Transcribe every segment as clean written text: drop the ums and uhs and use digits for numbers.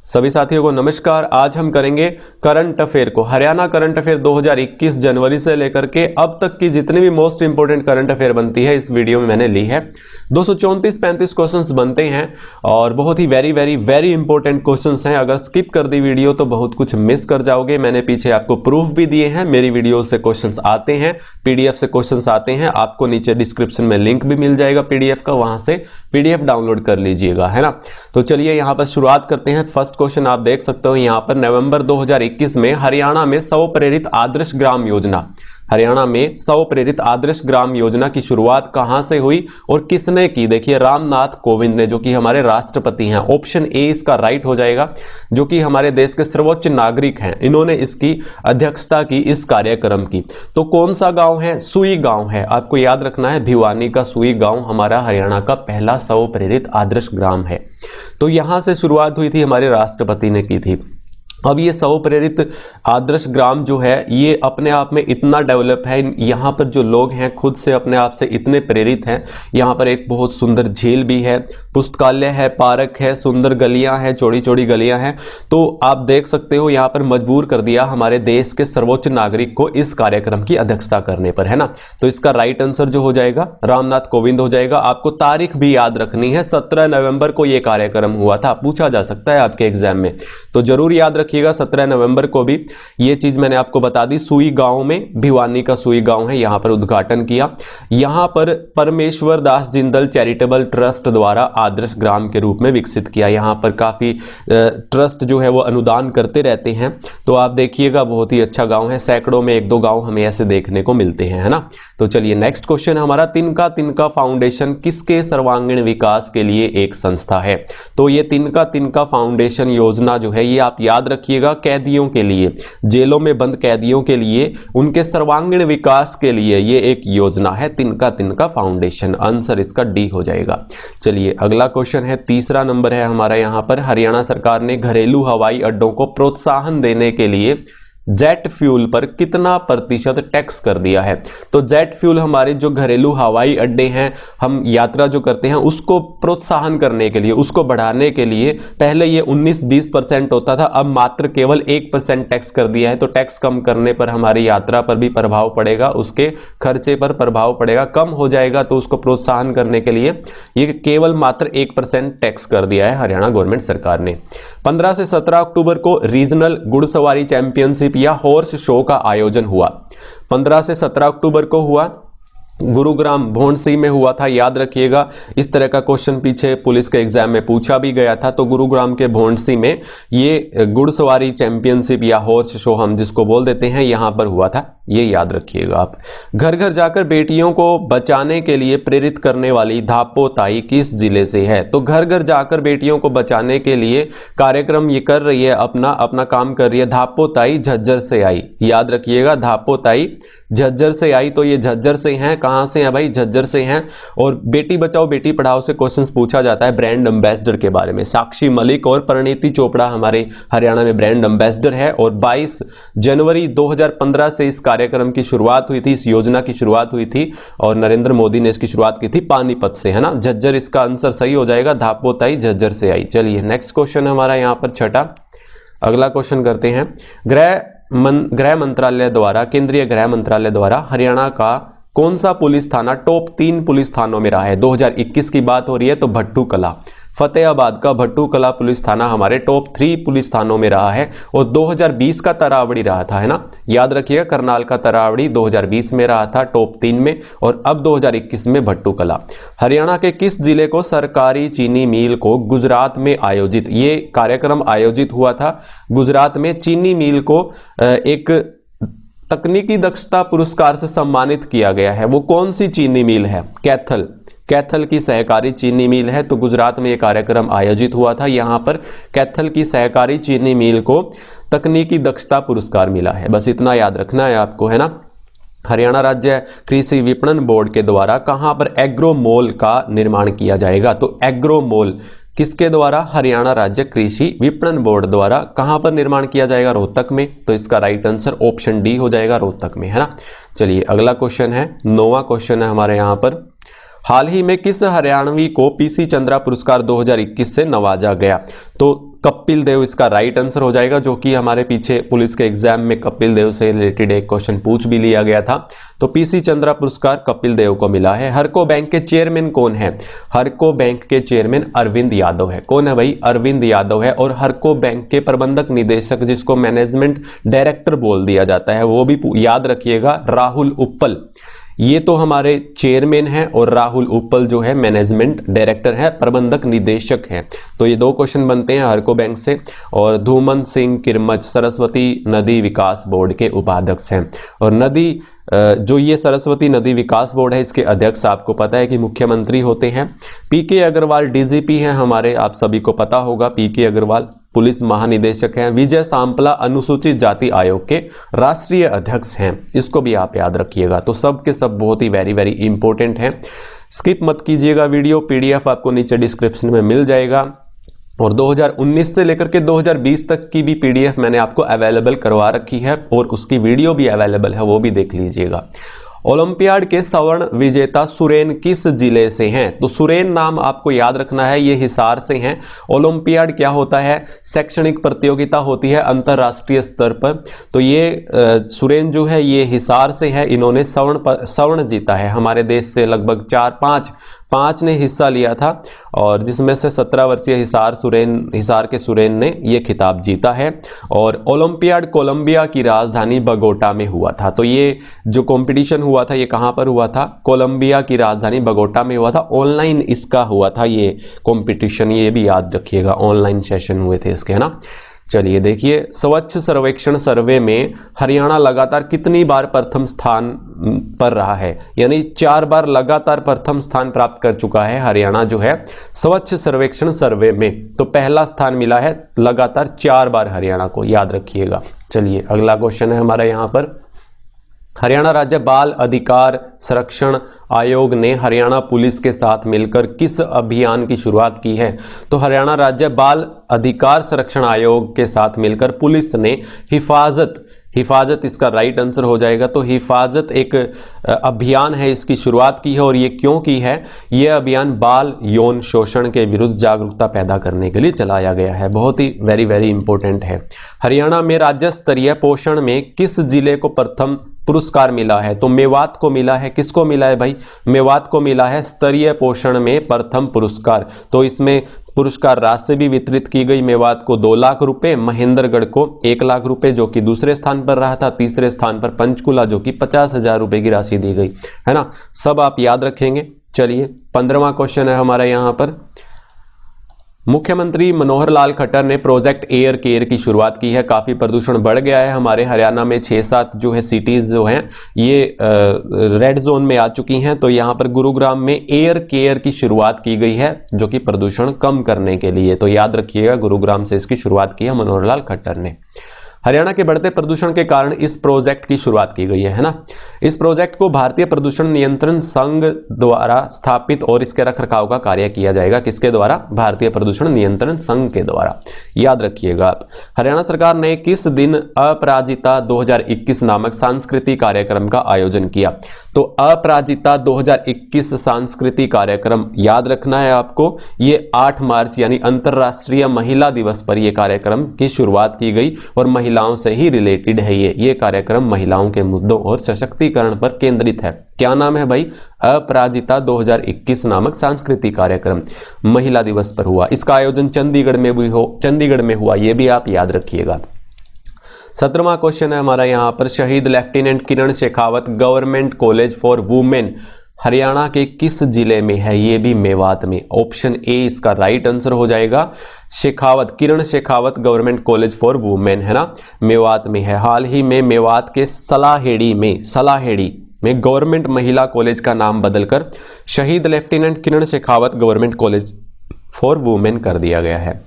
सभी साथियों को नमस्कार। आज हम करेंगे करंट अफेयर को, हरियाणा करंट अफेयर 2021 जनवरी से लेकर के अब तक की जितनी भी मोस्ट इंपोर्टेंट करंट अफेयर बनती है इस वीडियो में मैंने ली है। 234-35 क्वेश्चंस बनते हैं और बहुत ही वेरी इंपॉर्टेंट क्वेश्चंस हैं। अगर स्किप कर दी वीडियो तो बहुत कुछ मिस कर जाओगे। मैंने पीछे आपको प्रूफ भी दिए हैं, मेरी वीडियो से क्वेश्चंस आते हैं, पीडीएफ से क्वेश्चंस आते हैं। आपको नीचे डिस्क्रिप्शन में लिंक भी मिल जाएगा पीडीएफ का, वहां से पीडीएफ डाउनलोड कर लीजिएगा, है ना। तो चलिए यहाँ पर शुरुआत करते हैं। फर्स्ट क्वेश्चन आप देख सकते हो यहाँ पर, नवंबर 2021 में हरियाणा में 100 प्रेरित आदर्श ग्राम योजना, हरियाणा में 100 प्रेरित आदर्श ग्राम योजना की शुरुआत कहां से हुई और किसने की? देखिए, रामनाथ कोविंद ने, जो कि हमारे राष्ट्रपति हैं। ऑप्शन ए इसका राइट हो जाएगा, जो कि हमारे देश के सर्वोच्च नागरिक हैं। इन्होंने इसकी अध्यक्षता की, इस कार्यक्रम की। तो कौन सा गांव है? सुई गांव है। आपको याद रखना है, भिवानी का सुई गांव हमारा हरियाणा का पहला 100 प्रेरित आदर्श ग्राम है। तो यहां से शुरुआत हुई थी, हमारे राष्ट्रपति ने की थी। अब ये 100 प्रेरित आदर्श ग्राम जो है ये अपने आप में इतना डेवलप है, यहाँ पर जो लोग हैं खुद से अपने आप से इतने प्रेरित हैं। यहाँ पर एक बहुत सुंदर झील भी है, पुस्तकालय है, पार्क है, सुंदर गलियां हैं, चौड़ी चौड़ी गलियां हैं। तो आप देख सकते हो यहाँ पर मजबूर कर दिया हमारे देश के सर्वोच्च नागरिक को इस कार्यक्रम की अध्यक्षता करने पर, है ना। तो इसका राइट आंसर जो हो जाएगा रामनाथ कोविंद हो जाएगा। आपको तारीख भी याद रखनी है, 17 नवंबर को यह कार्यक्रम हुआ था। पूछा जा सकता है आपके एग्जाम में, तो जरूर याद रखिएगा 17 नवंबर को भी। ये चीज मैंने आपको बता दी। सुई गांव में, भिवानी का सुई गांव है, यहां पर उद्घाटन किया। यहां पर परमेश्वर दास जिंदल चैरिटेबल ट्रस्ट द्वारा आदर्श ग्राम के रूप में विकसित किया। यहां पर काफी ट्रस्ट जो है वो अनुदान करते रहते हैं। तो आप देखिएगा, बहुत ही अच्छा गांव है। सैकड़ों में 1-2 गांव हमें ऐसे देखने को मिलते हैं, है ना। तो चलिए नेक्स्ट क्वेश्चन हमारा, तिनका तिनका फाउंडेशन किसके सर्वांगीण विकास के लिए एक संस्था है? तो ये तिनका तिनका फाउंडेशन योजना जो है ये आप याद रखिएगा, कैदियों के लिए, जेलों में बंद कैदियों के लिए, उनके सर्वांगीण विकास के लिए ये एक योजना है, तिनका तिनका फाउंडेशन। आंसर इसका डी हो जाएगा। चलिए अगला क्वेश्चन है, तीसरा नंबर है हमारा यहाँ पर, हरियाणा सरकार ने घरेलू हवाई अड्डों को प्रोत्साहन देने के लिए जेट फ्यूल पर कितना प्रतिशत टैक्स कर दिया है? तो जेट फ्यूल हमारे जो घरेलू हवाई अड्डे हैं, हम यात्रा जो करते हैं उसको प्रोत्साहन करने के लिए, उसको बढ़ाने के लिए, पहले ये 19-20% होता था, अब मात्र केवल 1% टैक्स कर दिया है। तो टैक्स कम करने पर हमारी यात्रा पर भी प्रभाव पड़ेगा, उसके खर्चे पर प्रभाव पड़ेगा, कम हो जाएगा। तो उसको प्रोत्साहन करने के लिए ये केवल मात्र 1% टैक्स कर दिया है हरियाणा गवर्नमेंट सरकार ने। 15 से 17 अक्टूबर को रीजनल घुड़सवारी चैंपियनशिप या हॉर्स शो का आयोजन हुआ। 15 से 17 अक्टूबर को हुआ, गुरुग्राम भोंडसी में हुआ था। याद रखिएगा, इस तरह का क्वेश्चन पीछे पुलिस के एग्जाम में पूछा भी गया था। तो गुरुग्राम के भोंडसी में ये घुड़सवारी चैंपियनशिप या हॉर्स शो हम जिसको बोल देते हैं, यहां पर हुआ था, ये याद रखिएगा आप। घर घर जाकर बेटियों को बचाने के लिए प्रेरित करने वाली धापोताई किस जिले से है? तो घर घर जाकर बेटियों को बचाने के लिए कार्यक्रम ये कर रही है, अपना काम कर रही है धापोताई, झज्जर से आई। याद रखिएगा, धापोताई झज्जर से आई। तो ये झज्जर से हैं। कहां से हैं भाई? झज्जर से हैं। और बेटी बचाओ बेटी पढ़ाओ से क्वेश्चंस पूछा जाता है ब्रांड एम्बेसडर के बारे में। साक्षी मलिक और परिणीति चोपड़ा हमारे हरियाणा में ब्रांड एम्बेसडर है। और 22 जनवरी 2015 से इस कार्यक्रम की शुरुआत हुई थी, इस योजना की शुरुआत हुई थी और नरेंद्र मोदी ने इसकी शुरुआत की थी पानीपत से, है ना। झज्जर इसका आंसर सही हो जाएगा, धापोताई झज्जर से आई। चलिए नेक्स्ट क्वेश्चन हमारा यहाँ पर छठा। अगला क्वेश्चन करते हैं, गृह मंत्रालय द्वारा, केंद्रीय गृह मंत्रालय द्वारा हरियाणा का कौन सा पुलिस थाना टॉप 3 पुलिस थानों में रहा है? 2021 की बात हो रही है, तो भट्टू कला, फतेहाबाद का भट्टू कला पुलिस थाना हमारे टॉप 3 पुलिस थानों में रहा है। और 2020 का तरावड़ी रहा था, है ना। याद रखिएगा, करनाल का तरावड़ी 2020 में रहा था टॉप 3 में, और अब 2021 में भट्टू कला। हरियाणा के किस जिले को सरकारी चीनी मिल को गुजरात में आयोजित, ये कार्यक्रम आयोजित हुआ था गुजरात में, चीनी मिल को एक तकनीकी दक्षता पुरस्कार से सम्मानित किया गया है। वो कौन सी चीनी मिल है? कैथल की सहकारी चीनी मिल है। तो गुजरात में यह कार्यक्रम आयोजित हुआ था, यहां पर कैथल की सहकारी चीनी मिल को तकनीकी दक्षता पुरस्कार मिला है। बस इतना याद रखना है आपको, है ना। हरियाणा राज्य कृषि विपणन बोर्ड के द्वारा कहां पर एग्रो मॉल का निर्माण किया जाएगा? तो एग्रो मॉल किसके द्वारा? हरियाणा राज्य कृषि विपणन बोर्ड द्वारा। कहां पर निर्माण किया जाएगा? रोहतक में। तो इसका राइट आंसर ऑप्शन डी हो जाएगा, रोहतक में, है ना। चलिए अगला क्वेश्चन है, 9वां क्वेश्चन है हमारे यहां पर, हाल ही में किस हरियाणवी को पीसी चंद्रा पुरस्कार 2021 से नवाजा गया? तो कपिल देव इसका राइट आंसर हो जाएगा, जो कि हमारे पीछे पुलिस के एग्जाम में कपिल देव से रिलेटेड एक क्वेश्चन पूछ भी लिया गया था। तो पीसी चंद्रा पुरस्कार कपिल देव को मिला है। हरको बैंक के चेयरमैन कौन है? हरको बैंक के चेयरमैन अरविंद यादव है। कौन है भाई? अरविंद यादव है। और हरको बैंक के प्रबंधक निदेशक, जिसको मैनेजमेंट डायरेक्टर बोल दिया जाता है, वो भी याद रखिएगा, राहुल उप्पल। ये तो हमारे चेयरमैन हैं और राहुल उप्पल जो है मैनेजमेंट डायरेक्टर है, प्रबंधक निदेशक हैं। तो ये 2 क्वेश्चन बनते हैं हरको बैंक से। और धूमन सिंह किरमच सरस्वती नदी विकास बोर्ड के उपाध्यक्ष हैं। और जो ये सरस्वती नदी विकास बोर्ड है, इसके अध्यक्ष आपको पता है कि मुख्यमंत्री होते हैं। पीके अग्रवाल डीजीपी हैं हमारे, आप सभी को पता होगा, पीके अग्रवाल पुलिस महानिदेशक हैं। विजय सांपला अनुसूचित जाति आयोग के राष्ट्रीय अध्यक्ष हैं। इसको भी आप याद रखिएगा। तो सब के सब बहुत ही वेरी वेरी इंपॉर्टेंट हैं। स्किप मत कीजिएगा वीडियो, पीडीएफ आपको नीचे डिस्क्रिप्शन में मिल जाएगा। और 2019 से लेकर के 2020 तक की भी पीडीएफ मैंने आपको अवेलेबल करवा रखी है और उसकी वीडियो भी अवेलेबल है, वो भी देख लीजिएगा। ओलंपियाड के स्वर्ण विजेता सुरेन किस जिले से हैं? तो सुरेन नाम आपको याद रखना है, ये हिसार से हैं। ओलंपियाड क्या होता है? शैक्षणिक प्रतियोगिता होती है अंतरराष्ट्रीय स्तर पर। तो ये सुरेन जो है ये हिसार से है। इन्होंने स्वर्ण जीता है। हमारे देश से लगभग 5 ने हिस्सा लिया था, और जिसमें से 17 वर्षीय हिसार के सुरेन ने ये खिताब जीता है। और ओलंपियाड कोलंबिया की राजधानी बगोटा में हुआ था। तो ये जो कंपटीशन हुआ था ये कहाँ पर हुआ था? कोलंबिया की राजधानी बगोटा में हुआ था। ऑनलाइन इसका हुआ था ये कंपटीशन, ये भी याद रखिएगा, ऑनलाइन सेशन हुए थे इसके, है ना। चलिए देखिए, स्वच्छ सर्वेक्षण सर्वे में हरियाणा लगातार कितनी बार प्रथम स्थान पर रहा है? यानी 4 बार लगातार प्रथम स्थान प्राप्त कर चुका है हरियाणा जो है स्वच्छ सर्वेक्षण सर्वे में। तो पहला स्थान मिला है लगातार 4 बार हरियाणा को, याद रखिएगा। चलिए अगला क्वेश्चन है हमारा यहाँ पर। हरियाणा राज्य बाल अधिकार संरक्षण आयोग ने हरियाणा पुलिस के साथ मिलकर किस अभियान की शुरुआत की है? तो हरियाणा राज्य बाल अधिकार संरक्षण आयोग के साथ मिलकर पुलिस ने हिफाजत इसका राइट आंसर हो जाएगा। तो हिफाजत एक अभियान है, इसकी शुरुआत की है। और ये क्यों की है? ये अभियान बाल यौन शोषण के विरुद्ध जागरूकता पैदा करने के लिए चलाया गया है। बहुत ही वेरी वेरी इंपॉर्टेंट है। हरियाणा में राज्य स्तरीय पोषण में किस जिले को प्रथम पुरस्कार मिला है? तो मेवात को मिला है। किसको मिला है भाई? मेवात को मिला है स्तरीय पोषण में प्रथम पुरस्कार। तो इसमें पुरस्कार राशि भी वितरित की गई। मेवात को 2 लाख रुपए, महेंद्रगढ़ को 1 लाख रुपए जो कि दूसरे स्थान पर रहा था, तीसरे स्थान पर पंचकुला जो कि 50,000 रुपए की राशि दी गई, है ना। सब आप याद रखेंगे। चलिए 15वां क्वेश्चन है हमारा यहाँ पर। मुख्यमंत्री मनोहर लाल खट्टर ने प्रोजेक्ट एयर केयर की शुरुआत की है। काफ़ी प्रदूषण बढ़ गया है हमारे हरियाणा में। 6-7 जो है सिटीज़ जो हैं ये रेड जोन में आ चुकी हैं। तो यहाँ पर गुरुग्राम में एयर केयर की शुरुआत की गई है, जो कि प्रदूषण कम करने के लिए। तो याद रखिएगा, गुरुग्राम से इसकी शुरुआत की है मनोहर लाल खट्टर ने। हरियाणा के बढ़ते प्रदूषण के कारण इस प्रोजेक्ट की शुरुआत की गई है ना। इस प्रोजेक्ट को भारतीय प्रदूषण नियंत्रण संघ द्वारा स्थापित और इसके रखरखाव का कार्य किया जाएगा। किसके द्वारा? भारतीय प्रदूषण नियंत्रण संघ के द्वारा। याद रखिएगा आप। हरियाणा सरकार ने किस दिन अपराजिता 2021 नामक सांस्कृतिक कार्यक्रम का आयोजन किया? तो अपराजिता 2021 सांस्कृतिक कार्यक्रम याद रखना है आपको। ये 8 मार्च यानी अंतर्राष्ट्रीय महिला दिवस पर यह कार्यक्रम की शुरुआत की गई और महिलाओं से ही रिलेटेड है। ये कार्यक्रम महिलाओं के मुद्दों और सशक्तिकरण पर केंद्रित है। क्या नाम है भाई? अपराजिता 2021 नामक सांस्कृतिक कार्यक्रम महिला दिवस पर हुआ। इसका आयोजन चंडीगढ़ में हुआ, ये भी आप याद रखिएगा। 17वां क्वेश्चन है हमारा यहाँ पर। शहीद lieutenant Kiran Shekhawat government college for women Haryana के किस जिले में है? ये भी मेवात में। ऑप्शन ए इसका राइट आंसर हो जाएगा। Kiran Shekhawat government college for women, है ना, मेवात में है। हाल ही में मेवात के सलाहेड़ी में गवर्नमेंट महिला कॉलेज का नाम बदलकर शहीद lieutenant Kiran Shekhawat government college for women कर दिया गया है।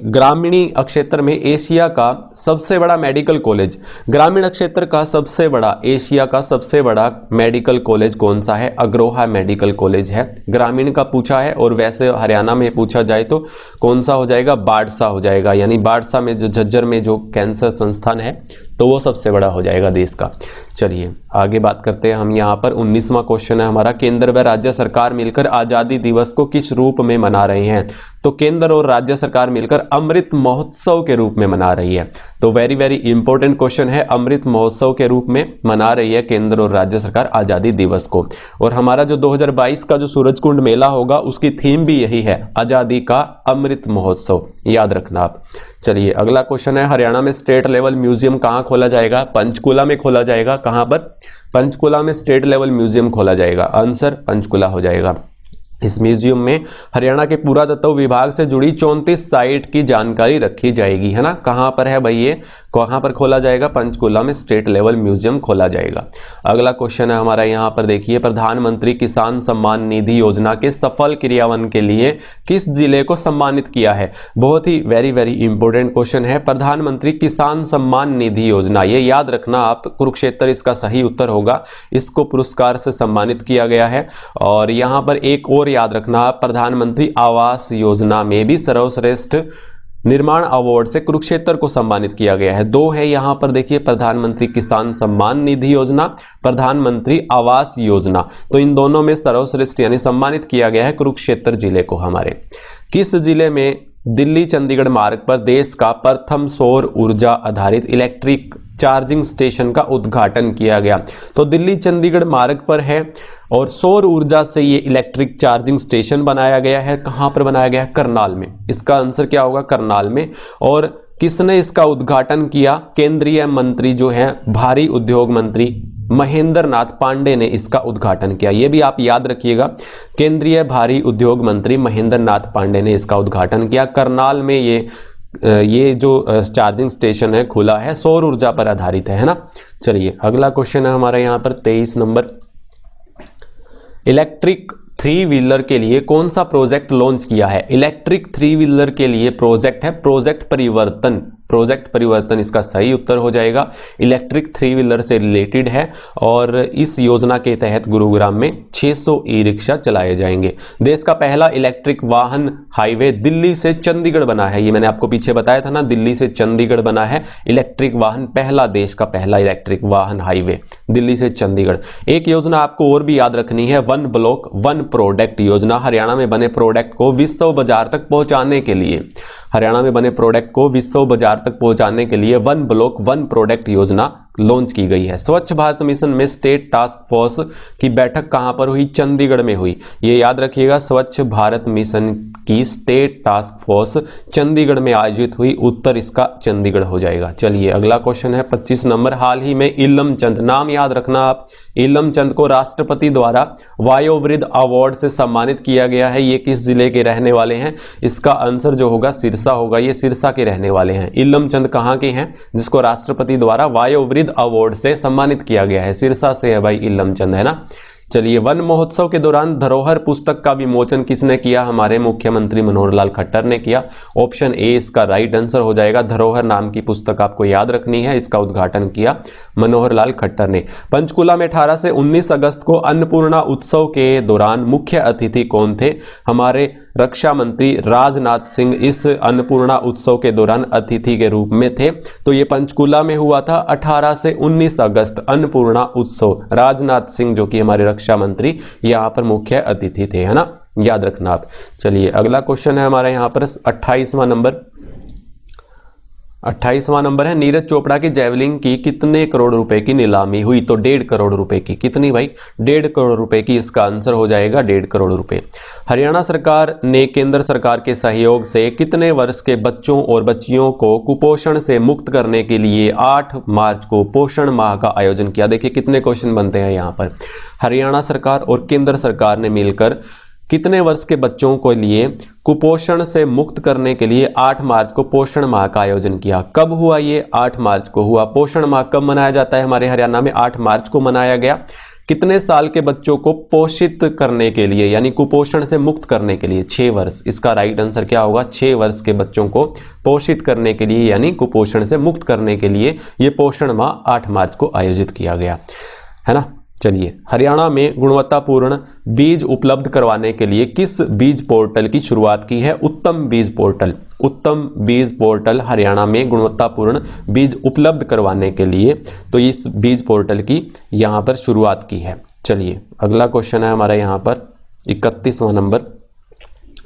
ग्रामीणी क्षेत्र में एशिया का सबसे बड़ा मेडिकल कॉलेज, ग्रामीण क्षेत्र का सबसे बड़ा, एशिया का सबसे बड़ा मेडिकल कॉलेज कौन सा है? अग्रोहा मेडिकल कॉलेज है। ग्रामीण का पूछा है, और वैसे हरियाणा में पूछा जाए तो कौन सा हो जाएगा? बाड़सा हो जाएगा। यानी बाड़सा में जो झज्जर में जो कैंसर संस्थान है तो वो सबसे बड़ा हो जाएगा देश का। चलिए आगे बात करते हैं हम। यहाँ पर 19वां क्वेश्चन है हमारा, केंद्र व राज्य सरकार मिलकर आज़ादी दिवस को किस रूप में मना रहे हैं? तो केंद्र और राज्य सरकार मिलकर अमृत महोत्सव के रूप में मना रही है। तो वेरी वेरी इंपॉर्टेंट क्वेश्चन है, अमृत महोत्सव के रूप में मना रही है केंद्र और राज्य सरकार आज़ादी दिवस को। और हमारा जो 2022 का जो सूरजकुंड मेला होगा उसकी थीम भी यही है, आज़ादी का अमृत महोत्सव, याद रखना आप। चलिए अगला क्वेश्चन है, हरियाणा में स्टेट लेवल म्यूजियम कहाँ खोला जाएगा? पंचकुला में खोला जाएगा। कहाँ पर? पंचकुला में स्टेट लेवल म्यूजियम खोला जाएगा। आंसर पंचकुला हो जाएगा। इस म्यूजियम में हरियाणा के पुरातत्व विभाग से जुड़ी 34 साइट की जानकारी रखी जाएगी, है ना। कहाँ पर है भाई ये, कहाँ पर खोला जाएगा? पंचकुला में स्टेट लेवल म्यूजियम खोला जाएगा। अगला क्वेश्चन है हमारा, यहाँ पर देखिए, प्रधानमंत्री किसान सम्मान निधि योजना के सफल क्रियान्वयन के लिए किस जिले को सम्मानित किया है? बहुत ही वेरी वेरी इंपॉर्टेंट क्वेश्चन है, प्रधानमंत्री किसान सम्मान निधि योजना, ये याद रखना आप, कुरुक्षेत्र इसका सही उत्तर होगा। इसको पुरस्कार से सम्मानित किया गया है। और यहाँ पर एक और याद रखना, प्रधानमंत्री आवास योजना में भी सर्वश्रेष्ठ निर्माण अवार्ड से कुरुक्षेत्र को सम्मानित किया गया है। दो है यहाँ पर देखिए, प्रधानमंत्री किसान सम्मान निधि योजना, प्रधानमंत्री आवास योजना, तो इन दोनों में सर्वश्रेष्ठ यानी सम्मानित किया गया है कुरुक्षेत्र जिले को हमारे। किस जिले में दिल्ली चंडीगढ़ मार्ग पर देश का प्रथम सौर ऊर्जा आधारित इलेक्ट्रिक चार्जिंग स्टेशन का उद्घाटन किया गया? तो दिल्ली चंडीगढ़ मार्ग पर है और सौर ऊर्जा से ये इलेक्ट्रिक चार्जिंग स्टेशन बनाया गया है। कहाँ पर बनाया गया है? करनाल में। इसका आंसर क्या होगा? करनाल में। और किसने इसका उद्घाटन किया? केंद्रीय मंत्री जो है, भारी उद्योग मंत्री महेंद्र नाथ पांडे ने इसका उद्घाटन किया। ये भी आप याद रखिएगा, केंद्रीय भारी उद्योग मंत्री महेंद्र नाथ पांडे ने इसका उद्घाटन किया। करनाल में ये जो चार्जिंग स्टेशन है खुला है, सौर ऊर्जा पर आधारित है ना। चलिए अगला क्वेश्चन है हमारा यहाँ पर 23 नंबर, इलेक्ट्रिक 3 व्हीलर के लिए कौन सा प्रोजेक्ट लॉन्च किया है? इलेक्ट्रिक 3 व्हीलर के लिए प्रोजेक्ट है प्रोजेक्ट परिवर्तन। प्रोजेक्ट परिवर्तन इसका सही उत्तर हो जाएगा। इलेक्ट्रिक 3 व्हीलर से रिलेटेड है और इस योजना के तहत गुरुग्राम में 600 ई रिक्शा चलाए जाएंगे। देश का पहला इलेक्ट्रिक वाहन हाईवे दिल्ली से चंडीगढ़ बना है। ये मैंने आपको पीछे बताया था ना, दिल्ली से चंडीगढ़ बना है इलेक्ट्रिक वाहन, पहला, देश का पहला इलेक्ट्रिक वाहन हाईवे दिल्ली से चंडीगढ़। एक योजना आपको और भी याद रखनी है, वन ब्लॉक वन प्रोडक्ट योजना। हरियाणा में बने प्रोडक्ट को विश्व बाजार तक पहुंचाने के लिए, हरियाणा में बने प्रोडक्ट को विश्व बाजार तक पहुंचाने के लिए वन ब्लॉक वन प्रोडक्ट योजना लॉन्च की गई है। स्वच्छ भारत मिशन में स्टेट टास्क फोर्स की बैठक कहां पर हुई? चंडीगढ़ में हुई। ये याद रखिएगा, स्वच्छ भारत मिशन की स्टेट टास्क फोर्स चंडीगढ़ में आयोजित हुई। उत्तर इसका चंडीगढ़ हो जाएगा। चलिए अगला क्वेश्चन है 25 नंबर, हाल ही में इलम चंद, नाम याद रखना आप, इलम चंद को राष्ट्रपति द्वारा वायोवृद्ध अवार्ड से सम्मानित किया गया है। ये किस जिले के रहने वाले हैं? इसका आंसर जो होगा सिरसा होगा। ये सिरसा के रहने वाले हैं। इलम चंद कहाँ के हैं जिसको राष्ट्रपति द्वारा वायोवृद्ध अवार्ड से सम्मानित किया गया है? सिरसा से है भाई इलम चंद, है ना। चलिए, वन महोत्सव के दौरान धरोहर पुस्तक का विमोचन किसने किया? हमारे मुख्यमंत्री मनोहर लाल खट्टर ने किया। ऑप्शन ए इसका राइट आंसर हो जाएगा। धरोहर नाम की पुस्तक आपको याद रखनी है, इसका उद्घाटन किया मनोहर लाल खट्टर ने। पंचकुला में 18 से 19 अगस्त को अन्नपूर्णा उत्सव के दौरान मुख्य अतिथि कौन थे? हमारे रक्षा मंत्री राजनाथ सिंह इस अन्नपूर्णा उत्सव के दौरान अतिथि के रूप में थे। तो ये पंचकुला में हुआ था 18 से 19 अगस्त अन्नपूर्णा उत्सव। राजनाथ सिंह जो कि हमारे रक्षा मंत्री यहाँ पर मुख्य अतिथि थे, है ना, याद रखना आप। चलिए अगला क्वेश्चन है हमारे यहाँ पर 28वां नंबर है, नीरज चोपड़ा की जेवलिन की कितने करोड़ रुपए की नीलामी हुई? तो 1.5 करोड़ रुपए की। कितनी भाई? 1.5 करोड़ रुपए की। इसका आंसर हो जाएगा 1.5 करोड़ रुपए। हरियाणा सरकार ने केंद्र सरकार के सहयोग से कितने वर्ष के बच्चों और बच्चियों को कुपोषण से मुक्त करने के लिए 8 मार्च को पोषण माह का आयोजन किया? देखिए कितने क्वेश्चन बनते हैं यहाँ पर। हरियाणा सरकार और केंद्र सरकार ने मिलकर कितने वर्ष के बच्चों को लिए कुपोषण से मुक्त करने के लिए 8 मार्च को पोषण माह का आयोजन किया? कब हुआ ये? 8 मार्च को हुआ। पोषण माह कब मनाया जाता है हमारे हरियाणा में? 8 मार्च को मनाया गया। कितने साल के बच्चों को पोषित करने के लिए यानी कुपोषण से मुक्त करने के लिए? 6 वर्ष। इसका राइट आंसर क्या होगा? 6 वर्ष के बच्चों को पोषित करने के लिए यानी कुपोषण से मुक्त करने के लिए ये पोषण माह 8 मार्च को आयोजित किया गया, है ना। चलिए, हरियाणा में गुणवत्तापूर्ण बीज उपलब्ध करवाने के लिए किस बीज पोर्टल की शुरुआत की है? उत्तम बीज पोर्टल। उत्तम बीज पोर्टल हरियाणा में गुणवत्तापूर्ण बीज उपलब्ध करवाने के लिए तो इस बीज पोर्टल की यहाँ पर शुरुआत की है। चलिए, अगला क्वेश्चन है हमारा यहाँ पर 31वां नंबर।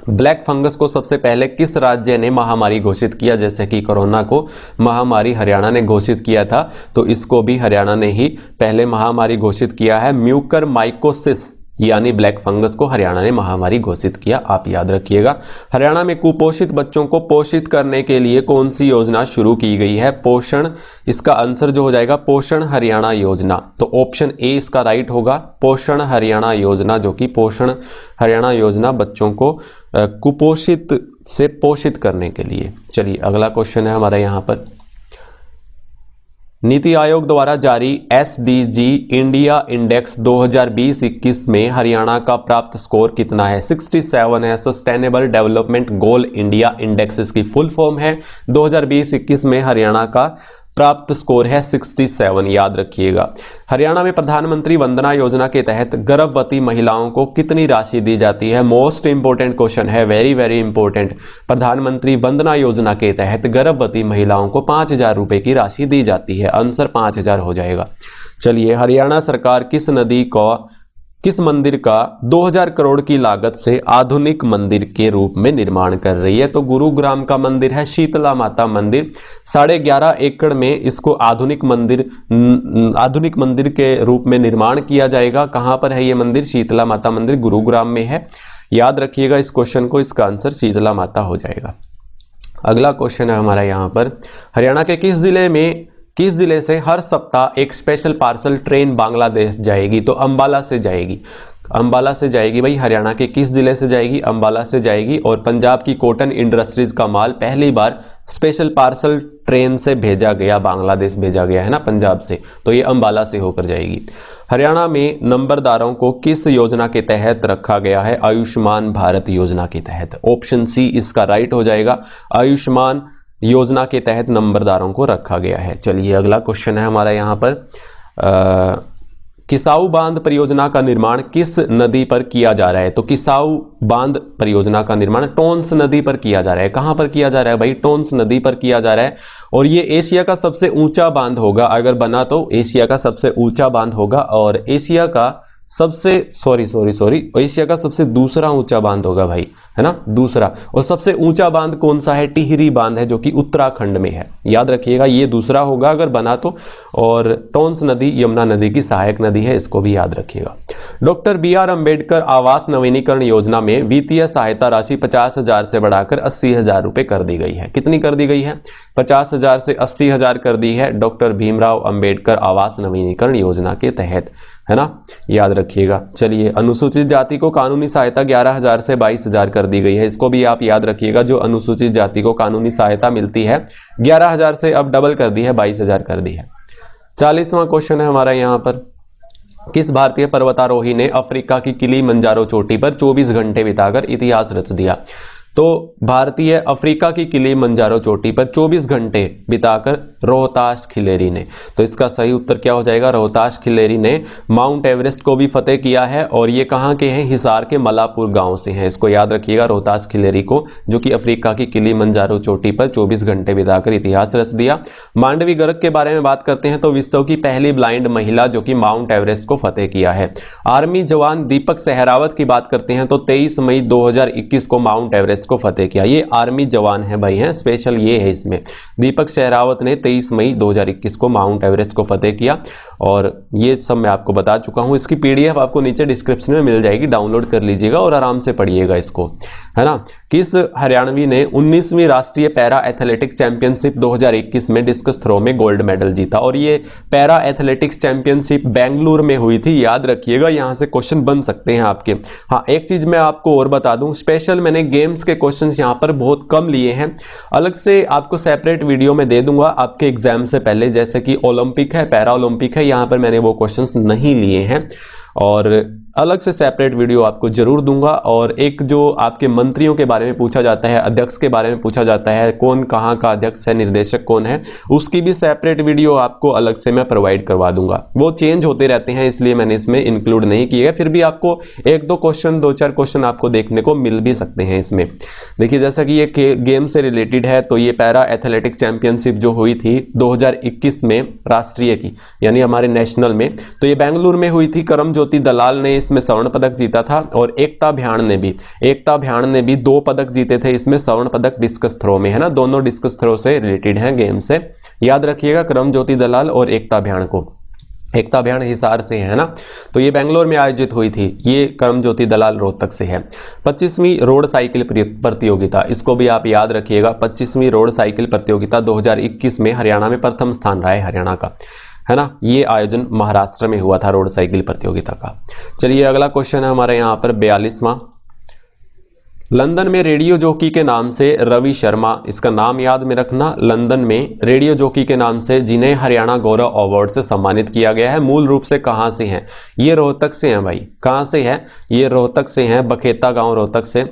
ब्लैक फंगस को सबसे पहले किस राज्य ने महामारी घोषित किया? जैसे कि कोरोना को महामारी हरियाणा ने घोषित किया था, तो इसको भी हरियाणा ने ही पहले महामारी घोषित किया है। म्यूकरमाइकोसिस यानी ब्लैक फंगस को हरियाणा ने महामारी घोषित किया, आप याद रखिएगा। हरियाणा में कुपोषित बच्चों को पोषित करने के लिए कौन सी योजना शुरू की गई है? पोषण, इसका आंसर जो हो जाएगा पोषण हरियाणा योजना। तो ऑप्शन ए इसका राइट होगा, पोषण हरियाणा योजना, जो कि पोषण हरियाणा योजना बच्चों को कुपोषित से पोषित करने के लिए। चलिए, अगला क्वेश्चन है हमारा यहाँ पर। नीति आयोग द्वारा जारी SDG इंडिया इंडेक्स 2020-21 में हरियाणा का प्राप्त स्कोर कितना है? 67 है। Sustainable development goal India index इसकी फुल फॉर्म है। 2020-21 में हरियाणा का प्राप्त स्कोर है 67, याद रखिएगा। हरियाणा में प्रधानमंत्री वंदना योजना के तहत गर्भवती महिलाओं को कितनी राशि दी जाती है? मोस्ट इंपोर्टेंट क्वेश्चन है, वेरी वेरी इंपोर्टेंट। प्रधानमंत्री वंदना योजना के तहत गर्भवती महिलाओं को 5,000 रुपए की राशि दी जाती है। आंसर 5,000 हो जाएगा। चलिए, हरियाणा सरकार किस मंदिर का 2000 करोड़ की लागत से आधुनिक मंदिर के रूप में निर्माण कर रही है? तो गुरुग्राम का मंदिर है शीतला माता मंदिर। 11.5 एकड़ में इसको आधुनिक मंदिर के रूप में निर्माण किया जाएगा। कहां पर है ये मंदिर? शीतला माता मंदिर गुरुग्राम में है। याद रखिएगा इस क्वेश्चन को, इसका आंसर शीतला माता हो जाएगा। अगला क्वेश्चन है हमारा यहाँ पर। हरियाणा के किस जिले से हर सप्ताह एक स्पेशल पार्सल ट्रेन बांग्लादेश जाएगी? तो अंबाला से जाएगी। अंबाला से जाएगी भाई। हरियाणा के किस जिले से जाएगी? अंबाला से जाएगी। और पंजाब की कॉटन इंडस्ट्रीज का माल पहली बार स्पेशल पार्सल ट्रेन से भेजा गया, बांग्लादेश भेजा गया है ना, पंजाब से, तो ये अंबाला से होकर जाएगी। हरियाणा में नंबरदारों को किस योजना के तहत रखा गया है? आयुष्मान भारत योजना के तहत। ऑप्शन सी इसका राइट हो जाएगा, आयुष्मान योजना के तहत नंबरदारों को रखा गया है। चलिए, अगला क्वेश्चन है हमारा यहाँ पर। किसाऊ बांध परियोजना का निर्माण किस नदी पर किया जा रहा है? तो किसाऊ बांध परियोजना का निर्माण टोंस नदी पर किया जा रहा है। कहां पर किया जा रहा है भाई? टोंस नदी पर किया जा रहा है। और ये एशिया का सबसे ऊंचा बांध होगा, अगर बना तो एशिया का सबसे ऊंचा बांध होगा। और एशिया का एशिया का सबसे दूसरा ऊंचा बांध होगा भाई, है ना, दूसरा। और सबसे ऊंचा बांध कौन सा है? टिहरी बांध है, जो कि उत्तराखंड में है। याद रखिएगा ये दूसरा होगा अगर बना तो। और टोंस नदी यमुना नदी की सहायक नदी है, इसको भी याद रखिएगा। डॉक्टर BR अम्बेडकर आवास नवीनीकरण योजना में वित्तीय सहायता राशि 50,000 से बढ़ाकर 80,000 रुपए कर दी गई है। कितनी कर दी गई है? 50,000 से 80,000 कर दी है डॉक्टर भीमराव अंबेडकर आवास नवीनीकरण योजना के तहत, है ना, याद रखिएगा। चलिए, अनुसूचित जाति को कानूनी सहायता 11,000 से 22,000 कर दी गई है। इसको भी आप याद रखिएगा। जो अनुसूचित जाति को कानूनी सहायता मिलती है 11,000 से अब डबल कर दी है, 22,000 कर दी है। 40वां क्वेश्चन है हमारा यहाँ पर। किस भारतीय पर्वतारोही ने अफ्रीका की किलिमंजारो चोटी पर 24 घंटे बिताकर इतिहास रच दिया? तो भारतीय अफ्रीका की किलिमंजारो चोटी पर 24 घंटे बिताकर रोहतास खिलेरी ने। तो इसका सही उत्तर क्या हो जाएगा? रोहतास खिलेरी ने माउंट एवरेस्ट को भी फतेह किया है। और ये कहाँ के हैं? हिसार के मलापुर गांव से हैं। इसको याद रखिएगा, रोहतास खिलेरी को, जो कि अफ्रीका की किलिमंजारो चोटी पर 24 घंटे बिताकर इतिहास रच दिया। मांडवी गर्ग के बारे में बात करते हैं तो विश्व की पहली ब्लाइंड महिला जो कि माउंट एवरेस्ट को फतेह किया है। आर्मी जवान दीपक सहरावत की बात करते हैं तो 23 मई 2021 को माउंट एवरेस्ट को फतेह किया। ये आर्मी जवान है भाई, हैं, स्पेशल ये है इसमें। दीपक सहरावत ने 23 मई 2021 को माउंट एवरेस्ट को फतेह किया। और ये सब मैं आपको बता चुका हूं। इसकी PDF आपको नीचे डिस्क्रिप्शन में मिल जाएगी, डाउनलोड कर लीजिएगा और आराम से पढ़िएगा इसको, है ना। किस हरियाणवी ने 19वीं राष्ट्रीय पैरा एथलेटिक्स चैंपियनशिप 2021 में डिस्कस थ्रो में गोल्ड मेडल जीता? और ये पैरा एथलेटिक्स चैंपियनशिप बेंगलुरु में हुई थी, याद रखिएगा। यहां से क्वेश्चन बन सकते हैं आपके। हाँ, एक चीज मैं आपको और बता दूं, स्पेशल मैंने गेम्स के क्वेश्चंस यहां पर बहुत कम लिए हैं। अलग से आपको सेपरेट वीडियो में दे दूंगा आपके एग्जाम से पहले। जैसे कि ओलंपिक है, पैरा ओलंपिक है, यहां पर मैंने वो क्वेश्चंस नहीं लिए हैं। और अलग से सेपरेट वीडियो आपको जरूर दूंगा। और एक जो आपके मंत्रियों के बारे में पूछा जाता है, अध्यक्ष के बारे में पूछा जाता है, कौन कहाँ का अध्यक्ष है, निर्देशक कौन है, उसकी भी सेपरेट वीडियो आपको अलग से मैं प्रोवाइड करवा दूंगा। वो चेंज होते रहते हैं इसलिए मैंने इसमें इंक्लूड नहीं किए हैं। फिर भी आपको एक दो क्वेश्चन, दो चार क्वेश्चन आपको देखने को मिल भी सकते हैं इसमें। देखिए जैसा कि ये गेम से रिलेटेड है, तो ये पैरा एथलेटिक चैंपियनशिप जो हुई थी 2021 में राष्ट्रीय की, यानी हमारे नेशनल में, तो ये बेंगलुरु में हुई थी। करमज्योति दलाल ने इसमें स्वर्ण पदक जीता था और एकता भ्यान ने भी 2 पदक जीते थे इसमें स्वर्ण पदक डिस्कस थ्रो में, है ना। दोनों डिस्कस थ्रो से रिलेटेड हैं गेम से, याद रखिएगा करमज्योति दलाल और एकता भ्यान को। एकता भ्यान हिसार से है ना, तो ये बेंगलोर में आयोजित हुई थी। ये करमज्योति दलाल रोहतक से है। 25वीं रोड साइकिल प्रतियोगिता, इसको भी आप याद रखिएगा। 25वीं रोड साइकिल प्रतियोगिता 2021 में हरियाणा में प्रथम स्थान रहा है हरियाणा का, है ना। ये आयोजन महाराष्ट्र में हुआ था रोड साइकिल प्रतियोगिता का। चलिए अगला क्वेश्चन है हमारे यहाँ पर 42वां। लंदन में रेडियो जॉकी के नाम से रवि शर्मा, इसका नाम याद में रखना, लंदन में रेडियो जॉकी के नाम से जिन्हें हरियाणा गौरव अवार्ड से सम्मानित किया गया है, मूल रूप से कहाँ से हैं? ये रोहतक से हैं भाई। कहाँ से है? ये रोहतक से हैं, बखेता गांव रोहतक से।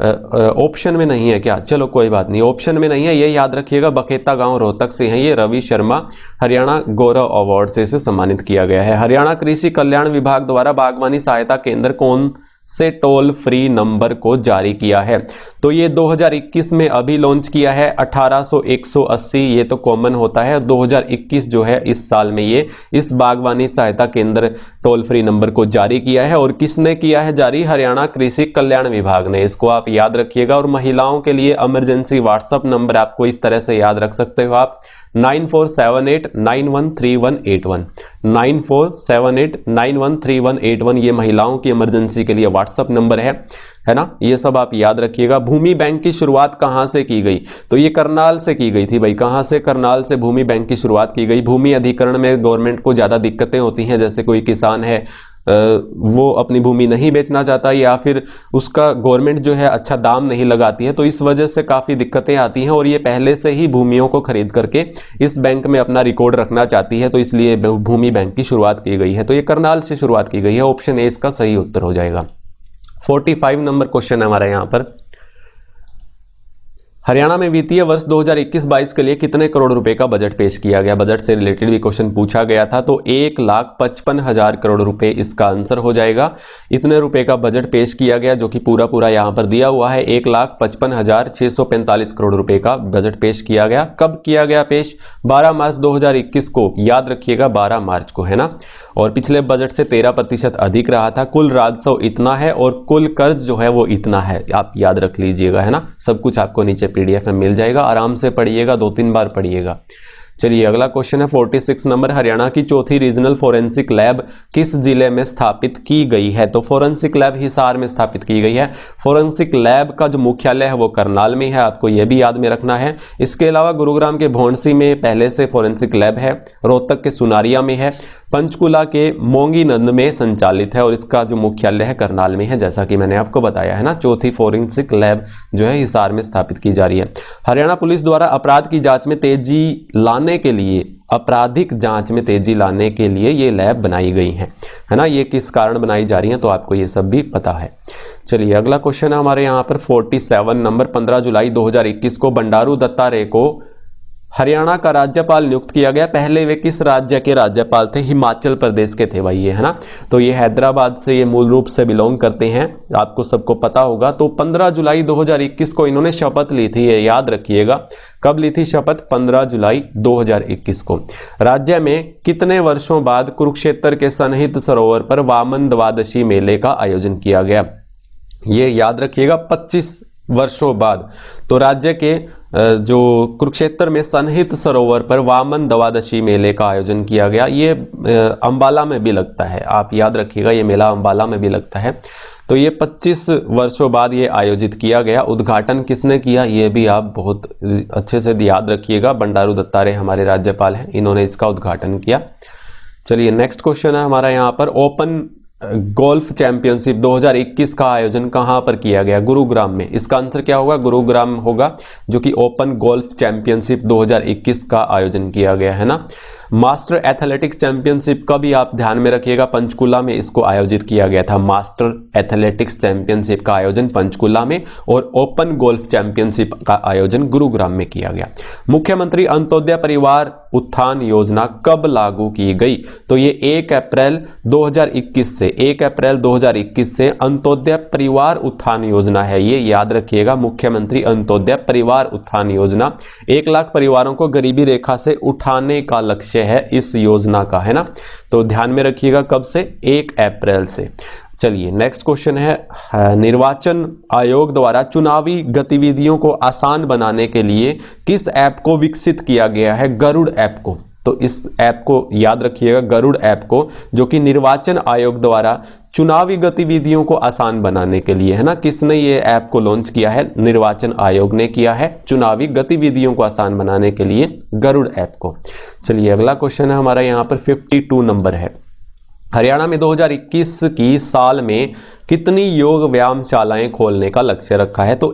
ऑप्शन में नहीं है क्या? चलो कोई बात नहीं, ऑप्शन में नहीं है, ये याद रखिएगा, बखेता गांव रोहतक से हैं ये रवि शर्मा। हरियाणा गौरव अवार्ड से इसे सम्मानित किया गया है। हरियाणा कृषि कल्याण विभाग द्वारा बागवानी सहायता केंद्र कौन से टोल फ्री नंबर को जारी किया है? तो ये 2021 में अभी लॉन्च किया है 1800 180, ये तो कॉमन होता है। 2021 जो है इस साल में ये इस बागवानी सहायता केंद्र टोल फ्री नंबर को जारी किया है। और किसने किया है जारी? हरियाणा कृषि कल्याण विभाग ने। इसको आप याद रखिएगा। और महिलाओं के लिए इमरजेंसी व्हाट्सएप नंबर आपको इस तरह से याद रख सकते हो आप, 9478913181, 9478913181, ये महिलाओं की इमरजेंसी के लिए व्हाट्सएप नंबर है ना। ये सब आप याद रखिएगा। भूमि बैंक की शुरुआत कहाँ से की गई? तो ये करनाल से की गई थी भाई। कहाँ से? करनाल से भूमि बैंक की शुरुआत की गई। भूमि अधिकरण में गवर्नमेंट को ज़्यादा दिक्कतें होती हैं, जैसे कोई किसान है वो अपनी भूमि नहीं बेचना चाहता, या फिर उसका गवर्नमेंट जो है अच्छा दाम नहीं लगाती है, तो इस वजह से काफ़ी दिक्कतें आती हैं। और ये पहले से ही भूमियों को खरीद करके इस बैंक में अपना रिकॉर्ड रखना चाहती है, तो इसलिए भूमि बैंक की शुरुआत की गई है। तो ये करनाल से शुरुआत की गई है। ऑप्शन ए इसका सही उत्तर हो जाएगा। 45 नंबर क्वेश्चन है हमारा यहाँ पर। हरियाणा में वित्तीय वर्ष 2021-22 के लिए कितने करोड़ रुपए का बजट पेश किया गया? बजट से रिलेटेड भी क्वेश्चन पूछा गया था, तो 1,55,000 करोड़ रुपए इसका आंसर हो जाएगा। इतने रुपए का बजट पेश किया गया, जो कि पूरा पूरा यहाँ पर दिया हुआ है। 1,55,645 करोड़ रुपए का बजट पेश किया गया। कब किया गया पेश? 12 मार्च 2021 को, याद रखिएगा 12 मार्च को, है ना। और पिछले बजट से 13% अधिक रहा था। कुल राजस्व इतना है और कुल कर्ज जो है वो इतना है, आप याद रख लीजिएगा, है ना। सब कुछ आपको नीचे PDF में मिल जाएगा, आराम से पढ़िएगा, 2-3 बार पढ़िएगा। चलिए अगला क्वेश्चन है 46 नंबर। हरियाणा की चौथी रीजनल फोरेंसिक लैब किस जिले में स्थापित की गई है? तो फोरेंसिक लैब हिसार में स्थापित की गई है। फोरेंसिक लैब का जो मुख्यालय है वो करनाल में है, आपको यह भी याद में रखना है। इसके अलावा गुरुग्राम के भौंडसी में पहले से फोरेंसिक लैब है, रोहतक के सुनारिया में है, पंचकुला के मोंगीनंद में संचालित है, और इसका जो मुख्यालय है करनाल में है, जैसा कि मैंने आपको बताया है ना। चौथी फोरेंसिक लैब जो है हिसार में स्थापित की जा रही है। हरियाणा पुलिस द्वारा अपराध की जांच में तेजी लाने के लिए, आपराधिक जांच में तेजी लाने के लिए ये लैब बनाई गई है ना। ये किस कारण बनाई जा रही है, तो आपको ये सब भी पता है। चलिए अगला क्वेश्चन है हमारे यहाँ पर 47 नंबर। 15 जुलाई 2021 को बंडारू दत्तात्रेय को हरियाणा का राज्यपाल नियुक्त किया गया। पहले वे किस राज्य के राज्यपाल थे? हिमाचल प्रदेश के थे भाई ये, है ना। तो ये हैदराबाद से ये मूल रूप से बिलोंग करते हैं, आपको सबको पता होगा। तो 15 जुलाई 2021 को इन्होंने शपथ ली थी, ये याद रखिएगा। कब ली थी शपथ? 15 जुलाई 2021 को। राज्य में कितने वर्षों बाद कुरुक्षेत्र के सन्निहित सरोवर पर वामन द्वादशी मेले का आयोजन किया गया? ये याद रखिएगा, 25 वर्षों बाद। तो राज्य के जो कुरुक्षेत्र में सन्निहित सरोवर पर वामन द्वादशी मेले का आयोजन किया गया। ये अंबाला में भी लगता है, आप याद रखिएगा, ये मेला अंबाला में भी लगता है। तो ये 25 वर्षों बाद ये आयोजित किया गया। उद्घाटन किसने किया? ये भी आप बहुत अच्छे से याद रखिएगा। बंडारू दत्तात्रेय हमारे राज्यपाल हैं, इन्होंने इसका उद्घाटन किया। चलिए नेक्स्ट क्वेश्चन है हमारा यहाँ पर। ओपन गोल्फ चैंपियनशिप 2021 का आयोजन कहां पर किया गया? गुरुग्राम में। इसका आंसर क्या होगा? गुरुग्राम होगा, जो कि ओपन गोल्फ चैंपियनशिप 2021 का आयोजन किया गया है ना। मास्टर एथलेटिक्स चैंपियनशिप का भी आप ध्यान में रखिएगा, पंचकुला में इसको आयोजित किया गया था। मास्टर एथलेटिक्स चैंपियनशिप का आयोजन पंचकुला में और ओपन गोल्फ चैंपियनशिप का आयोजन गुरुग्राम में किया गया। मुख्यमंत्री अंत्योदय परिवार उत्थान योजना कब लागू की गई? तो ये 1 अप्रैल 2021 से 1 अप्रैल 2021 से अंत्योदय परिवार उत्थान योजना है, ये याद रखिएगा। मुख्यमंत्री अंत्योदय परिवार उत्थान योजना 1 लाख परिवारों को गरीबी रेखा से उठाने का लक्ष्य है इस योजना का, है ना। तो ध्यान में रखिएगा कब से? 1 अप्रैल से। चलिए नेक्स्ट क्वेश्चन है, निर्वाचन आयोग द्वारा चुनावी गतिविधियों को आसान बनाने के लिए किस ऐप को विकसित किया गया है? गरुड़ ऐप को। तो इस ऐप को याद रखिएगा, गरुड़ ऐप को, जो कि निर्वाचन आयोग द्वारा चुनावी गतिविधियों को आसान बनाने के लिए, है ना। किसने ये ऐप को लॉन्च किया है? निर्वाचन आयोग ने किया है, चुनावी गतिविधियों को आसान बनाने के लिए गरुड़ ऐप को। चलिए अगला क्वेश्चन है हमारा यहाँ पर 52 नंबर है। हरियाणा में 2021 की साल में कितनी योग व्यायामशालाएं खोलने का लक्ष्य रखा है? तो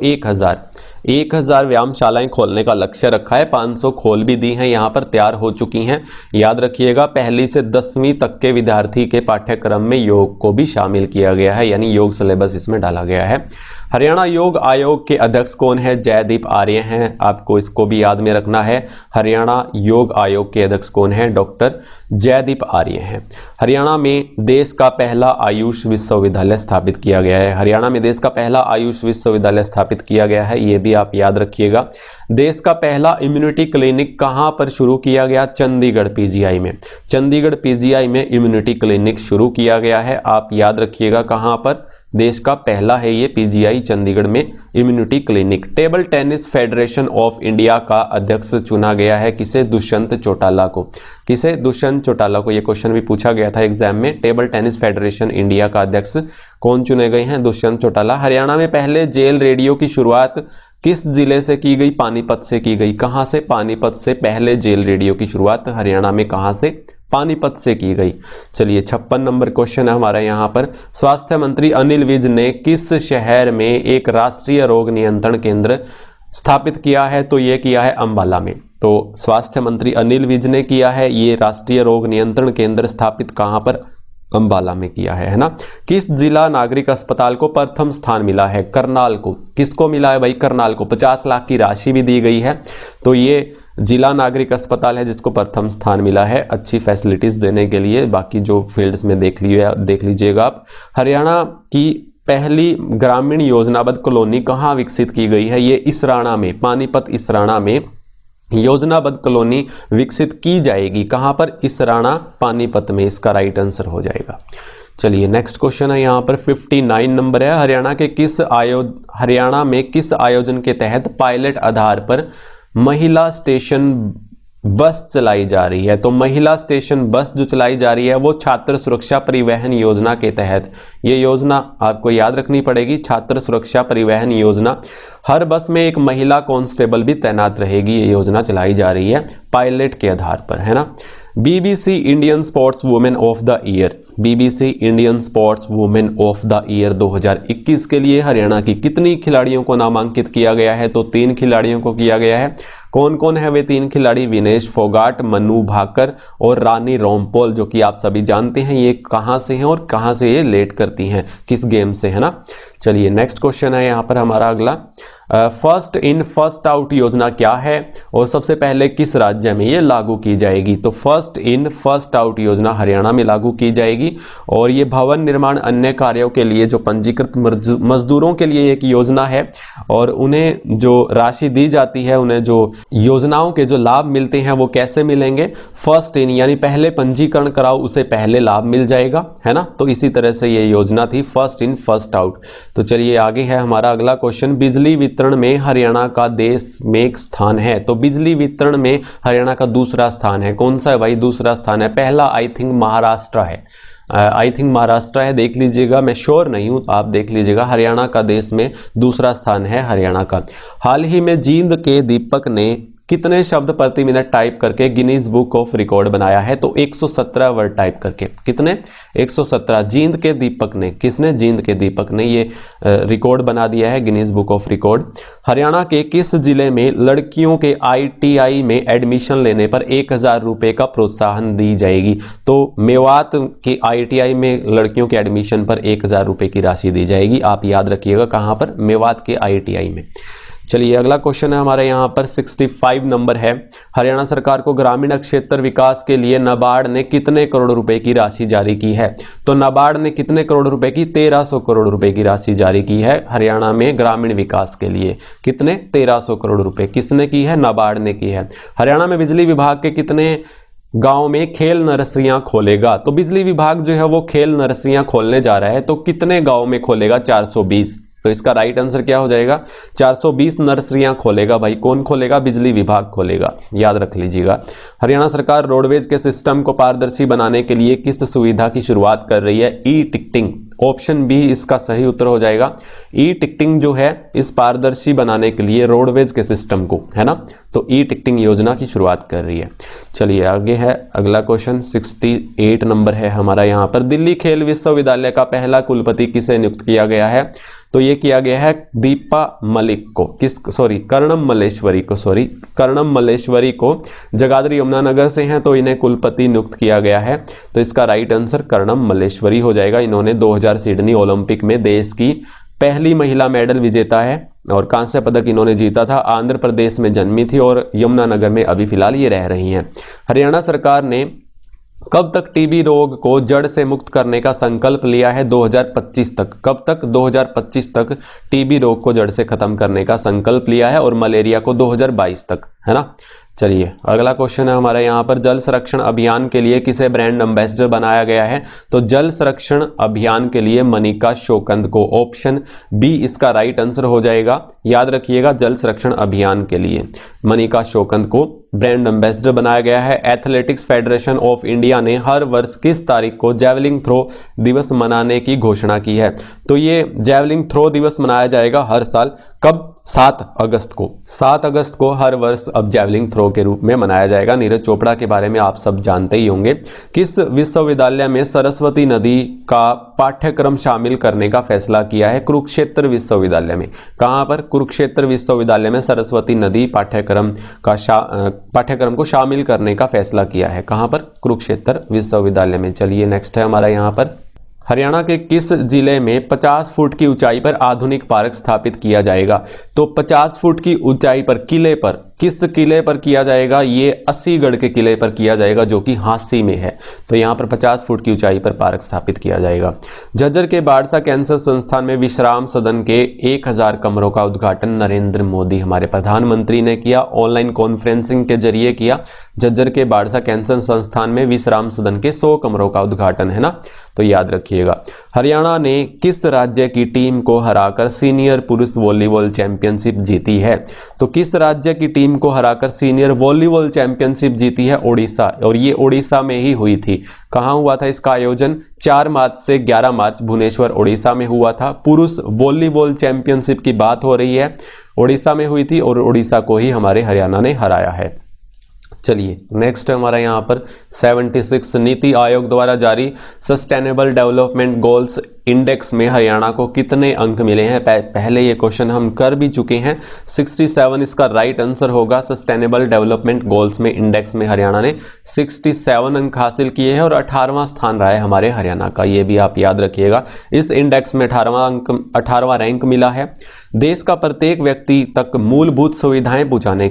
1000 व्यायामशालाएं खोलने का लक्ष्य रखा है। 500 खोल भी दी हैं, यहाँ पर तैयार हो चुकी हैं। याद रखिएगा, पहली से 10वीं तक के विद्यार्थी के पाठ्यक्रम में योग को भी शामिल किया गया है, यानी योग सिलेबस इसमें डाला गया है। हरियाणा योग आयोग के अध्यक्ष कौन है? जयदीप आर्य हैं, आपको इसको भी याद में रखना है। हरियाणा योग आयोग के अध्यक्ष कौन है? डॉक्टर जयदीप आर्य हैं। हरियाणा में देश का पहला आयुष विश्वविद्यालय स्थापित किया गया है। हरियाणा में देश का पहला आयुष विश्वविद्यालय स्थापित किया गया है, ये भी आप याद रखिएगा। देश का पहला इम्यूनिटी क्लिनिक कहां पर शुरू किया गया? चंडीगढ़ पीजीआई में। चंडीगढ़ पीजीआई में इम्यूनिटी क्लिनिक शुरू किया गया है, आप याद रखिएगा। कहां पर? देश का पहला है ये पीजीआई, चंडीगढ़ में immunity clinic. Table tennis federation of India का अध्यक्ष चुना गया है, किसे? दुष्यंत चौटाला को। किसे? दुष्यंत चौटाला को। ये क्वेश्चन भी पूछा गया था एग्जाम में। टेबल टेनिस फेडरेशन इंडिया का अध्यक्ष कौन चुने गए हैं? दुष्यंत चौटाला। हरियाणा में पहले जेल रेडियो की शुरुआत किस जिले से की गई? पानीपत से की गई। कहां से? पानीपत से पहले जेल रेडियो की शुरुआत हरियाणा में कहां से? पानीपत से की गई। चलिए 56 नंबर क्वेश्चन है हमारा यहाँ पर। स्वास्थ्य मंत्री अनिल विज ने किस शहर में एक राष्ट्रीय रोग नियंत्रण केंद्र स्थापित किया है? तो ये किया है अंबाला में। तो स्वास्थ्य मंत्री अनिल विज ने किया है ये राष्ट्रीय रोग नियंत्रण केंद्र स्थापित कहाँ पर? अंबाला में किया है ना। किस जिला नागरिक अस्पताल को प्रथम स्थान मिला है? करनाल को। किसको मिला है भाई? करनाल को। 50 लाख की राशि भी दी गई है, तो ये जिला नागरिक अस्पताल है जिसको प्रथम स्थान मिला है अच्छी फैसिलिटीज देने के लिए। बाकी जो फील्ड्स में देख लीजिएगा आप। हरियाणा की पहली ग्रामीण योजनाबद्ध कॉलोनी कहाँ विकसित की गई है? ये इसराना में, पानीपत इसराना में योजनाबद्ध कॉलोनी विकसित की जाएगी। कहां पर? इसराना, पानीपत में। इसका राइट आंसर हो जाएगा। चलिए नेक्स्ट क्वेश्चन है यहाँ पर 59 नंबर है। हरियाणा में किस आयोजन के तहत पायलट आधार पर महिला स्टेशन बस चलाई जा रही है? तो महिला स्टेशन बस जो चलाई जा रही है वो छात्र सुरक्षा परिवहन योजना के तहत, ये योजना आपको याद रखनी पड़ेगी, छात्र सुरक्षा परिवहन योजना। हर बस में एक महिला कांस्टेबल भी तैनात रहेगी, ये योजना चलाई जा रही है पायलट के आधार पर, है ना। BBC Indian sports women of the year, BBC Indian sports women of the year 2021 के लिए हरियाणा की कितनी खिलाड़ियों को नामांकित किया गया है? तो 3 खिलाड़ियों को किया गया है। कौन कौन है वे 3 खिलाड़ी? विनेश फोगाट, मनु भाकर और रानी रोमपोल, जो कि आप सभी जानते हैं ये कहां से हैं और कहां से ये लेट करती हैं, किस गेम से, है ना। चलिए नेक्स्ट क्वेश्चन है यहाँ पर हमारा अगला। फर्स्ट इन फर्स्ट आउट योजना क्या है और सबसे पहले किस राज्य में ये लागू की जाएगी? तो फर्स्ट इन फर्स्ट आउट योजना हरियाणा में लागू की जाएगी और ये भवन निर्माण अन्य कार्यों के लिए जो पंजीकृत मजदूरों के लिए एक योजना है और उन्हें जो राशि दी जाती है, उन्हें जो योजनाओं के जो लाभ मिलते हैं वो कैसे मिलेंगे? फर्स्ट इन यानी पहले पंजीकरण कराओ उसे पहले लाभ मिल जाएगा, है ना। तो इसी तरह से ये योजना थी फर्स्ट इन फर्स्ट आउट। तो चलिए आगे है हमारा अगला क्वेश्चन। बिजली वितरण में हरियाणा का देश में एक स्थान है, तो बिजली वितरण में हरियाणा का दूसरा स्थान है। कौन सा है भाई? दूसरा स्थान है। पहला आई थिंक महाराष्ट्र है, आई थिंक महाराष्ट्र है, देख लीजिएगा, मैं श्योर नहीं हूं, आप देख लीजिएगा। हरियाणा का देश में दूसरा स्थान है हरियाणा का। हाल ही में जींद के दीपक ने कितने शब्द प्रति मिनट टाइप करके गिनीज बुक ऑफ रिकॉर्ड बनाया है? तो 117 वर्ड टाइप करके। कितने? 117। जींद के दीपक ने, किसने? जींद के दीपक ने ये रिकॉर्ड बना दिया है Guinness book of record. Haryana के किस जिले में लड़कियों के ITI में एडमिशन लेने पर 1000 रुपये का प्रोत्साहन दी जाएगी? तो मेवात के ITI में लड़कियों के एडमिशन पर 1000 रुपये की राशि दी जाएगी। आप याद रखिएगा कहाँ पर? मेवात के ITI में। चलिए अगला क्वेश्चन है हमारे यहाँ पर 65 नंबर है। हरियाणा सरकार को ग्रामीण क्षेत्र विकास के लिए नाबार्ड ने कितने करोड़ रुपए की राशि जारी की है? तो नाबार्ड ने कितने करोड़ रुपए की? 1300 करोड़ रुपए की राशि जारी की है हरियाणा में ग्रामीण विकास के लिए। कितने? 1300 करोड़ रुपए। किसने की है? नाबार्ड ने की है। हरियाणा में बिजली विभाग के कितने गांव में खेल नर्सरियां खोलेगा? तो बिजली विभाग जो है वो खेल नर्सरियां खोलने जा रहा है, तो कितने गांव में खोलेगा? 420। तो इसका राइट आंसर क्या हो जाएगा? 420 नर्सरियां खोलेगा। भाई कौन खोलेगा? बिजली विभाग खोलेगा, याद रख लीजिएगा। हरियाणा सरकार रोडवेज के सिस्टम को पारदर्शी बनाने के लिए किस सुविधा की शुरुआत कर रही है? E ticketing. ऑप्शन बी इसका सही उत्तर हो जाएगा। ई टिकटिंग जो है इस पारदर्शी बनाने के लिए रोडवेज के सिस्टम को, है ना, तो ई टिकटिंग योजना की शुरुआत कर रही है। चलिए आगे है अगला क्वेश्चन 68 नंबर है हमारा यहाँ पर। दिल्ली खेल विश्वविद्यालय का पहला कुलपति किसे नियुक्त किया गया है? तो ये किया गया है दीपा मलिक को। कर्णम मल्लेश्वरी को जगाधरी यमुनानगर से हैं, तो इन्हें कुलपति नियुक्त किया गया है। तो इसका राइट आंसर कर्णम मल्लेश्वरी हो जाएगा। इन्होंने 2000 सिडनी ओलंपिक में देश की पहली महिला मेडल विजेता है और कांस्य पदक इन्होंने जीता था। आंध्र प्रदेश में जन्मी थी और यमुनानगर में अभी फिलहाल ये रह रही हैं। हरियाणा सरकार ने कब तक टीबी रोग को जड़ से मुक्त करने का संकल्प लिया है? 2025 तक। कब तक? 2025 तक टीबी रोग को जड़ से खत्म करने का संकल्प लिया है और मलेरिया को 2022 तक, है ना। चलिए अगला क्वेश्चन है हमारा यहाँ पर। जल संरक्षण अभियान के लिए किसे ब्रांड एम्बेसडर बनाया गया है? तो जल संरक्षण अभियान के लिए मनिका शोकंद को। ऑप्शन बी इसका राइट आंसर हो जाएगा। याद रखिएगा जल संरक्षण अभियान के लिए मनिका शोकंद को ब्रांड एम्बेसडर बनाया गया है। एथलेटिक्स फेडरेशन ऑफ इंडिया ने हर वर्ष किस तारीख को जैवलिन थ्रो दिवस मनाने की घोषणा की है? तो ये जैवलिन थ्रो दिवस मनाया जाएगा हर साल। कब? 7 अगस्त को। 7 अगस्त को हर वर्ष अब जैवलिन थ्रो के रूप में मनाया जाएगा। नीरज चोपड़ा के बारे में आप सब जानते ही होंगे। किस विश्वविद्यालय में सरस्वती नदी का पाठ्यक्रम शामिल करने का फैसला किया है? कुरुक्षेत्र विश्वविद्यालय में। कहां पर? कुरुक्षेत्र विश्वविद्यालय में सरस्वती नदी पाठ्यक्रम को शामिल करने का फैसला किया है। कहां पर? कुरुक्षेत्र विश्वविद्यालय में। चलिए नेक्स्ट है हमारा यहां पर। हरियाणा के किस जिले में 50 फुट की ऊंचाई पर आधुनिक पार्क स्थापित किया जाएगा? तो 50 फुट की ऊंचाई पर किले पर, किस किले पर किया जाएगा? ये अस्सीगढ़ के किले पर किया जाएगा जो कि हांसी में है। तो यहाँ पर 50 फुट की ऊंचाई पर पार्क स्थापित किया जाएगा। झज्जर के बाड़सा कैंसर संस्थान में विश्राम सदन के 1000 कमरों का उद्घाटन नरेंद्र मोदी हमारे प्रधानमंत्री ने किया, ऑनलाइन कॉन्फ्रेंसिंग के जरिए किया। झज्जर के बाड़सा कैंसर संस्थान में विश्राम सदन के 100 कमरों का उद्घाटन, है ना, तो याद रखिएगा। हरियाणा ने किस राज्य की टीम को हराकर सीनियर पुरुष वॉलीबॉल चैंपियनशिप जीती है? तो किस राज्य की टीम को हराकर सीनियर वॉलीबॉल चैंपियनशिप जीती है? ओडिशा। और ये ओडिशा में ही हुई थी। कहां हुआ था इसका आयोजन? 4 मार्च से 11 मार्च भुवनेश्वर ओडिशा में हुआ था। पुरुष वॉलीबॉल चैंपियनशिप की बात हो रही है, ओडिशा में हुई थी और ओडिशा को ही हमारे हरियाणा ने हराया है। चलिए नेक्स्ट हमारा यहाँ पर 76 नीति आयोग द्वारा जारी सस्टेनेबल डेवलपमेंट गोल्स इंडेक्स में हरियाणा को कितने अंक मिले हैं? पहले ये क्वेश्चन हम कर भी चुके हैं। 67 इसका राइट आंसर होगा। सस्टेनेबल डेवलपमेंट गोल्स में इंडेक्स में हरियाणा ने 67 अंक हासिल किए हैं और 18वां स्थान रहा है हमारे हरियाणा का। ये भी आप याद रखिएगा। इस इंडेक्स में 18वां रैंक मिला है। देश का प्रत्येक व्यक्ति तक मूलभूत सुविधाएं पहुंचाने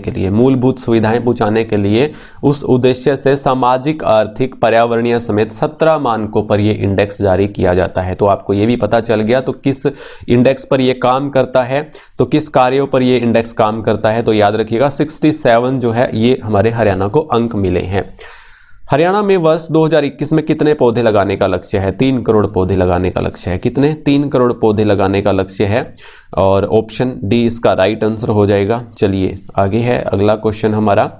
के लिए उस उद्देश्य से सामाजिक, आर्थिक, पर्यावरणीय समेत 17 मानकों पर यह इंडेक्स जारी किया जाता है। तो आपको ये भी पता चल गया तो किस इंडेक्स पर यह काम करता है, तो किस कार्यों पर यह इंडेक्स काम करता है। तो याद रखिएगा 67 जो है ये हमारे हरियाणा को अंक मिले हैं। हरियाणा में वर्ष 2021 में कितने पौधे लगाने का लक्ष्य है? 3 करोड़ पौधे लगाने का लक्ष्य है। कितने? 3 करोड़ पौधे लगाने का लक्ष्य है और ऑप्शन डी इसका राइट आंसर हो जाएगा। चलिए आगे है अगला क्वेश्चन हमारा।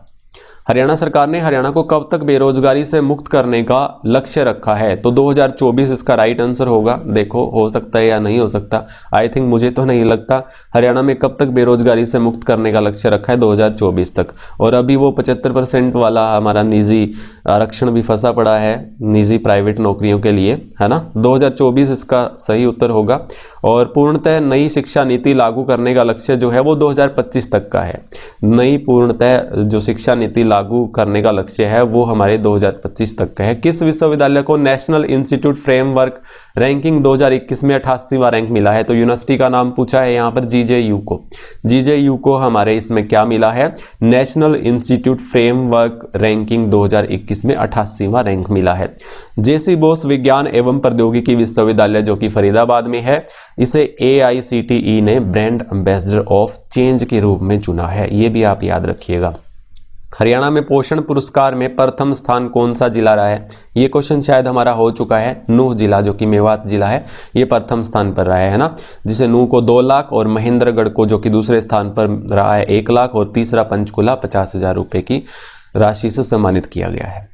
हरियाणा सरकार ने हरियाणा को कब तक बेरोजगारी से मुक्त करने का लक्ष्य रखा है? तो 2024 इसका राइट आंसर होगा। देखो हो सकता है या नहीं हो सकता, आई थिंक मुझे तो नहीं लगता। हरियाणा में कब तक बेरोजगारी से मुक्त करने का लक्ष्य रखा है? 2024 तक। और अभी वो 75% वाला हमारा निजी आरक्षण भी फंसा पड़ा है निजी प्राइवेट नौकरियों के लिए, है ना। 2024 इसका सही उत्तर होगा। और पूर्णतः नई शिक्षा नीति लागू करने का लक्ष्य जो है वो 2025 तक का है। नई पूर्णतः जो शिक्षा नीति लागू करने का लक्ष्य है वो हमारे 2025 तक का है। किस विश्वविद्यालय को नेशनल इंस्टीट्यूट फ्रेमवर्क रैंकिंग 2021 में 88वां रैंक मिला है? तो यूनिवर्सिटी का नाम पूछा है यहाँ पर, जीजेयू को। जीजेयू को हमारे इसमें क्या मिला है? नेशनल इंस्टीट्यूट फ्रेमवर्क रैंकिंग 2021 में 88वां रैंक मिला है। जेसी बोस विज्ञान एवं प्रौद्योगिकी विश्वविद्यालय जो कि फरीदाबाद में है, इसे AICTE ने ब्रांड एम्बेसडर ऑफ चेंज के रूप में चुना है, ये भी आप याद रखिएगा। हरियाणा में पोषण पुरस्कार में प्रथम स्थान कौन सा जिला रहा है? ये क्वेश्चन शायद हमारा हो चुका है। नूह जिला जो कि मेवात जिला है, ये प्रथम स्थान पर रहा है ना, जिसे नूह को 2 लाख और महेंद्रगढ़ को जो कि दूसरे स्थान पर रहा है 1 लाख और तीसरा पंचकुला 50,000 रुपए की राशि से सम्मानित किया गया है।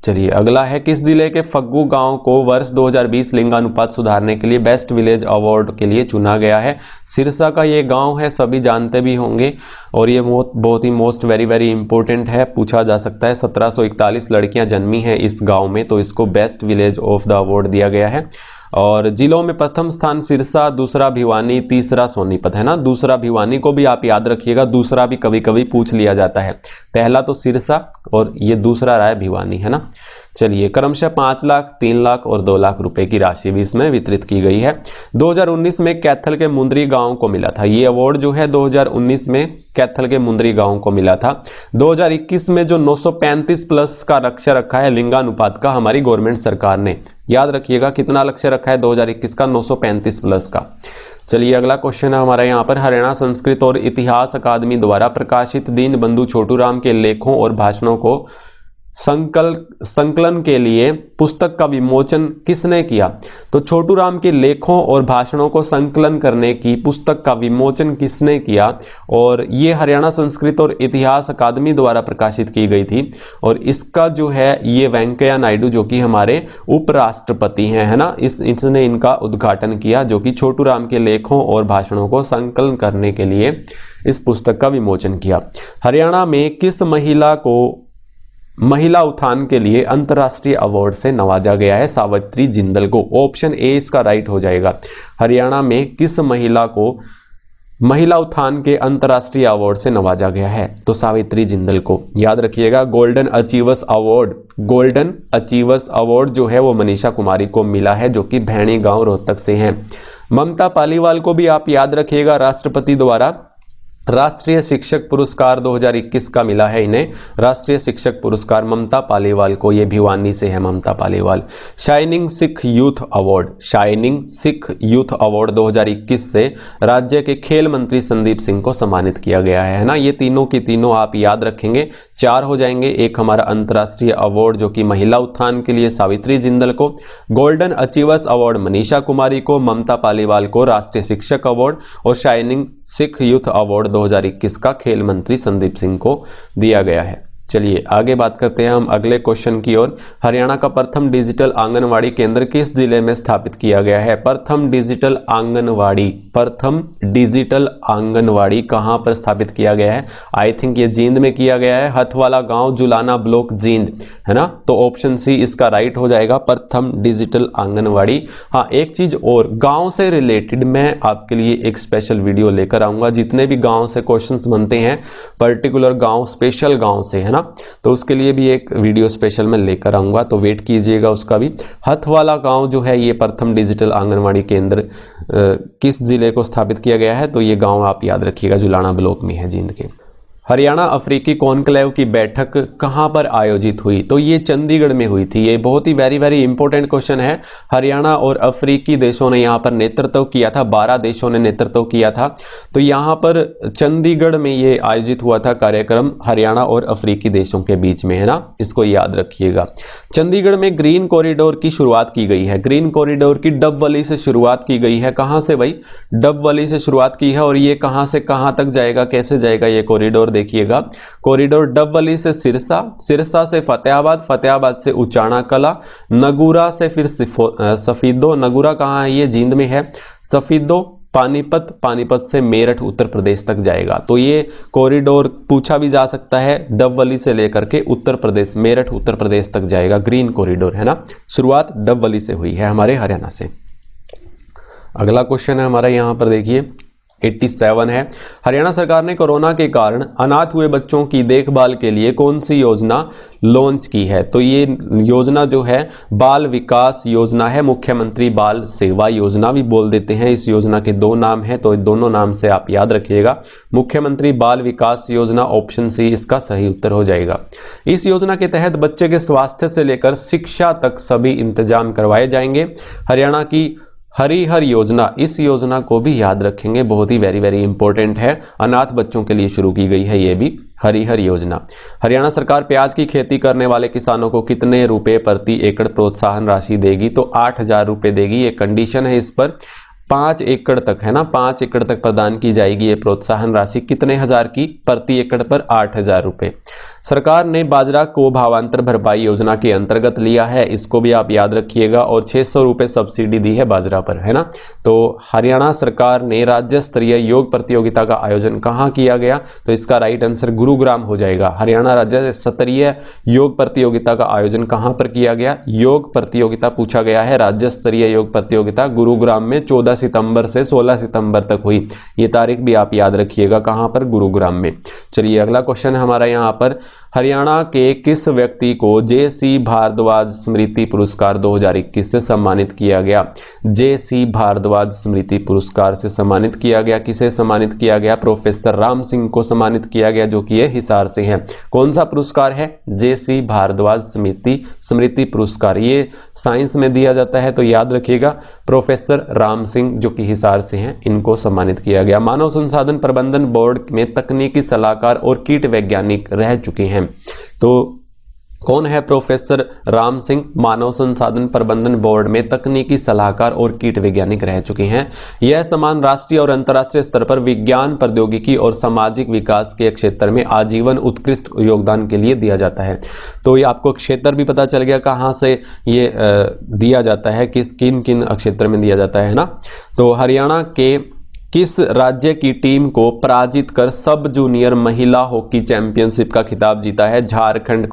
चलिए अगला है, किस जिले के फग्गू गांव को वर्ष 2020 लिंगानुपात सुधारने के लिए बेस्ट विलेज अवार्ड के लिए चुना गया है? सिरसा का ये गांव है, सभी जानते भी होंगे और ये बहुत ही मोस्ट वेरी इंपॉर्टेंट है, पूछा जा सकता है। 1741 लड़कियां जन्मी हैं इस गांव में, तो इसको best village of the award दिया गया है। और जिलों में प्रथम स्थान सिरसा, दूसरा भिवानी, तीसरा सोनीपत, है ना। दूसरा भिवानी को भी आप याद रखिएगा, दूसरा भी कभी कभी पूछ लिया जाता है। पहला तो सिरसा और ये दूसरा रहा है भिवानी, है ना। चलिए क्रमशः 5 लाख, 3 लाख और 2 लाख रुपए की राशि भी इसमें वितरित की गई है। 2019 में कैथल के मुंद्री गांव को मिला था। ये अवार्ड जो है 2019 में कैथल के मुंद्री गांव को मिला था। 2021 में जो 935 प्लस का लक्ष्य रखा है लिंगानुपात का हमारी गवर्नमेंट सरकार ने, याद रखिएगा कितना लक्ष्य रखा है 2021 का? 935 प्लस का। चलिए अगला क्वेश्चन है हमारा यहाँ पर, हरियाणा संस्कृत और इतिहास अकादमी द्वारा प्रकाशित दीनबंधु छोटूराम के लेखों और भाषणों को संकलन के लिए पुस्तक का विमोचन किसने किया? तो छोटूराम के लेखों और भाषणों को संकलन करने की पुस्तक का विमोचन किसने किया? और ये हरियाणा संस्कृत और इतिहास अकादमी द्वारा प्रकाशित की गई थी। और इसका जो है ये वेंकैया नायडू जो कि हमारे उपराष्ट्रपति हैं, है ना, इसने इनका उद्घाटन किया, जो कि छोटूराम के लेखों और भाषणों को संकलन करने के लिए इस पुस्तक का विमोचन किया। हरियाणा में किस महिला को महिला उत्थान के लिए अंतर्राष्ट्रीय अवार्ड से नवाजा गया है? सावित्री जिंदल को। ऑप्शन ए इसका राइट हो जाएगा। हरियाणा में किस महिला को महिला उत्थान के अंतर्राष्ट्रीय अवार्ड से नवाजा गया है? तो सावित्री जिंदल को। याद रखिएगा golden achievers award, golden achievers award जो है वो मनीषा कुमारी को मिला है, जो कि भैणी गांव रोहतक से हैं। ममता पालीवाल को भी आप याद रखिएगा, राष्ट्रपति द्वारा राष्ट्रीय शिक्षक पुरस्कार 2021 का मिला है इन्हें, राष्ट्रीय शिक्षक पुरस्कार ममता पालीवाल को, ये भिवानी से है Mamta Paliwal. Shining Sikh youth award, shining Sikh youth award 2021 से राज्य के खेल मंत्री संदीप सिंह को सम्मानित किया गया है ना। ये तीनों की तीनों आप याद रखेंगे, 4 हो जाएंगे। एक हमारा अंतर्राष्ट्रीय अवार्ड जो कि महिला उत्थान के लिए सावित्री जिंदल को, golden achievers award Manisha Kumari को, ममता पालीवाल को राष्ट्रीय शिक्षक अवार्ड, और शाइनिंग सिख यूथ अवार्ड 2021 का खेल मंत्री संदीप सिंह को दिया गया है। चलिए आगे बात करते हैं हम अगले क्वेश्चन की ओर। हरियाणा का प्रथम डिजिटल आंगनवाड़ी केंद्र किस जिले में स्थापित किया गया है? प्रथम डिजिटल आंगनवाड़ी कहां पर स्थापित किया गया है? आई थिंक ये जींद में किया गया है, हथवाला गांव, जुलाना ब्लॉक, जींद, है ना। तो ऑप्शन सी इसका राइट हो जाएगा, प्रथम डिजिटल आंगनवाड़ी। हाँ, एक चीज और, गांव से रिलेटेड मैं आपके लिए एक स्पेशल वीडियो लेकर आऊंगा। जितने भी गांव से क्वेश्चंस बनते हैं, पर्टिकुलर गांव, स्पेशल गांव से, है ना, तो उसके लिए भी एक वीडियो स्पेशल मैं लेकर आऊंगा, तो वेट कीजिएगा उसका भी। हथवाला गांव जो है ये प्रथम डिजिटल आंगनवाड़ी केंद्र किस जिले को स्थापित किया गया है? तो ये गांव आप याद रखिएगा, जुलाना ब्लॉक में है, जींद के। हरियाणा अफ्रीकी कॉन्क्लेव की बैठक कहां पर आयोजित हुई? तो ये चंडीगढ़ में हुई थी। ये बहुत ही वेरी इंपॉर्टेंट क्वेश्चन है। हरियाणा और अफ्रीकी देशों ने यहां पर नेतृत्व किया था, 12 देशों ने नेतृत्व किया था। तो यहां पर चंडीगढ़ में ये आयोजित हुआ था कार्यक्रम, हरियाणा और अफ्रीकी देशों के बीच में, है ना, इसको याद रखिएगा। चंडीगढ़ में ग्रीन कॉरिडोर की शुरुआत की गई है। ग्रीन कॉरिडोर की डबवली से शुरुआत की गई है। कहां से भाई? डबवली से शुरुआत की है। और ये कहां से कहां तक जाएगा, कैसे जाएगा ये कॉरिडोर? देखिएगा, कॉरिडोर डबवली से सिरसा, सिरसा से फतेहाबाद, फतेहाबाद से उचाना कला, नगूरा से फिर सफीदो, नगूरा कहाँ है, ये जींद में है, सफीदो, पानीपत, पानीपत से मेरठ उत्तर प्रदेश तक जाएगा। तो ये कॉरिडोर पूछा भी जा सकता है, डबवली से लेकर के उत्तर प्रदेश, मेरठ उत्तर प्रदेश तक जाएगा, ग्रीन कॉरिडोर है ना। शुरुआत डबवली से हुई है हमारे हरियाणा से। अगला क्वेश्चन है हमारा यहाँ पर देखिए 87 है, हरियाणा सरकार ने कोरोना के कारण अनाथ हुए बच्चों की देखभाल के लिए कौन सी योजना लॉन्च की है। तो ये योजना जो है बाल विकास योजना है, मुख्यमंत्री बाल सेवा योजना भी बोल देते हैं। इस योजना के दो नाम हैं, तो दोनों नाम से आप याद रखिएगा। मुख्यमंत्री बाल विकास योजना, ऑप्शन सी इसका सही उत्तर हो जाएगा। इस योजना के तहत बच्चे के स्वास्थ्य से लेकर शिक्षा तक सभी इंतजाम करवाए जाएंगे। हरियाणा की हरिहर योजना, इस योजना को भी याद रखेंगे, बहुत ही वेरी इंपॉर्टेंट है, अनाथ बच्चों के लिए शुरू की गई है ये भी हरिहर योजना। हरियाणा सरकार प्याज की खेती करने वाले किसानों को कितने रुपए प्रति एकड़ प्रोत्साहन राशि देगी। तो 8,000 रुपये देगी। ये कंडीशन है इस पर, 5 एकड़ तक है ना, 5 एकड़ तक प्रदान की जाएगी ये प्रोत्साहन राशि। कितने हजार की, प्रति एकड़ पर 8,000 रुपये। सरकार ने बाजरा को भावांतर भरपाई योजना के अंतर्गत लिया है, इसको भी आप याद रखिएगा, और 600 रुपये सब्सिडी दी है बाजरा पर, है ना। तो हरियाणा सरकार ने राज्य स्तरीय योग प्रतियोगिता का आयोजन कहाँ किया गया। तो इसका राइट आंसर गुरुग्राम हो जाएगा। हरियाणा राज्य स्तरीय योग प्रतियोगिता का आयोजन कहाँ पर किया गया, योग प्रतियोगिता पूछा गया है, राज्य स्तरीय योग प्रतियोगिता गुरुग्राम में 14 सितंबर से 16 सितंबर तक हुई। ये तारीख भी आप याद रखिएगा, कहाँ पर, गुरुग्राम में। चलिए अगला क्वेश्चन है हमारा यहाँ पर, हरियाणा के किस व्यक्ति को जे.सी. भारद्वाज स्मृति पुरस्कार 2021 से सम्मानित किया गया। जे.सी. भारद्वाज स्मृति पुरस्कार से सम्मानित किया गया, किसे सम्मानित किया गया, प्रोफेसर राम सिंह को सम्मानित किया गया, जो कि ये हिसार से हैं। कौन सा पुरस्कार है, जे.सी. भारद्वाज स्मृति पुरस्कार, ये साइंस में दिया जाता है, तो याद रखिएगा प्रोफेसर राम सिंह जो कि हिसार से हैं, इनको सम्मानित किया गया। मानव संसाधन प्रबंधन बोर्ड में तकनीकी सलाहकार और कीट वैज्ञानिक रह चुके हैं। तो कौन है प्रोफेसर राम सिंह, मानव संसाधन प्रबंधन बोर्ड में तकनीकी सलाहकार और कीट वैज्ञानिक रह चुके हैं। यह सम्मान राष्ट्रीय और अंतर्राष्ट्रीय स्तर पर विज्ञान, प्रौद्योगिकी और सामाजिक विकास के क्षेत्र में आजीवन उत्कृष्ट योगदान के लिए दिया जाता है। तो ये आपको क्षेत्र भी पता चल गया कहाँ से ये दिया जाता है, किन किन क्षेत्र में दिया जाता है ना। तो हरियाणा के किस राज्य की टीम को पराजित कर सब जूनियर महिला हॉकी चैंपियनशिप का खिताब जीता है, झारखंड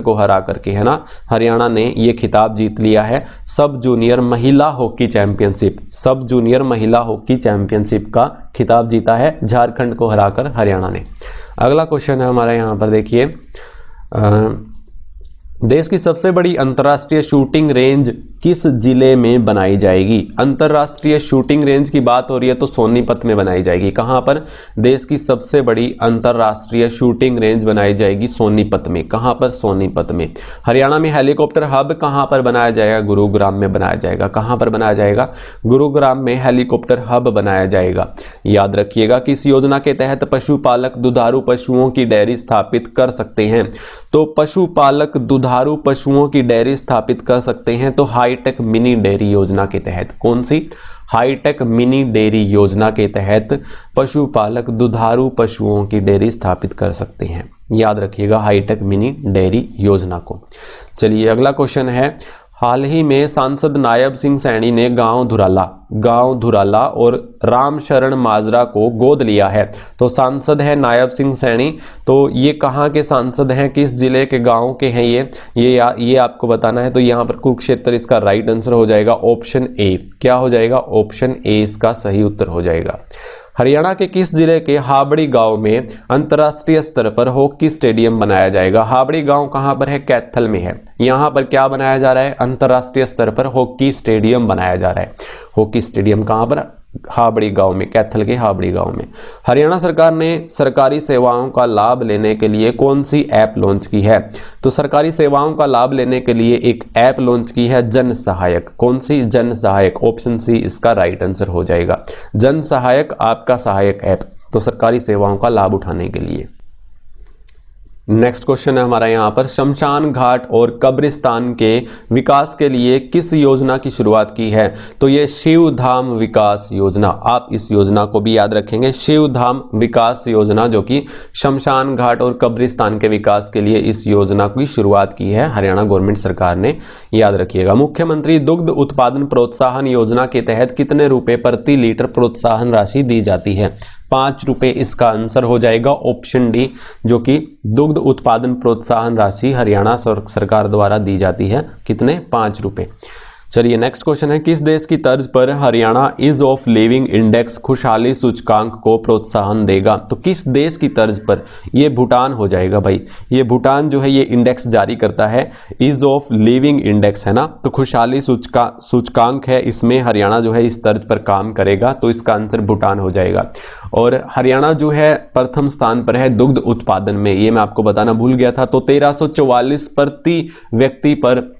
को हरा करके, है ना। हरियाणा ने ये खिताब जीत लिया है, सब जूनियर महिला हॉकी चैंपियनशिप का खिताब जीता है, झारखंड को हराकर हरियाणा ने। अगला क्वेश्चन है हमारा यहाँ पर देखिए, देश की सबसे बड़ी अंतर्राष्ट्रीय शूटिंग रेंज किस जिले में बनाई जाएगी। अंतर्राष्ट्रीय शूटिंग रेंज की बात हो रही है तो सोनीपत में बनाई जाएगी। कहां पर, देश की सबसे बड़ी अंतर्राष्ट्रीय शूटिंग रेंज बनाई जाएगी सोनीपत में। कहां पर, सोनीपत में। हरियाणा में हेलीकॉप्टर हब कहां पर बनाया जाएगा, गुरुग्राम में बनाया जाएगा। कहां पर बनाया जाएगा, गुरुग्राम में हेलीकॉप्टर हब बनाया जाएगा। याद रखिएगा कि इस योजना के तहत पशुपालक दुधारू पशुओं की डेयरी स्थापित कर सकते हैं। तो पशुपालक दुधारू पशुओं की डेयरी स्थापित कर सकते हैं। तो हाईटेक मिनी डेयरी योजना के तहत, कौन सी, हाईटेक मिनी डेयरी योजना के तहत पशुपालक दुधारू पशुओं की डेयरी स्थापित कर सकते हैं। याद रखिएगा हाईटेक मिनी डेयरी योजना को। चलिए अगला क्वेश्चन है, हाल ही में सांसद नायब सिंह सैनी ने गांव धुराला और राम शरण माजरा को गोद लिया है। तो सांसद है नायब सिंह सैनी, तो ये कहाँ के सांसद हैं, किस जिले के गांव के हैं ये आपको बताना है। तो यहाँ पर कुरुक्षेत्र इसका राइट आंसर हो जाएगा, ऑप्शन ए। क्या हो जाएगा, ऑप्शन ए इसका सही उत्तर हो जाएगा। हरियाणा के किस जिले के हाबड़ी गांव में अंतर्राष्ट्रीय स्तर पर हॉकी स्टेडियम बनाया जाएगा। हाबड़ी गांव कहां पर है, कैथल में है। यहां पर क्या बनाया जा रहा है, अंतर्राष्ट्रीय स्तर पर हॉकी स्टेडियम बनाया जा रहा है। हॉकी स्टेडियम कहां पर, हाबड़ी गांव में, कैथल के हाबड़ी गांव में। हरियाणा सरकार ने सरकारी सेवाओं का लाभ लेने के लिए कौन सी ऐप लॉन्च की है। तो सरकारी सेवाओं का लाभ लेने के लिए एक ऐप लॉन्च की है, जन सहायक। कौन सी, जन सहायक, ऑप्शन सी इसका राइट आंसर हो जाएगा। जन सहायक आपका सहायक ऐप, तो सरकारी सेवाओं का लाभ उठाने के लिए। नेक्स्ट क्वेश्चन है हमारा यहाँ पर, शमशान घाट और कब्रिस्तान के विकास के लिए किस योजना की शुरुआत की है? तो ये शिव धाम विकास योजना, आप इस योजना को भी याद रखेंगे, शिव धाम विकास योजना, जो कि शमशान घाट और कब्रिस्तान के विकास के लिए इस योजना की शुरुआत की है हरियाणा गवर्नमेंट सरकार ने, याद रखिएगा। मुख्यमंत्री दुग्ध उत्पादन प्रोत्साहन योजना के तहत कितने रुपए प्रति लीटर प्रोत्साहन राशि दी जाती है? 5 रुपए इसका आंसर हो जाएगा, ऑप्शन डी, जो कि दुग्ध उत्पादन प्रोत्साहन राशि हरियाणा सरकार द्वारा दी जाती है। कितने? 5 रुपए। चलिए नेक्स्ट क्वेश्चन है, किस देश की तर्ज पर Haryana ease of living index खुशहाली सूचकांक को प्रोत्साहन देगा? तो किस देश की तर्ज पर? ये भूटान हो जाएगा भाई। ये भूटान जो है ये इंडेक्स जारी करता है, ईज ऑफ लिविंग इंडेक्स है ना, तो खुशहाली सूचकांक है, इसमें हरियाणा जो है इस तर्ज पर काम करेगा, तो इसका आंसर भूटान हो जाएगा। और हरियाणा जो है प्रथम स्थान पर है दुग्ध उत्पादन में, ये मैं आपको बताना भूल गया था। तो 1344 प्रति व्यक्ति पर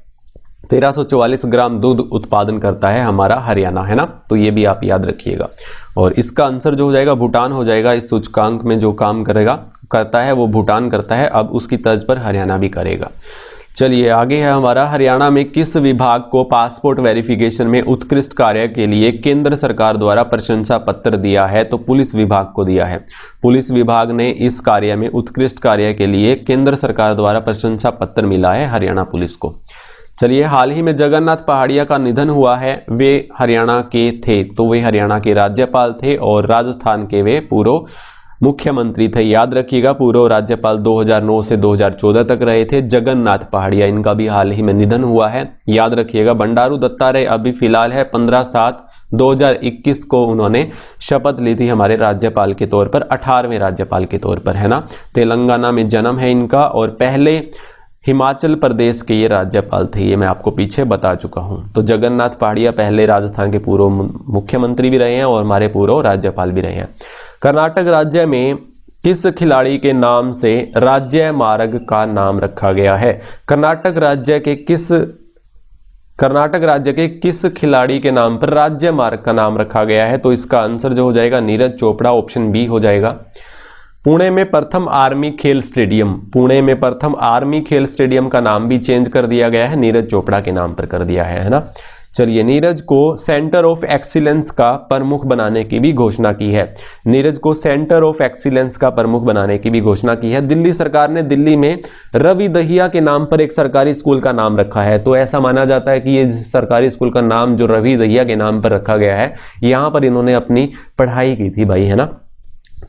1344 ग्राम दूध उत्पादन करता है हमारा हरियाणा, है ना, तो ये भी आप याद रखिएगा। और इसका आंसर जो हो जाएगा भूटान हो जाएगा। इस सूचकांक में जो काम करता है वो भूटान करता है, अब उसकी तर्ज पर हरियाणा भी करेगा। चलिए आगे है हमारा, हरियाणा में किस विभाग को पासपोर्ट वेरिफिकेशन में उत्कृष्ट कार्य के लिए केंद्र सरकार द्वारा प्रशंसा पत्र दिया है? तो पुलिस विभाग को दिया है। पुलिस विभाग ने इस कार्य में उत्कृष्ट कार्य के लिए केंद्र सरकार द्वारा प्रशंसा पत्र मिला है हरियाणा पुलिस को। चलिए, हाल ही में जगन्नाथ पहाड़िया का निधन हुआ है, वे हरियाणा के थे, तो वे हरियाणा के राज्यपाल थे और राजस्थान के वे पूर्व मुख्यमंत्री थे। याद रखिएगा, पूर्व राज्यपाल 2009 से 2014 तक रहे थे जगन्नाथ पहाड़िया, इनका भी हाल ही में निधन हुआ है, याद रखिएगा। बंडारू दत्तात्रेय अभी फिलहाल है, 15/7/2021 को उन्होंने शपथ ली थी हमारे राज्यपाल के तौर पर, 18वें राज्यपाल के तौर पर, है ना। तेलंगाना में जन्म है इनका और पहले हिमाचल प्रदेश के ये राज्यपाल थे, ये मैं आपको पीछे बता चुका हूं। तो जगन्नाथ पहाड़िया पहले राजस्थान के पूर्व मुख्यमंत्री भी रहे हैं और हमारे पूर्व राज्यपाल भी रहे हैं। कर्नाटक राज्य में किस खिलाड़ी के नाम से राज्य मार्ग का नाम रखा गया है? कर्नाटक राज्य के किस खिलाड़ी के नाम पर राज्य मार्ग का नाम रखा गया है? तो इसका आंसर जो हो जाएगा नीरज चोपड़ा, ऑप्शन बी हो जाएगा। पुणे में प्रथम आर्मी खेल स्टेडियम का नाम भी चेंज कर दिया गया है, नीरज चोपड़ा के नाम पर कर दिया है ना। चलिए, नीरज को सेंटर ऑफ एक्सीलेंस का प्रमुख बनाने की भी घोषणा की है। नीरज को सेंटर ऑफ एक्सीलेंस का प्रमुख बनाने की भी घोषणा की है। दिल्ली सरकार ने दिल्ली में रवि दहिया के नाम पर एक सरकारी स्कूल का नाम रखा है, तो ऐसा माना जाता है कि ये सरकारी स्कूल का नाम जो रवि दहिया के नाम पर रखा गया है, यहाँ पर इन्होंने अपनी पढ़ाई की थी भाई, है ना।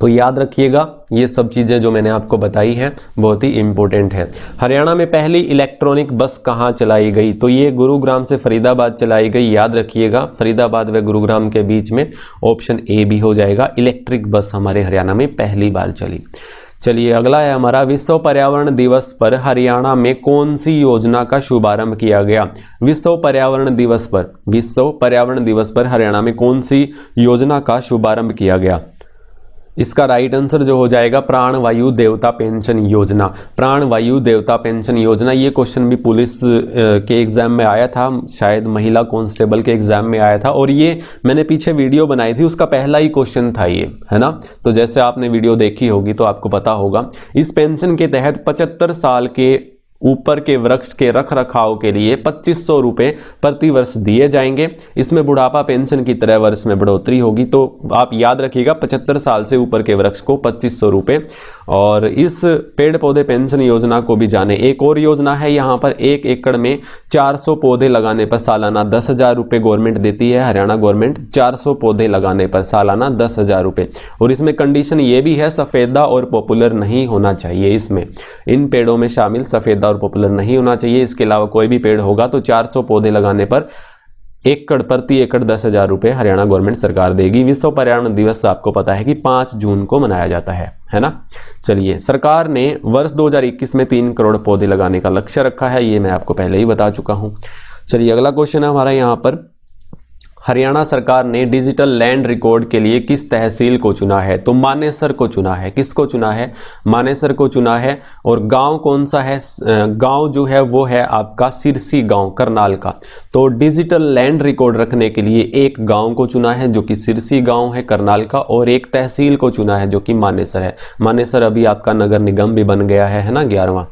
तो याद रखिएगा, ये सब चीज़ें जो मैंने आपको बताई हैं बहुत ही इंपॉर्टेंट है। हरियाणा में पहली इलेक्ट्रॉनिक बस कहाँ चलाई गई? तो ये गुरुग्राम से फरीदाबाद चलाई गई, याद रखिएगा, फरीदाबाद व गुरुग्राम के बीच में, ऑप्शन ए भी हो जाएगा। इलेक्ट्रिक बस हमारे हरियाणा में पहली बार चली। चलिए अगला है हमारा, विश्व पर्यावरण दिवस पर हरियाणा में कौन सी योजना का शुभारंभ किया गया? विश्व पर्यावरण दिवस पर हरियाणा में कौन सी योजना का शुभारंभ किया गया? इसका राइट आंसर जो हो जाएगा प्राणवायु देवता पेंशन योजना। प्राणवायु देवता पेंशन योजना, ये क्वेश्चन भी पुलिस के एग्जाम में आया था, शायद महिला कांस्टेबल के एग्जाम में आया था, और ये मैंने पीछे वीडियो बनाई थी, उसका पहला ही क्वेश्चन था ये, है ना। तो जैसे आपने वीडियो देखी होगी तो आपको पता होगा। इस पेंशन के तहत 75 साल के ऊपर के वृक्ष के रख रखाव के लिए 2500 रुपये प्रति वर्ष दिए जाएंगे। इसमें बुढ़ापा पेंशन की तरह वर्ष में बढ़ोतरी होगी, तो आप याद रखिएगा 75 साल से ऊपर के वृक्ष को 2500 रुपये। और इस पेड़ पौधे पेंशन योजना को भी जाने। एक और योजना है यहाँ पर, 1 एकड़ में 400 पौधे लगाने पर सालाना 10,000 रुपये गवर्नमेंट देती है, हरियाणा गवर्नमेंट। 400 पौधे लगाने पर सालाना 10,000 रुपये। और इसमें कंडीशन ये भी है, सफ़ेदा और पॉपुलर नहीं होना चाहिए। इसमें इन पेड़ों में शामिल सफ़ेदा और पॉपुलर नहीं होना चाहिए। इसके अलावा कोई भी पेड़ होगा तो 400 पौधे लगाने पर प्रति एकड़ 10,000 रुपये हरियाणा गवर्नमेंट सरकार देगी। विश्व पर्यावरण दिवस आपको पता है कि 5 जून को मनाया जाता है ना। चलिए, सरकार ने वर्ष 2021 में 3 करोड़ पौधे लगाने का लक्ष्य रखा है, ये मैं आपको पहले ही बता चुका हूं। चलिए अगला क्वेश्चन है हमारा यहाँ पर, हरियाणा सरकार ने डिजिटल लैंड रिकॉर्ड के लिए किस तहसील को चुना है? तो मानेसर को चुना है। किसको चुना है? मानेसर को चुना है। और गांव कौन सा है? गांव जो है वो है आपका सिरसी गांव, करनाल का। तो डिजिटल लैंड रिकॉर्ड रखने के लिए एक गांव को चुना है जो कि सिरसी गांव है करनाल का, और एक तहसील को चुना है जो कि मानेसर है। मानेसर अभी आपका नगर निगम भी बन गया है ना, 11वां।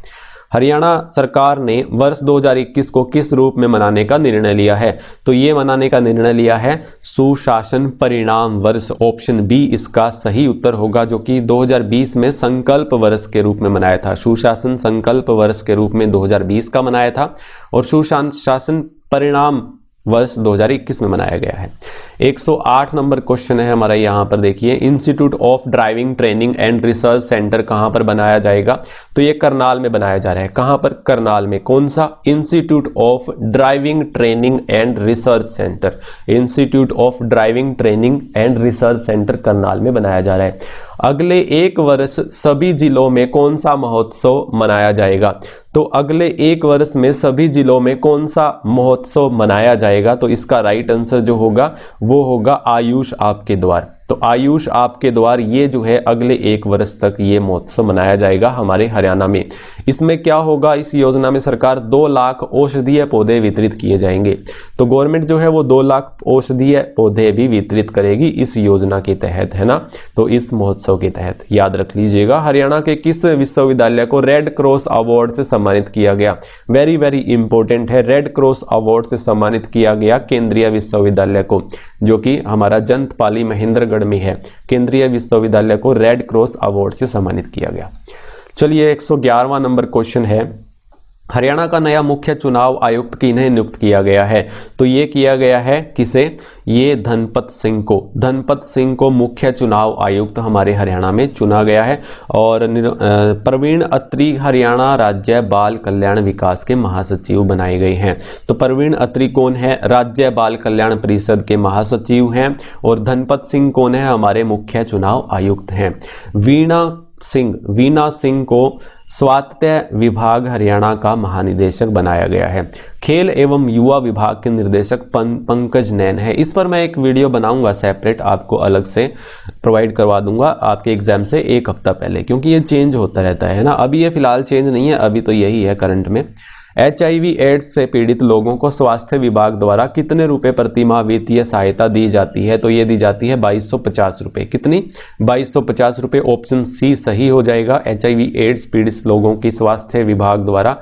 हरियाणा सरकार ने वर्ष 2021 को किस रूप में मनाने का निर्णय लिया है? तो ये मनाने का निर्णय लिया है सुशासन परिणाम वर्ष। ऑप्शन बी इसका सही उत्तर होगा, जो कि 2020 में संकल्प वर्ष के रूप में मनाया था। सुशासन संकल्प वर्ष के रूप में 2020 का मनाया था, और सुशासन परिणाम वर्ष 2021 में मनाया गया है। 108 नंबर क्वेश्चन है हमारा, यहाँ पर देखिए, institute of driving training and research centre कहाँ पर बनाया जाएगा? तो ये करनाल में बनाया जा रहा है। कहाँ पर? करनाल में। कौन सा? Institute of driving training and research centre. Institute of driving training and research centre Karnal में बनाया जा रहा है। अगले एक वर्ष सभी जिलों में कौन सा महोत्सव मनाया जाएगा? तो अगले एक वर्ष में सभी जिलों में कौन सा महोत्सव मनाया जाएगा? तो इसका राइट आंसर जो होगा वो होगा आयुष आपके द्वार। तो आयुष आपके द्वार ये जो है अगले एक वर्ष तक ये महोत्सव मनाया जाएगा हमारे हरियाणा में। इसमें क्या होगा? इस योजना में सरकार 2 लाख औषधीय पौधे वितरित किए जाएंगे। तो गवर्नमेंट जो है वो 2 लाख औषधीय पौधे भी वितरित करेगी इस योजना के तहत, है ना। तो इस महोत्सव के तहत याद रख लीजिएगा। हरियाणा के किस विश्वविद्यालय को रेड क्रॉस अवार्ड से सम्मानित किया गया? वेरी वेरी इंपॉर्टेंट है। रेड क्रॉस अवार्ड से सम्मानित किया गया केंद्रीय विश्वविद्यालय को, जो कि हमारा जंतपाली महेंद्रगढ़ में है। केंद्रीय विश्वविद्यालय को रेड क्रॉस अवार्ड से सम्मानित किया गया। चलिए 111वां नंबर क्वेश्चन है, हरियाणा का नया मुख्य चुनाव आयुक्त किन्हें नियुक्त किया गया है? तो ये किया गया है किसे? ये धनपत सिंह को। धनपत सिंह को मुख्य चुनाव आयुक्त हमारे हरियाणा में चुना गया है। और प्रवीण अत्री हरियाणा राज्य बाल कल्याण विकास के महासचिव बनाए गए हैं। तो प्रवीण अत्री कौन है? राज्य बाल कल्याण परिषद के महासचिव हैं। और धनपत सिंह कौन है? हमारे मुख्य चुनाव आयुक्त हैं। वीणा सिंह को स्वास्थ्य विभाग हरियाणा का महानिदेशक बनाया गया है। खेल एवं युवा विभाग के निर्देशक पंकज नैन है। इस पर मैं एक वीडियो बनाऊंगा सेपरेट, आपको अलग से प्रोवाइड करवा दूंगा आपके एग्जाम से 1 हफ्ता पहले, क्योंकि ये चेंज होता रहता है ना। अभी ये फिलहाल चेंज नहीं है, अभी तो यही है करंट में। HIV एड्स से पीड़ित लोगों को स्वास्थ्य विभाग द्वारा कितने रुपए प्रति माह वित्तीय सहायता दी जाती है? तो ये दी जाती है 2250 रुपये। कितनी? 2250 रुपये। ऑप्शन सी सही हो जाएगा। HIV एड्स पीड़ित लोगों की स्वास्थ्य विभाग द्वारा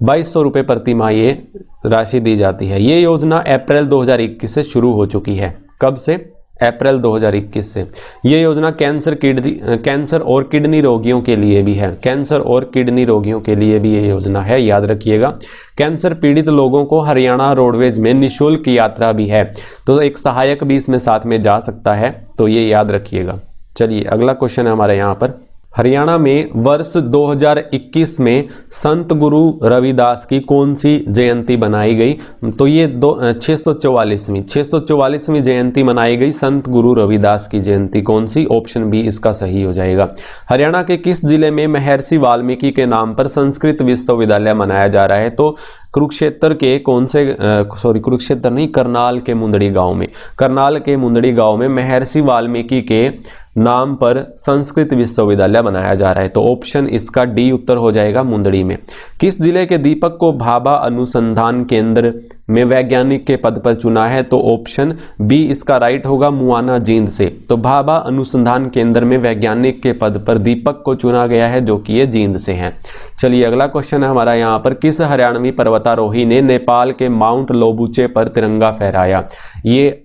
2200 रुपये प्रति माह ये राशि दी जाती है। ये योजना अप्रैल 2021 से शुरू हो चुकी है। कब से? अप्रैल 2021 से। ये योजना कैंसर और किडनी रोगियों के लिए भी है। कैंसर और किडनी रोगियों के लिए भी ये योजना है, याद रखिएगा। कैंसर पीड़ित लोगों को हरियाणा रोडवेज में निःशुल्क यात्रा भी है, तो एक सहायक भी इसमें साथ में जा सकता है, तो ये याद रखिएगा। चलिए अगला क्वेश्चन है हमारे यहाँ पर, हरियाणा में वर्ष 2021 में संत गुरु रविदास की कौन सी जयंती बनाई गई? तो ये 644वीं जयंती मनाई गई। संत गुरु रविदास की जयंती कौन सी? ऑप्शन बी इसका सही हो जाएगा। हरियाणा के किस जिले में महर्षि वाल्मीकि के नाम पर संस्कृत विश्वविद्यालय मनाया जा रहा है? तो कुरुक्षेत्र के कुरुक्षेत्र नहीं, करनाल के मुंदड़ी गांव में। करनाल के मुंदड़ी गांव में महर्षि वाल्मीकि के नाम पर संस्कृत विश्वविद्यालय बनाया जा रहा है। तो ऑप्शन इसका डी उत्तर हो जाएगा, मुंदड़ी में। किस जिले के दीपक को भाभा अनुसंधान केंद्र में वैज्ञानिक के पद पर चुना है? तो ऑप्शन बी इसका राइट होगा, मुआना जींद से। तो भाभा अनुसंधान केंद्र में वैज्ञानिक के पद पर दीपक को चुना गया है, जो कि ये जींद से हैं। चलिए अगला क्वेश्चन है हमारा यहाँ पर, किस हरियाणवी पर्वतारोही ने नेपाल के माउंट लोबुचे पर तिरंगा फहराया? ये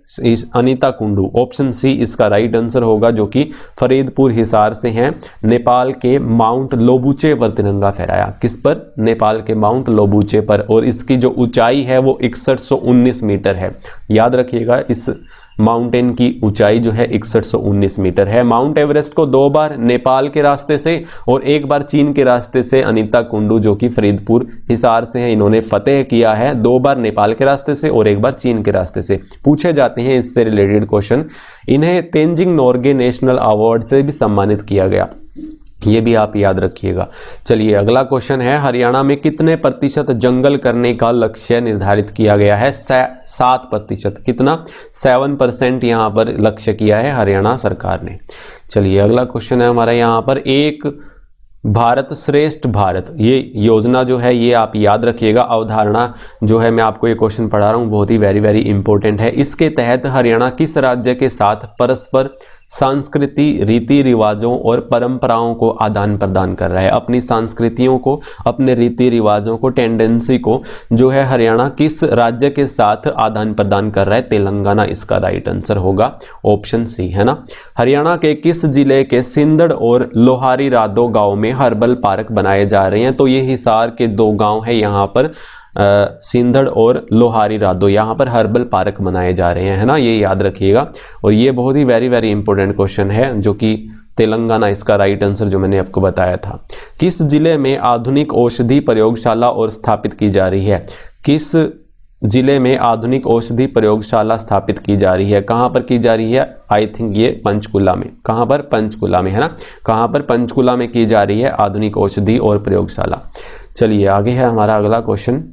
अनीता कुंडू। ऑप्शन सी इसका राइट आंसर होगा, जो कि फरीदपुर हिसार से हैं। नेपाल के माउंट लोबुचे पर तिरंगा फहराया। किस पर? नेपाल के माउंट लोबुचे पर। और इसकी जो ऊंचाई है वो 6119 मीटर है। याद रखिएगा, इस माउंटेन की ऊंचाई जो है 6119 मीटर है। माउंट एवरेस्ट को 2 बार नेपाल के रास्ते से और 1 बार चीन के रास्ते से अनीता कुंडू, जो कि फरीदपुर हिसार से हैं, इन्होंने फतेह किया है। 2 बार नेपाल के रास्ते से और 1 बार चीन के रास्ते से। पूछे जाते हैं इससे रिलेटेड क्वेश्चन। इन्हें तेंजिंग नोर्गे नेशनल अवार्ड से भी सम्मानित किया गया। ये भी आप याद रखिएगा। चलिए अगला क्वेश्चन है, हरियाणा में कितने प्रतिशत जंगल करने का लक्ष्य निर्धारित किया गया है? 7%। कितना? 7% यहाँ पर लक्ष्य किया है हरियाणा सरकार ने। चलिए अगला क्वेश्चन है हमारा यहाँ पर, एक भारत श्रेष्ठ भारत, ये योजना जो है ये आप याद रखिएगा। अवधारणा जो है मैं आपको ये क्वेश्चन पढ़ा रहा हूँ, बहुत ही वेरी इंपॉर्टेंट है। इसके तहत हरियाणा किस राज्य के साथ परस्पर संस्कृति, रीति रिवाजों और परंपराओं को आदान प्रदान कर रहा है? अपनी संस्कृतियों को, अपने रीति रिवाजों को, टेंडेंसी को जो है हरियाणा किस राज्य के साथ आदान प्रदान कर रहा है? तेलंगाना इसका राइट आंसर होगा, ऑप्शन सी, है ना। हरियाणा के किस जिले के सिंदड़ और लोहारी रादो गांव में हर्बल पार्क बनाए जा रहे हैं? तो ये हिसार के 2 गांव है यहाँ पर, सिंदड़ और लोहारी रादो, यहाँ पर हर्बल पार्क बनाए जा रहे हैं, है ना, ये याद रखिएगा। और ये बहुत ही वेरी इंपॉर्टेंट क्वेश्चन है, जो कि तेलंगाना इसका राइट आंसर जो मैंने आपको बताया था। किस जिले में आधुनिक औषधि प्रयोगशाला और स्थापित की जा रही है? किस जिले में आधुनिक औषधि प्रयोगशाला स्थापित की जा रही है? कहाँ पर की जा रही है? आई थिंक ये पंचकुला में। कहाँ पर? पंचकुला में, है ना। कहाँ पर? पंचकुला में की जा रही है आधुनिक औषधि और प्रयोगशाला। चलिए आगे है हमारा अगला क्वेश्चन,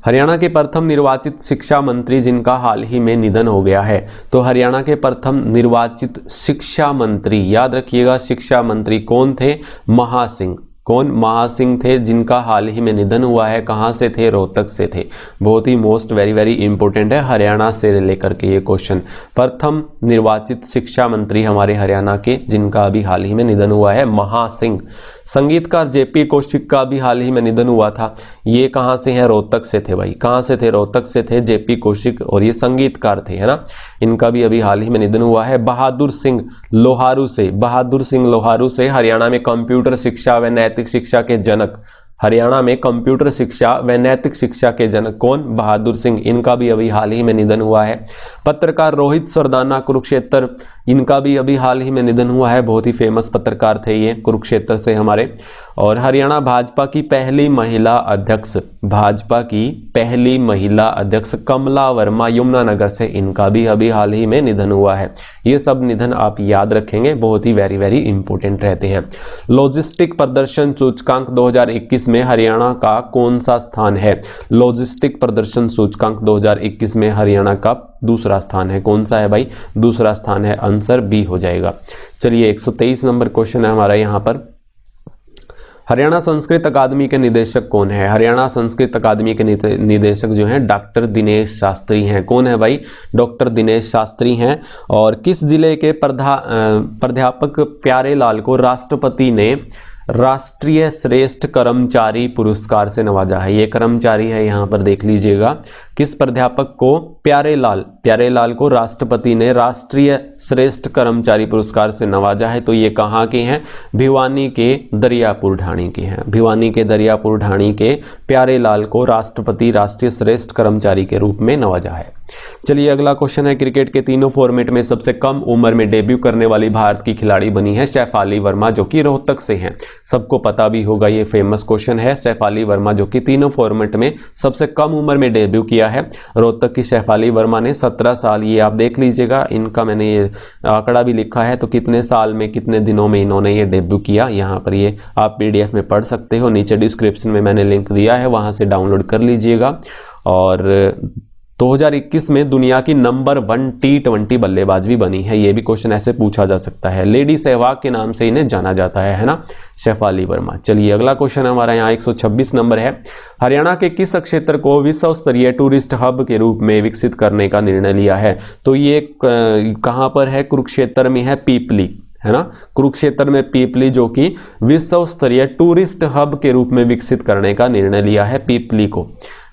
हरियाणा के प्रथम निर्वाचित शिक्षा मंत्री जिनका हाल ही में निधन हो गया है? तो हरियाणा के प्रथम निर्वाचित शिक्षा मंत्री, याद रखिएगा, शिक्षा मंत्री कौन थे? महासिंह। कौन? महासिंह थे, जिनका हाल ही में निधन हुआ है। कहाँ से थे? रोहतक से थे। बहुत ही मोस्ट वेरी इंपॉर्टेंट है, हरियाणा से लेकर के ये क्वेश्चन। प्रथम निर्वाचित शिक्षा मंत्री हमारे हरियाणा के, जिनका अभी हाल ही में निधन हुआ है, महासिंह। संगीतकार जेपी कौशिक का भी हाल ही में निधन हुआ था। ये कहाँ से हैं? रोहतक से थे भाई। कहाँ से थे? रोहतक से थे जेपी कौशिक, और ये संगीतकार थे, है ना। इनका भी अभी हाल ही में निधन हुआ है। बहादुर सिंह लोहारू से, बहादुर सिंह लोहारू से, हरियाणा में कंप्यूटर शिक्षा व नैतिक शिक्षा के जनक, हरियाणा में कंप्यूटर शिक्षा व नैतिक शिक्षा के जनक कौन? बहादुर सिंह। इनका भी अभी हाल ही में निधन हुआ है। पत्रकार रोहित सरदाना कुरुक्षेत्र, इनका भी अभी हाल ही में निधन हुआ है। बहुत ही फेमस पत्रकार थे ये, कुरुक्षेत्र से हमारे। और हरियाणा भाजपा की पहली महिला अध्यक्ष, भाजपा की पहली महिला अध्यक्ष कमला वर्मा यमुनानगर से, इनका भी अभी हाल ही में निधन हुआ है। ये सब निधन आप याद रखेंगे, बहुत ही वेरी इंपॉर्टेंट रहते हैं। लॉजिस्टिक प्रदर्शन सूचकांक 2021 में हरियाणा का कौन सा स्थान है? लॉजिस्टिक प्रदर्शन सूचकांक 2021 में हरियाणा का दूसरा स्थान है। कौन सा है भाई? दूसरा स्थान है, आंसर बी हो जाएगा। चलिए 123 नंबर क्वेश्चन है हमारा यहाँ पर, हरियाणा संस्कृत अकादमी के निदेशक कौन है? हरियाणा संस्कृत अकादमी के निदेशक जो हैं डॉक्टर दिनेश शास्त्री हैं। कौन है भाई? डॉक्टर दिनेश शास्त्री हैं। और किस जिले के प्राध्यापक प्यारेलाल को राष्ट्रपति ने राष्ट्रीय श्रेष्ठ कर्मचारी पुरस्कार से नवाजा है? ये कर्मचारी है, यहाँ पर देख लीजिएगा। किस प्राध्यापक को? प्यारेलाल को राष्ट्रपति ने राष्ट्रीय श्रेष्ठ कर्मचारी पुरस्कार से नवाजा है। तो ये कहाँ के हैं? भिवानी के दरियापुर ढाणी के हैं। भिवानी के दरियापुर ढाणी के प्यारेलाल को राष्ट्रपति राष्ट्रीय श्रेष्ठ कर्मचारी के रूप में नवाजा है। चलिए अगला क्वेश्चन है, क्रिकेट के तीनों फॉर्मेट में सबसे कम उम्र में डेब्यू करने वाली भारत की खिलाड़ी बनी है शेफाली वर्मा, जो कि रोहतक से हैं। सबको पता भी होगा, ये फेमस क्वेश्चन है। शेफाली वर्मा जो कि तीनों फॉर्मेट में सबसे कम उम्र में डेब्यू किया है। रोहतक की शेफाली वर्मा ने 17 साल, ये आप देख लीजिएगा, इनका मैंने ये आंकड़ा भी लिखा है, तो कितने साल में कितने दिनों में इन्होंने ये डेब्यू किया, यहाँ पर ये आप PDF में पढ़ सकते हो। नीचे डिस्क्रिप्शन में मैंने लिंक दिया है, वहाँ से डाउनलोड कर लीजिएगा। और 2021 में दुनिया की नंबर 1 T20 बल्लेबाज भी बनी है। ये भी क्वेश्चन ऐसे पूछा जा सकता है। लेडी सहवाग के नाम से इन्हें जाना जाता है ना, शेफाली वर्मा। चलिए अगला क्वेश्चन हमारा यहाँ 126 नंबर है, हरियाणा के किस क्षेत्र को विश्व स्तरीय टूरिस्ट हब के रूप में विकसित करने का निर्णय लिया है? तो ये कहाँ पर है? कुरुक्षेत्र में है, पीपली, है ना। कुरुक्षेत्र में पीपली जो कि विश्व स्तरीय टूरिस्ट हब के रूप में विकसित करने का निर्णय लिया है पीपली को।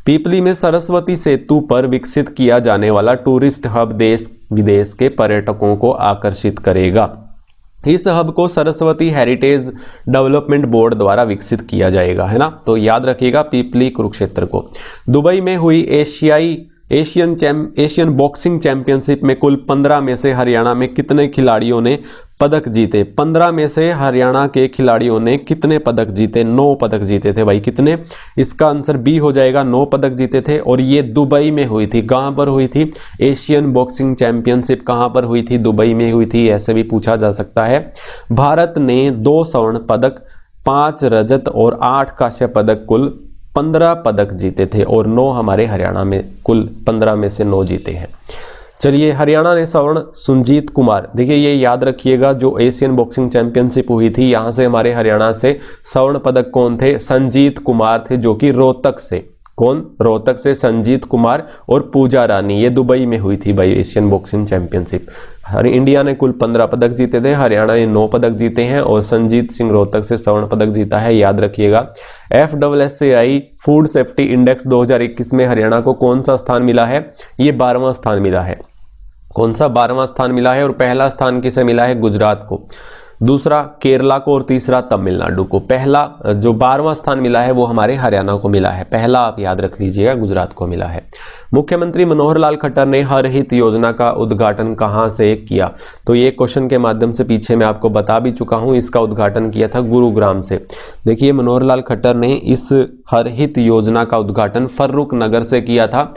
पीपली में सरस्वती सेतु पर विकसित किया जाने वाला टूरिस्ट हब देश विदेश के पर्यटकों को आकर्षित करेगा। इस हब को सरस्वती हेरिटेज डेवलपमेंट बोर्ड द्वारा विकसित किया जाएगा, है ना। तो याद रखिएगा पीपली कुरुक्षेत्र को। दुबई में हुई एशियाई एशियन बॉक्सिंग चैंपियनशिप में कुल 15 में से हरियाणा में कितने खिलाड़ियों ने पदक जीते? 15 में से हरियाणा के खिलाड़ियों ने कितने पदक जीते? 9 पदक जीते थे भाई। कितने? इसका आंसर बी हो जाएगा, 9 पदक जीते थे। और ये दुबई में हुई थी। कहां पर हुई थी? एशियन बॉक्सिंग चैंपियनशिप कहां पर हुई थी? दुबई में हुई थी। ऐसे भी पूछा जा सकता है। भारत ने 2 स्वर्ण पदक, 5 रजत और 8 कांस्य पदक, कुल 15 पदक जीते थे और 9 हमारे हरियाणा में, कुल 15 में से 9 जीते हैं। चलिए, हरियाणा ने स्वर्ण संजीत कुमार, देखिए ये याद रखिएगा, जो एशियन बॉक्सिंग चैंपियनशिप हुई थी यहां से हमारे हरियाणा से स्वर्ण पदक कौन थे? संजीत कुमार थे, जो कि रोहतक से। कौन? रोहतक से संजीत कुमार और पूजा रानी। ये दुबई में हुई थी भाई एशियन बॉक्सिंग चैंपियनशिप। इंडिया ने कुल 15 पदक जीते थे, हरियाणा ने 9 पदक जीते हैं और संजीत सिंह रोहतक से स्वर्ण पदक जीता है, याद रखिएगा। FSSAI फूड सेफ्टी इंडेक्स 2021 में हरियाणा को कौन सा स्थान मिला है? ये 12वां स्थान मिला है। कौन सा? 12वां स्थान मिला है। और पहला स्थान किसे मिला है? गुजरात को, दूसरा केरला को और तीसरा तमिलनाडु को। पहला जो 12वां स्थान मिला है वो हमारे हरियाणा को मिला है। पहला आप याद रख लीजिएगा, गुजरात को मिला है। मुख्यमंत्री मनोहर लाल खट्टर ने हर हित योजना का उद्घाटन कहां से किया? तो ये क्वेश्चन के माध्यम से पीछे मैं आपको बता भी चुका हूं। इसका उद्घाटन किया था गुरुग्राम से। देखिए, मनोहर लाल खट्टर ने इस हर हित योजना का उद्घाटन फर्रुख नगर से किया था।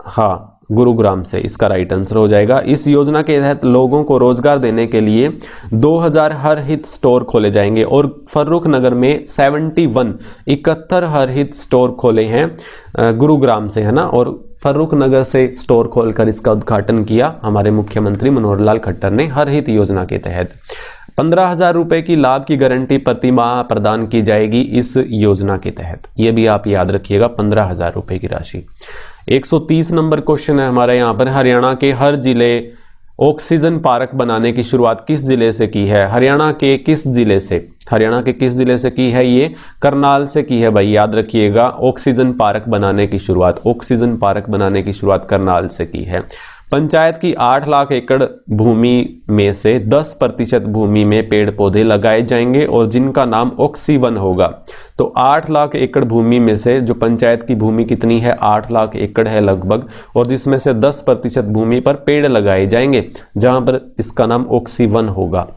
हाँ, गुरुग्राम से इसका राइट आंसर हो जाएगा। इस योजना के तहत लोगों को रोजगार देने के लिए 2000 हर हित स्टोर खोले जाएंगे और फर्रुख नगर में 71 हर हित स्टोर खोले हैं गुरुग्राम से, है ना। और फर्रुख नगर से स्टोर खोलकर इसका उद्घाटन किया हमारे मुख्यमंत्री मनोहर लाल खट्टर ने हर हित योजना के तहत। 15,000 रुपए की लाभ की गारंटी प्रति माह प्रदान की जाएगी इस योजना के तहत। ये भी आप याद रखिएगा, 15,000 रुपए की राशि। 130 नंबर क्वेश्चन है हमारे यहाँ पर। हरियाणा के हर जिले ऑक्सीजन पार्क बनाने की शुरुआत किस जिले से की है? हरियाणा के किस जिले से? हरियाणा के किस जिले से की है? ये करनाल से की है भाई, याद रखिएगा। ऑक्सीजन पार्क बनाने की शुरुआत, ऑक्सीजन पार्क बनाने की शुरुआत करनाल से की है। पंचायत की 8 लाख एकड़ भूमि में से 10% भूमि में पेड़ पौधे लगाए जाएंगे और जिनका नाम ऑक्सीवन होगा। तो 8 लाख एकड़ भूमि में से जो पंचायत की भूमि कितनी है? 8 लाख एकड़ है लगभग, और जिसमें से 10% भूमि पर पेड़ लगाए जाएंगे जहां पर इसका नाम ऑक्सीवन होगा।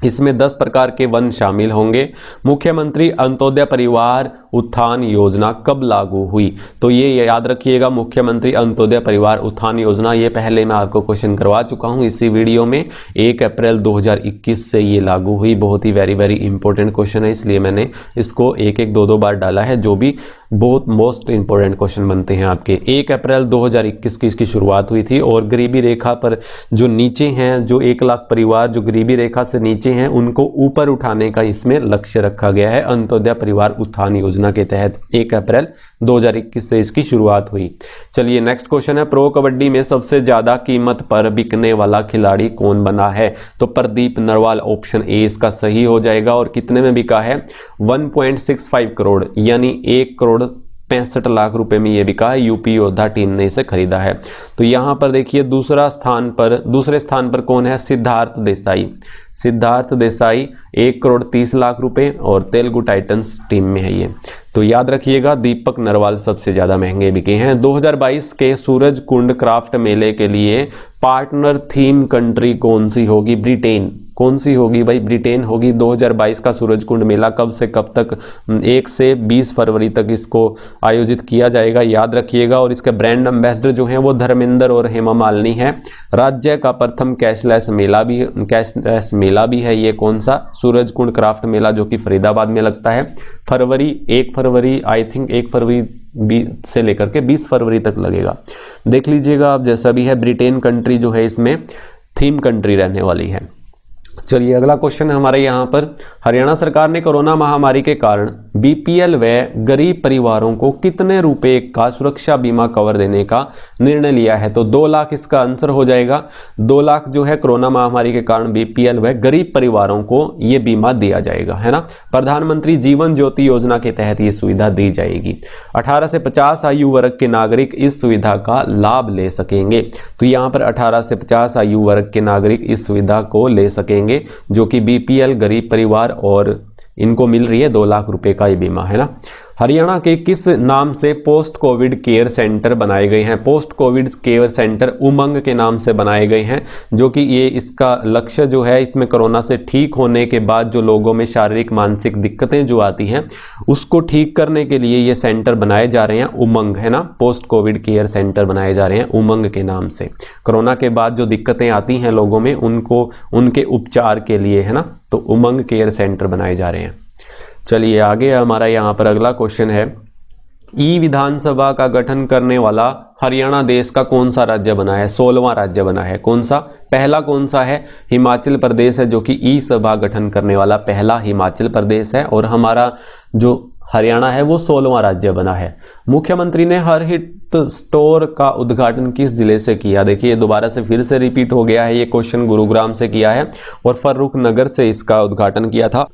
इसमें 10 प्रकार के वन शामिल होंगे। मुख्यमंत्री अंत्योदय परिवार उत्थान योजना कब लागू हुई? तो ये याद रखिएगा, मुख्यमंत्री अंत्योदय परिवार उत्थान योजना, ये पहले मैं आपको क्वेश्चन करवा चुका हूं इसी वीडियो में। 1 अप्रैल 2021 से ये लागू हुई। बहुत ही वेरी इंपॉर्टेंट क्वेश्चन है, इसलिए मैंने इसको 1-2 बार डाला है, जो भी बहुत मोस्ट इंपॉर्टेंट क्वेश्चन बनते हैं आपके। 1 अप्रैल 2021 की इसकी शुरुआत हुई थी और गरीबी रेखा पर जो नीचे हैं, जो 1 लाख परिवार जो गरीबी रेखा से नीचे हैं, उनको ऊपर उठाने का इसमें लक्ष्य रखा गया है। अंत्योदय परिवार उत्थान योजना के तहत 1 अप्रैल 2021 से इसकी शुरुआत हुई। चलिए, नेक्स्ट क्वेश्चन है। प्रो कबड्डी में सबसे ज्यादा कीमत पर बिकने वाला खिलाड़ी कौन बना है? तो प्रदीप नरवाल, ऑप्शन ए इसका सही हो जाएगा। और कितने में बिका है? 1.65 करोड़, यानी 1,65,00,000 रुपए में ये बिका है। यूपी योद्धा टीम ने इसे खरीदा है। तो यहां पर देखिए दूसरे स्थान पर कौन है? सिद्धार्थ देसाई। सिद्धार्थ देसाई 1,30,00,000 रुपए और तेलुगु टाइटंस टीम में है ये। तो याद रखिएगा, दीपक नरवाल सबसे ज्यादा महंगे बिके हैं। 2022 के सूरज कुंड क्राफ्ट मेले के लिए पार्टनर थीम कंट्री कौन सी होगी? ब्रिटेन। कौन सी होगी भाई? ब्रिटेन होगी। 2022 का सूरज कुंड मेला कब से कब तक? 1 से 20 फरवरी तक इसको आयोजित किया जाएगा, याद रखिएगा। और इसके ब्रांड एम्बेसडर जो हैं वो धर्मेंद्र और हेमा मालिनी है। राज्य का प्रथम कैशलेस मेला भी है ये। कौन सा? सूरज कुंड क्राफ्ट मेला, जो कि फरीदाबाद में लगता है। 1 फरवरी आई थिंक 1 फरवरी से लेकर के 20 फरवरी तक लगेगा। देख लीजिएगा आप, जैसा भी है। ब्रिटेन कंट्री जो है इसमें थीम कंट्री रहने वाली है। चलिए, अगला क्वेश्चन है हमारे यहाँ पर। हरियाणा सरकार ने कोरोना महामारी के कारण बीपीएल व गरीब परिवारों को कितने रुपए का सुरक्षा बीमा कवर देने का निर्णय लिया है? तो 2 लाख इसका आंसर हो जाएगा। 2 लाख जो है कोरोना महामारी के कारण बीपीएल व गरीब परिवारों को ये बीमा दिया जाएगा, है ना। प्रधानमंत्री जीवन ज्योति योजना के तहत ये सुविधा दी जाएगी। 18 से 50 आयु वर्ग के नागरिक इस सुविधा का लाभ ले सकेंगे। तो यहाँ पर 18 से 50 आयु वर्ग के नागरिक इस सुविधा को ले सकेंगे, जो कि बीपीएल गरीब परिवार, और इनको मिल रही है 2 लाख रुपए का ये बीमा, है ना। हरियाणा के किस नाम से पोस्ट कोविड केयर सेंटर बनाए गए हैं? पोस्ट कोविड केयर सेंटर उमंग के नाम से बनाए गए हैं, जो कि ये इसका लक्ष्य जो है, इसमें कोरोना से ठीक होने के बाद जो लोगों में शारीरिक मानसिक दिक्कतें जो आती हैं उसको ठीक करने के लिए ये सेंटर बनाए जा रहे हैं। उमंग है ना, पोस्ट कोविड केयर सेंटर बनाए जा रहे हैं उमंग के नाम से। कोरोना के बाद जो दिक्कतें आती हैं लोगों में उनको उनके उपचार के लिए है ना, तो उमंग केयर सेंटर बनाए जा रहे हैं। चलिए आगे हमारा यहाँ पर अगला क्वेश्चन है, ई विधानसभा का गठन करने वाला हरियाणा देश का कौन सा राज्य बना है? 16वां राज्य बना है। कौन सा? पहला कौन सा है? हिमाचल प्रदेश है, जो कि ई सभा गठन करने वाला पहला हिमाचल प्रदेश है, और हमारा जो हरियाणा है वो 16वां राज्य बना है। मुख्यमंत्री ने हर हिट स्टोर का उद्घाटन किस जिले से किया? देखिए दोबारा से फिर से रिपीट हो गया है ये क्वेश्चन, गुरुग्राम से किया है और फर्रुख नगर से इसका उद्घाटन किया था।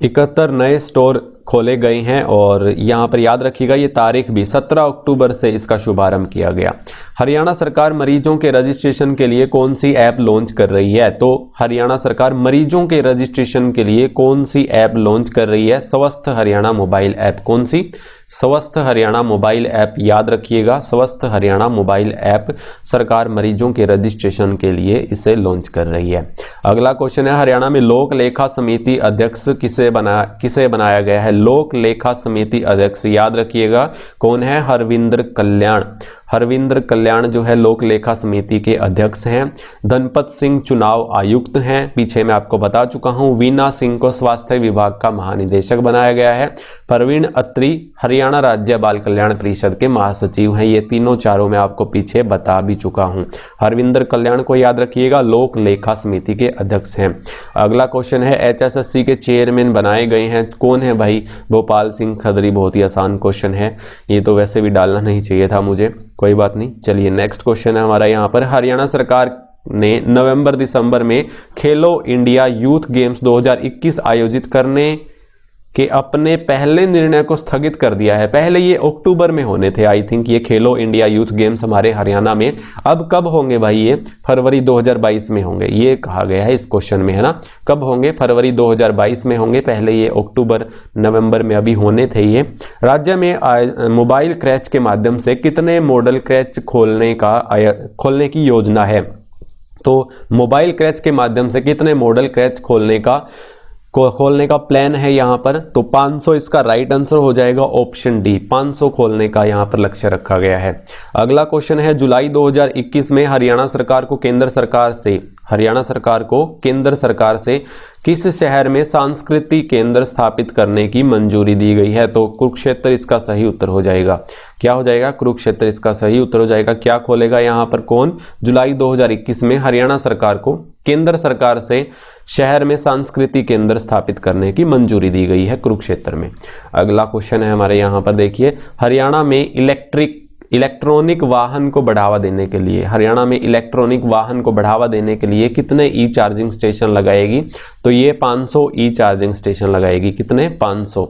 71 नए स्टोर खोले गए हैं और यहाँ पर याद रखिएगा ये तारीख भी 17 अक्टूबर से इसका शुभारंभ किया गया। हरियाणा सरकार मरीजों के रजिस्ट्रेशन के लिए कौन सी ऐप लॉन्च कर रही है? तो हरियाणा सरकार मरीजों के रजिस्ट्रेशन के लिए कौन सी ऐप लॉन्च कर रही है? स्वस्थ हरियाणा मोबाइल ऐप। कौन सी? स्वस्थ हरियाणा मोबाइल ऐप, याद रखिएगा, स्वस्थ हरियाणा मोबाइल ऐप सरकार मरीजों के रजिस्ट्रेशन के लिए इसे लॉन्च कर रही है। अगला क्वेश्चन है, हरियाणा में लोक लेखा समिति अध्यक्ष किसे बनाया गया है? लोक लेखा समिति अध्यक्ष याद रखिएगा कौन है? हरविंदर कल्याण। हरविंदर कल्याण जो है लोक लेखा समिति के अध्यक्ष हैं। धनपत सिंह चुनाव आयुक्त हैं, पीछे मैं आपको बता चुका हूं। वीना सिंह को स्वास्थ्य विभाग का महानिदेशक बनाया गया है। प्रवीण अत्री हरियाणा राज्य बाल कल्याण परिषद के महासचिव हैं। ये तीनों चारों मैं आपको पीछे बता भी चुका हूं। हरविंदर कल्याण को याद रखिएगा, लोक लेखा समिति के अध्यक्ष हैं। अगला क्वेश्चन है, HSSC के चेयरमैन बनाए गए हैं, कौन है भाई? भोपाल सिंह खदरी। बहुत ही आसान क्वेश्चन है, ये तो वैसे भी डालना नहीं चाहिए था मुझे, कोई बात नहीं। चलिए नेक्स्ट क्वेश्चन है हमारा यहाँ पर, हरियाणा सरकार ने नवंबर दिसंबर में खेलो इंडिया यूथ गेम्स 2021 आयोजित करने के अपने पहले निर्णय को स्थगित कर दिया है। पहले ये अक्टूबर में होने थे आई थिंक, ये खेलो इंडिया यूथ गेम्स हमारे हरियाणा में। अब कब होंगे भाई? ये फरवरी 2022 में होंगे, ये कहा गया है इस क्वेश्चन में, है ना। कब होंगे? फरवरी 2022 में होंगे, पहले ये अक्टूबर नवंबर में अभी होने थे ये। राज्य में मोबाइल क्रैच के माध्यम से कितने मॉडल क्रैच खोलने की योजना है? तो मोबाइल क्रैच के माध्यम से कितने मॉडल क्रैच खोलने का प्लान है यहाँ पर? तो 500 इसका राइट आंसर हो जाएगा, ऑप्शन डी, 500 खोलने का यहाँ पर लक्ष्य रखा गया है। अगला क्वेश्चन है, जुलाई 2021 में हरियाणा सरकार को केंद्र सरकार से किस शहर में सांस्कृतिक केंद्र स्थापित करने की मंजूरी दी गई है? तो कुरुक्षेत्र इसका सही उत्तर हो जाएगा। क्या हो जाएगा? कुरुक्षेत्र इसका सही उत्तर हो जाएगा। क्या खोलेगा यहाँ पर कौन? जुलाई 2021 में हरियाणा सरकार को केंद्र सरकार से शहर में सांस्कृतिक केंद्र स्थापित करने की मंजूरी दी गई है कुरुक्षेत्र में। अगला क्वेश्चन है हमारे यहाँ पर, देखिए, हरियाणा में इलेक्ट्रॉनिक वाहन को बढ़ावा देने के लिए कितने ई चार्जिंग स्टेशन लगाएगी? तो ये 500 ई चार्जिंग स्टेशन लगाएगी। कितने? 500।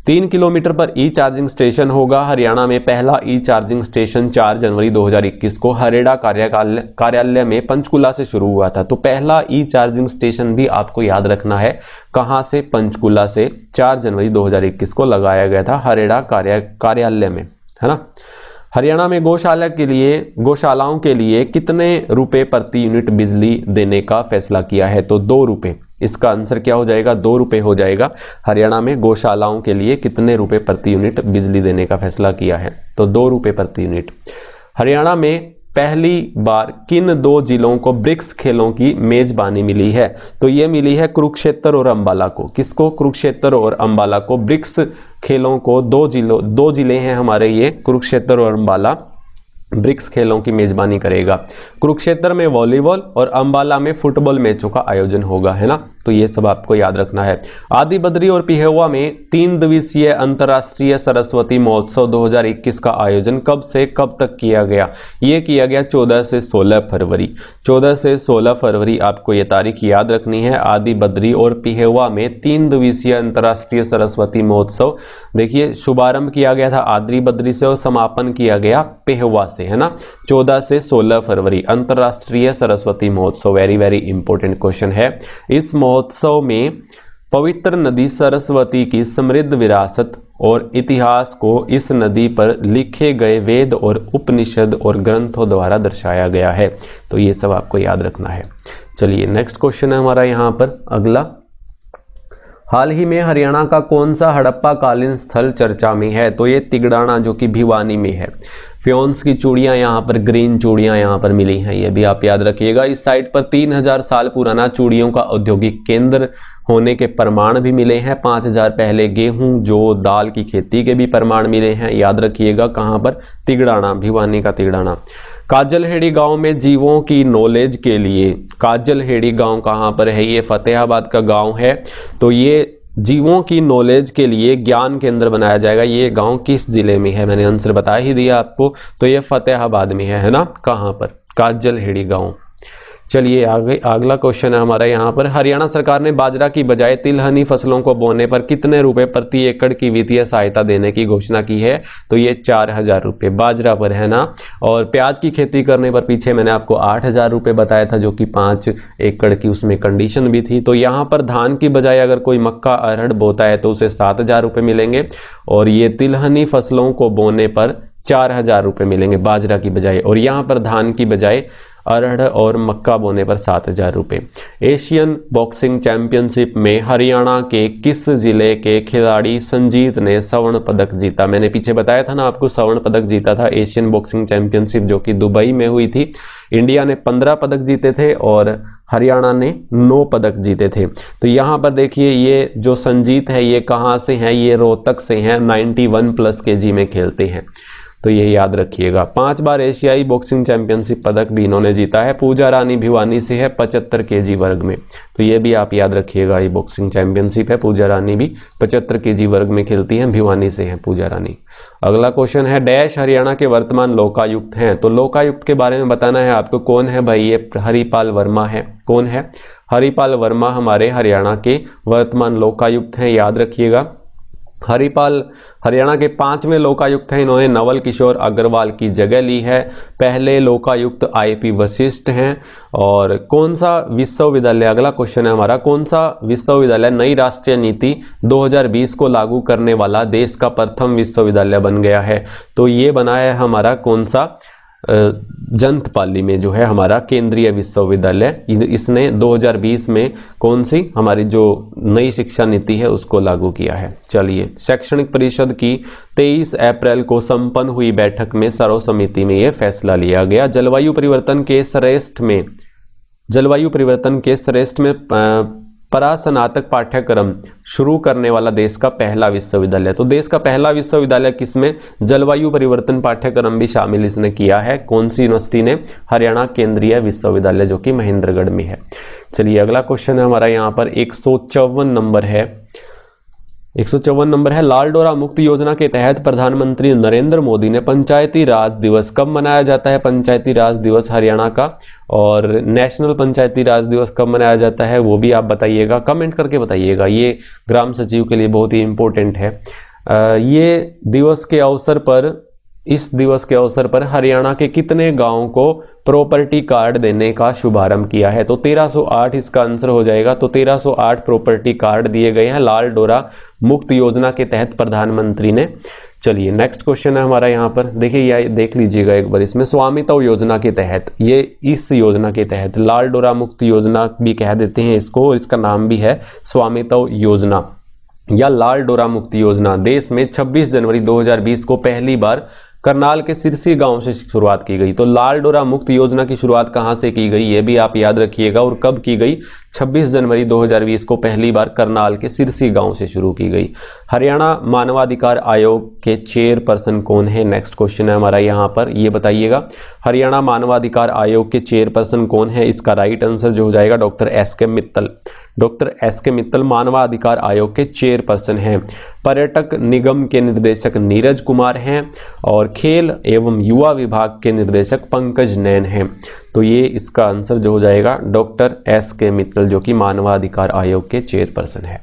3 किलोमीटर पर ई चार्जिंग स्टेशन होगा। हरियाणा में पहला ई चार्जिंग स्टेशन 4 जनवरी 2021 को हरेड़ा कार्यालय में पंचकुला से शुरू हुआ था। तो पहला ई चार्जिंग स्टेशन भी आपको याद रखना है, कहां से? पंचकुला से 4 जनवरी 2021 को लगाया गया था हरेड़ा कार्यालय में, है ना। हरियाणा में गौशालाओं के लिए कितने रुपए प्रति यूनिट बिजली देने का फैसला किया है? तो 2 रुपए। इसका आंसर क्या हो जाएगा? 2 रुपए हो जाएगा। हरियाणा में गौशालाओं के लिए कितने रुपए प्रति यूनिट बिजली देने का फैसला किया है? तो 2 रुपए प्रति यूनिट। हरियाणा में पहली बार किन 2 जिलों को ब्रिक्स खेलों की मेजबानी मिली है? तो ये मिली है कुरुक्षेत्र और अंबाला को। किसको? कुरुक्षेत्र और अंबाला को। ब्रिक्स खेलों को 2 जिले हैं हमारे, ये कुरुक्षेत्र और अंबाला ब्रिक्स खेलों की मेजबानी करेगा। कुरुक्षेत्र में वॉलीबॉल और अंबाला में फुटबॉल मैचों का आयोजन होगा, है ना। तो ये सब आपको याद रखना है। आदि बद्री और पिहेवा में 3 दिवसीय अंतर्राष्ट्रीय सरस्वती महोत्सव 2021 का आयोजन कब से कब तक किया गया? ये किया गया 14 से 16 फरवरी। 14 से 16 फरवरी आपको ये तारीख याद रखनी है। आदि बद्री और पिहेवा में 3 दिवसीय अंतर्राष्ट्रीय सरस्वती महोत्सव, देखिए, शुभारंभ किया गया था आदि बद्री से और समापन किया गया पिहेवा से, है ना। 14 से 16 फरवरी अंतर्राष्ट्रीय सरस्वती महोत्सव। वेरी वेरी इंपॉर्टेंट क्वेश्चन है। इस महोत्सव में पवित्र नदी सरस्वती की समृद्ध विरासत और इतिहास को इस नदी पर लिखे गए वेद और उपनिषद और ग्रंथों द्वारा दर्शाया गया है। तो ये सब आपको याद रखना है। चलिए नेक्स्ट क्वेश्चन है हमारा यहाँ पर अगला। हाल ही में हरियाणा का कौन सा हड़प्पा कालीन स्थल चर्चा में है? तो ये तिगड़ाना जो कि भिवानी में है। फ्योन्स की चूड़ियां यहाँ पर, ग्रीन चूड़ियां यहाँ पर मिली हैं, ये भी आप याद रखिएगा। इस साइट पर 3000 साल पुराना चूड़ियों का औद्योगिक केंद्र होने के प्रमाण भी मिले हैं। 5000 पहले गेहूं जो दाल की खेती के भी प्रमाण मिले हैं, याद रखिएगा। कहाँ पर? तिगड़ाना, भिवानी का तिगड़ाना। काजलहेड़ी गांव में जीवों की नॉलेज के लिए, काजलहेड़ी गांव कहाँ पर है? ये फतेहाबाद का गांव है। तो ये जीवों की नॉलेज के लिए ज्ञान केंद्र बनाया जाएगा। ये गांव किस जिले में है? मैंने आंसर बता ही दिया आपको। तो ये फतेहाबाद में है ना? कहाँ पर? काजलहेड़ी गांव। चलिए आगे अगला क्वेश्चन है हमारा यहाँ पर। हरियाणा सरकार ने बाजरा की बजाय तिलहनी फसलों को बोने पर कितने रुपए प्रति एकड़ की वित्तीय सहायता देने की घोषणा की है? तो ये 4000 रुपये बाजरा पर है ना। और प्याज की खेती करने पर पीछे मैंने आपको 8000 रुपये बताया था, जो कि 5 एकड़ की उसमें कंडीशन भी थी। तो यहाँ पर धान की बजाय अगर कोई मक्का अरहर बोता है तो उसे 7000 रुपये मिलेंगे, और ये तिलहनी फसलों को बोने पर 4000 रुपये मिलेंगे बाजरा की बजाय, और यहाँ पर धान की बजाय अरहर और मक्का बोने पर 7000 रुपये। एशियन बॉक्सिंग चैंपियनशिप में हरियाणा के किस जिले के खिलाड़ी संजीत ने स्वर्ण पदक जीता? मैंने पीछे बताया था ना आपको, स्वर्ण पदक जीता था एशियन बॉक्सिंग चैंपियनशिप जो कि दुबई में हुई थी। इंडिया ने 15 पदक जीते थे और हरियाणा ने 9 पदक जीते थे। तो यहाँ पर देखिए ये जो संजीत है ये कहाँ से हैं? ये रोहतक से हैं। 91+ kg में खेलते हैं, तो ये याद रखिएगा। 5 बार एशियाई बॉक्सिंग चैंपियनशिप पदक भी इन्होंने जीता है। पूजा रानी भिवानी से है 75 kg वर्ग में, तो ये भी आप याद रखिएगा। ये बॉक्सिंग चैंपियनशिप है, पूजा रानी भी 75 kg वर्ग में खेलती हैं, भिवानी से है पूजा रानी। अगला क्वेश्चन है डैश हरियाणा के वर्तमान लोकायुक्त हैं। तो लोकायुक्त के बारे में बताना है आपको। कौन है भाई? ये हरिपाल वर्मा है। कौन है? हरिपाल वर्मा हमारे हरियाणा के वर्तमान लोकायुक्त हैं, याद रखिएगा। हरिपाल हरियाणा के 5वें लोकायुक्त हैं। इन्होंने नवल किशोर अग्रवाल की जगह ली है। पहले लोकायुक्त IP वशिष्ठ हैं। और कौन सा विश्वविद्यालय, अगला क्वेश्चन है हमारा, कौन सा विश्वविद्यालय नई राष्ट्रीय नीति 2020 को लागू करने वाला देश का प्रथम विश्वविद्यालय बन गया है? तो ये बना है हमारा कौन सा? जंतपाली में जो है हमारा केंद्रीय विश्वविद्यालय, इसने 2020 में कौन सी हमारी जो नई शिक्षा नीति है उसको लागू किया है। चलिए शैक्षणिक परिषद की 23 अप्रैल को संपन्न हुई बैठक में सर्वसम्मति में यह फैसला लिया गया। जलवायु परिवर्तन के श्रेष्ठ में परास्नातक पाठ्यक्रम शुरू करने वाला देश का पहला विश्वविद्यालय। तो देश का पहला विश्वविद्यालय किसमें? जलवायु परिवर्तन पाठ्यक्रम भी शामिल इसने किया है। कौन सी यूनिवर्सिटी ने? हरियाणा केंद्रीय विश्वविद्यालय जो कि महेंद्रगढ़ में है। चलिए अगला क्वेश्चन है हमारा यहाँ पर 154 नंबर है। 154 नंबर है। लाल डोरा मुक्त योजना के तहत प्रधानमंत्री नरेंद्र मोदी ने पंचायती राज दिवस कब मनाया जाता है? पंचायती राज दिवस हरियाणा का, और नेशनल पंचायती राज दिवस कब मनाया जाता है वो भी आप बताइएगा, कमेंट करके बताइएगा। ये ग्राम सचिव के लिए बहुत ही इंपॉर्टेंट है। इस दिवस के अवसर पर हरियाणा के कितने गांवों को प्रॉपर्टी कार्ड देने का शुभारंभ किया है? तो 1308 इसका आंसर हो जाएगा। तो 1308 प्रॉपर्टी कार्ड दिए गए हैं लाल डोरा मुक्त योजना के तहत प्रधानमंत्री ने। चलिए नेक्स्ट क्वेश्चन है हमारा यहाँ पर, देखिए ये देख लीजिएगा एक बार। इसमें स्वामित्व योजना के तहत, ये इस योजना के तहत लाल डोरा मुक्त योजना भी कह देते हैं इसको, इसका नाम भी है स्वामित्व योजना या लाल डोरा मुक्त योजना। देश में 26 जनवरी 2020 को पहली बार करनाल के सिरसी गांव से शुरुआत की गई। तो लाल डोरा मुक्त योजना की शुरुआत कहां से की गई ये भी आप याद रखिएगा, और कब की गई? 26 जनवरी 2020 को पहली बार करनाल के सिरसी गांव से शुरू की गई। हरियाणा मानवाधिकार आयोग के चेयरपर्सन कौन है? नेक्स्ट क्वेश्चन है हमारा यहाँ पर, ये बताइएगा। हरियाणा मानवाधिकार आयोग के चेयरपर्सन कौन है? इसका राइट आंसर जो हो जाएगा doctor SK Mittal. Doctor SK Mittal मानवाधिकार आयोग के चेयरपर्सन हैं। पर्यटक निगम के निर्देशक नीरज कुमार हैं, और खेल एवं युवा विभाग के निर्देशक पंकज नैन हैं। तो ये इसका आंसर जो हो जाएगा डॉक्टर SK मित्तल, जो कि मानवाधिकार आयोग के चेयरपर्सन है।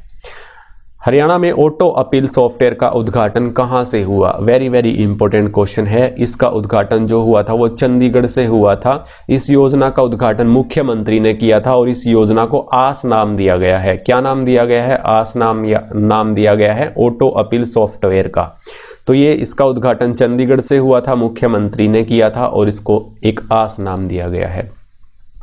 हरियाणा में ऑटो अपील सॉफ्टवेयर का उद्घाटन कहां से हुआ? वेरी वेरी इंपॉर्टेंट क्वेश्चन है। इसका उद्घाटन जो हुआ था वो चंडीगढ़ से हुआ था। इस योजना का उद्घाटन मुख्यमंत्री ने किया था और इस योजना को आस नाम दिया गया है। क्या नाम दिया गया है? आस नाम दिया गया है ऑटो अपील सॉफ्टवेयर का। तो ये इसका उद्घाटन चंडीगढ़ से हुआ था, मुख्यमंत्री ने किया था और इसको एक आस नाम दिया गया है।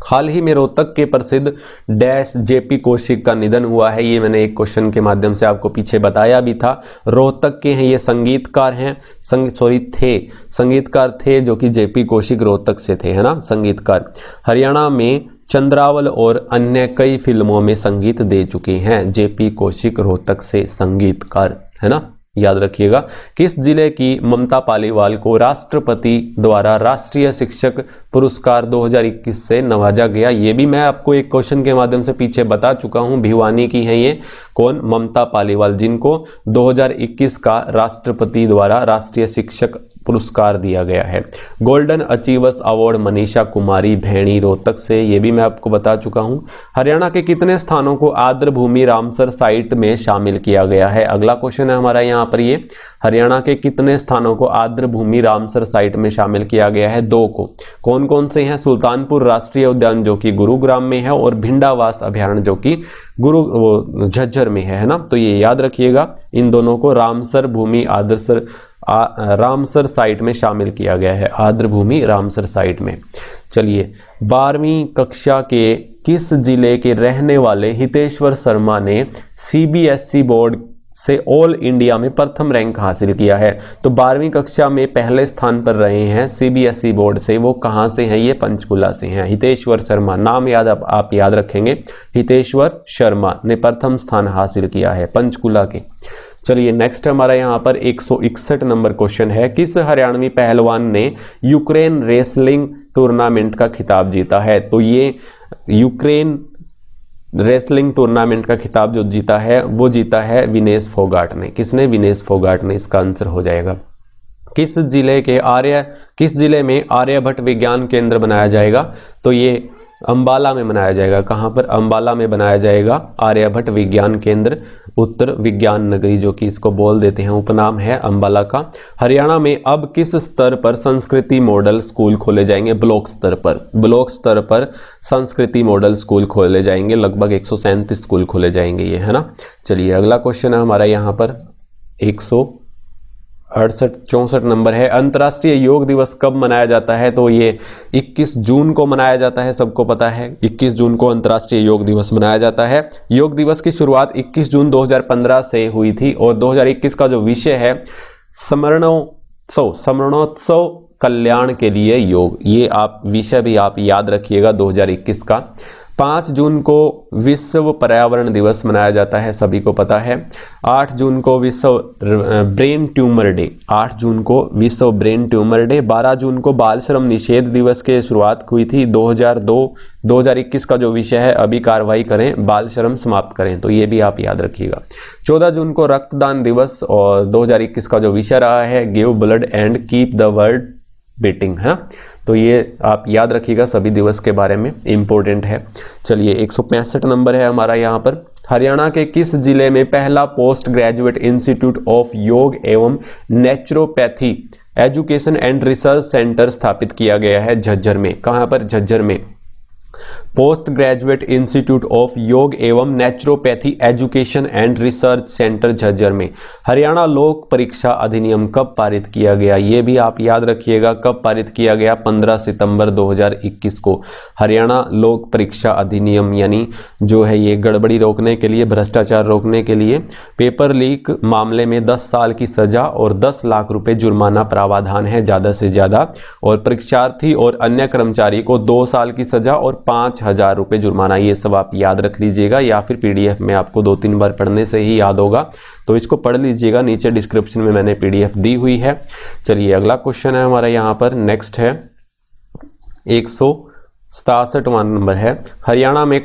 हाल ही में रोहतक के प्रसिद्ध डैश जेपी कौशिक का निधन हुआ है। ये मैंने एक क्वेश्चन के माध्यम से आपको पीछे बताया भी था। रोहतक के हैं ये, संगीतकार हैं, संगीतकार थे जो कि जेपी कौशिक रोहतक से थे, है ना, संगीतकार। हरियाणा में चंद्रावल और अन्य कई फिल्मों में संगीत दे चुके हैं जेपी कौशिक, रोहतक से संगीतकार, है ना, याद रखिएगा। किस जिले की ममता पालीवाल को राष्ट्रपति द्वारा राष्ट्रीय शिक्षक पुरस्कार 2021 से नवाजा गया? ये भी मैं आपको एक क्वेश्चन के माध्यम से पीछे बता चुका हूं। भिवानी की है ये, कौन? ममता पालीवाल, जिनको 2021 का राष्ट्रपति द्वारा राष्ट्रीय शिक्षक पुरस्कार दिया गया है। Golden achievers award Manisha Kumari भैणी, रोहतक से, ये भी मैं आपको बता चुका हूं। हरियाणा के कितने स्थानों को आर्द्र भूमि रामसर साइट में शामिल किया गया है? अगला क्वेश्चन है हमारा यहाँ पर ये, हरियाणा के कितने स्थानों को आर्द्र भूमि रामसर साइट में शामिल किया गया है? 2 को। कौन कौन से हैं? सुल्तानपुर राष्ट्रीय उद्यान जो कि गुरुग्राम में है और भिंडावास अभ्यारण्य जो कि झज्जर में है ना। तो ये याद रखिएगा, इन दोनों को रामसर भूमि रामसर साइट में शामिल किया गया है, आर्द्र भूमि रामसर साइट में। चलिए, 12वीं कक्षा के किस जिले के रहने वाले हितेश्वर शर्मा ने सीबीएसई बोर्ड से ऑल इंडिया में प्रथम रैंक हासिल किया है? तो 12वीं कक्षा में पहले स्थान पर रहे हैं सीबीएसई बोर्ड से, वो कहां से हैं? ये पंचकुला से हैं। हितेश्वर शर्मा, नाम याद आप याद रखेंगे, हितेश्वर शर्मा ने प्रथम स्थान हासिल किया है पंचकुला के। चलिए, नेक्स्ट हमारा यहाँ पर 161 नंबर क्वेश्चन है, किस हरियाणवी पहलवान ने यूक्रेन रेसलिंग टूर्नामेंट का खिताब जीता है? तो ये यूक्रेन रेसलिंग टूर्नामेंट का खिताब जो जीता है वो जीता है विनेश फोगाट ने। किसने? विनेश फोगाट ने, इसका आंसर हो जाएगा। किस जिले में आर्यभट्ट विज्ञान केंद्र बनाया जाएगा? तो ये अंबाला में बनाया जाएगा। कहां पर? अंबाला में बनाया जाएगा आर्यभट्ट विज्ञान केंद्र, उत्तर विज्ञान नगरी जो कि इसको बोल देते हैं, उपनाम है अंबाला का। हरियाणा में अब किस स्तर पर संस्कृति मॉडल स्कूल खोले जाएंगे? ब्लॉक स्तर पर। ब्लॉक स्तर पर संस्कृति मॉडल स्कूल खोले जाएंगे, लगभग 137 स्कूल खोले जाएंगे ये, है ना। चलिए, अगला क्वेश्चन है हमारा यहाँ पर 164 नंबर है, अंतर्राष्ट्रीय योग दिवस कब मनाया जाता है? तो ये 21 जून को मनाया जाता है, सबको पता है 21 जून को अंतर्राष्ट्रीय योग दिवस मनाया जाता है। योग दिवस की शुरुआत 21 जून 2015 से हुई थी और 2021 का जो विषय है स्मरणोत्सव कल्याण के लिए योग, ये आप विषय भी आप याद रखिएगा 2021 का। 5 जून को विश्व पर्यावरण दिवस मनाया जाता है, सभी को पता है। 8 जून को विश्व ब्रेन ट्यूमर डे, 8 जून को विश्व ब्रेन ट्यूमर डे। 12 जून को बाल श्रम निषेध दिवस की शुरुआत हुई थी। 2021 का जो विषय है अभी कार्रवाई करें, बाल श्रम समाप्त करें, तो ये भी आप याद रखिएगा। 14 जून को रक्तदान दिवस और 2021 का जो विषय रहा है give blood and keep the world beating, है। तो ये आप याद रखिएगा, सभी दिवस के बारे में इंपॉर्टेंट है। चलिए, 165 नंबर है हमारा यहाँ पर, हरियाणा के किस जिले में पहला पोस्ट ग्रेजुएट इंस्टीट्यूट ऑफ योग एवं naturopathy education and research centre स्थापित किया गया है? झज्जर में। कहाँ पर? झज्जर में। पोस्ट ग्रेजुएट इंस्टीट्यूट ऑफ योग एवं naturopathy education and research centre Jhajjar में। हरियाणा लोक परीक्षा अधिनियम कब पारित किया गया? ये भी आप याद रखिएगा, कब पारित किया गया? 15 सितंबर 2021 को। हरियाणा लोक परीक्षा अधिनियम यानी जो है ये गड़बड़ी रोकने के लिए, भ्रष्टाचार रोकने के लिए, पेपर लीक मामले में 10 साल की सजा और 10 लाख रुपए जुर्माना प्रावधान है ज़्यादा से ज़्यादा, और परीक्षार्थी और अन्य कर्मचारी को 2 साल की सजा और 5,000 रुपये जुर्माना। ये सब आप याद रख लीजिएगा, या फिर पीडीएफ में आपको 2-3 बार पढ़ने से ही याद होगा, तो इसको पढ़ लीजिएगा, नीचे डिस्क्रिप्शन में मैंने पीडीएफ दी हुई है। चलिए, अगला क्वेश्चन है हमारा यहाँ पर, नेक्स्ट है 167वां नंबर है, हरियाणा में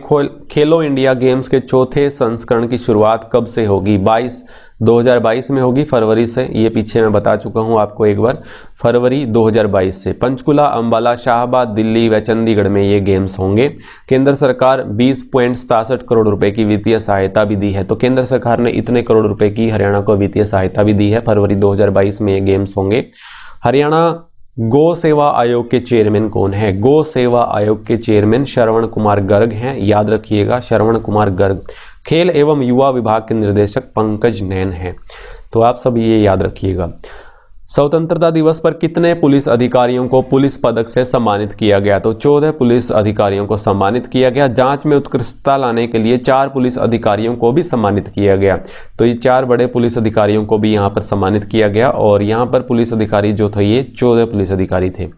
खेलो इंडिया गेम्स के चौथे संस्करण की शुरुआत कब से होगी? 22 2022 में होगी, फरवरी से, ये पीछे मैं बता चुका हूँ आपको एक बार, फरवरी 2022 से पंचकुला, अंबाला, शाहबाद, दिल्ली व चंडीगढ़ में ये गेम्स होंगे। केंद्र सरकार 20.67 करोड़ रुपए की वित्तीय सहायता भी दी है। तो केंद्र सरकार ने इतने करोड़ रुपए की हरियाणा को वित्तीय सहायता भी दी है। फरवरी 2022 में ये गेम्स होंगे। हरियाणा गौ सेवा आयोग के चेयरमैन कौन है? गौ सेवा आयोग के चेयरमैन श्रवण कुमार गर्ग हैं, याद रखिएगा, श्रवण कुमार गर्ग। खेल एवं युवा विभाग के निर्देशक पंकज नैन हैं। तो आप सब ये याद रखिएगा। स्वतंत्रता दिवस पर कितने पुलिस अधिकारियों को पुलिस पदक से सम्मानित किया गया? तो 14 पुलिस अधिकारियों को सम्मानित किया गया। जांच में उत्कृष्टता लाने के लिए 4 पुलिस अधिकारियों को भी सम्मानित किया गया। तो ये 4 बड़े पुलिस अधिकारियों को भी यहाँ पर सम्मानित किया गया और यहाँ पर पुलिस अधिकारी जो थे ये 14 पुलिस अधिकारी थे।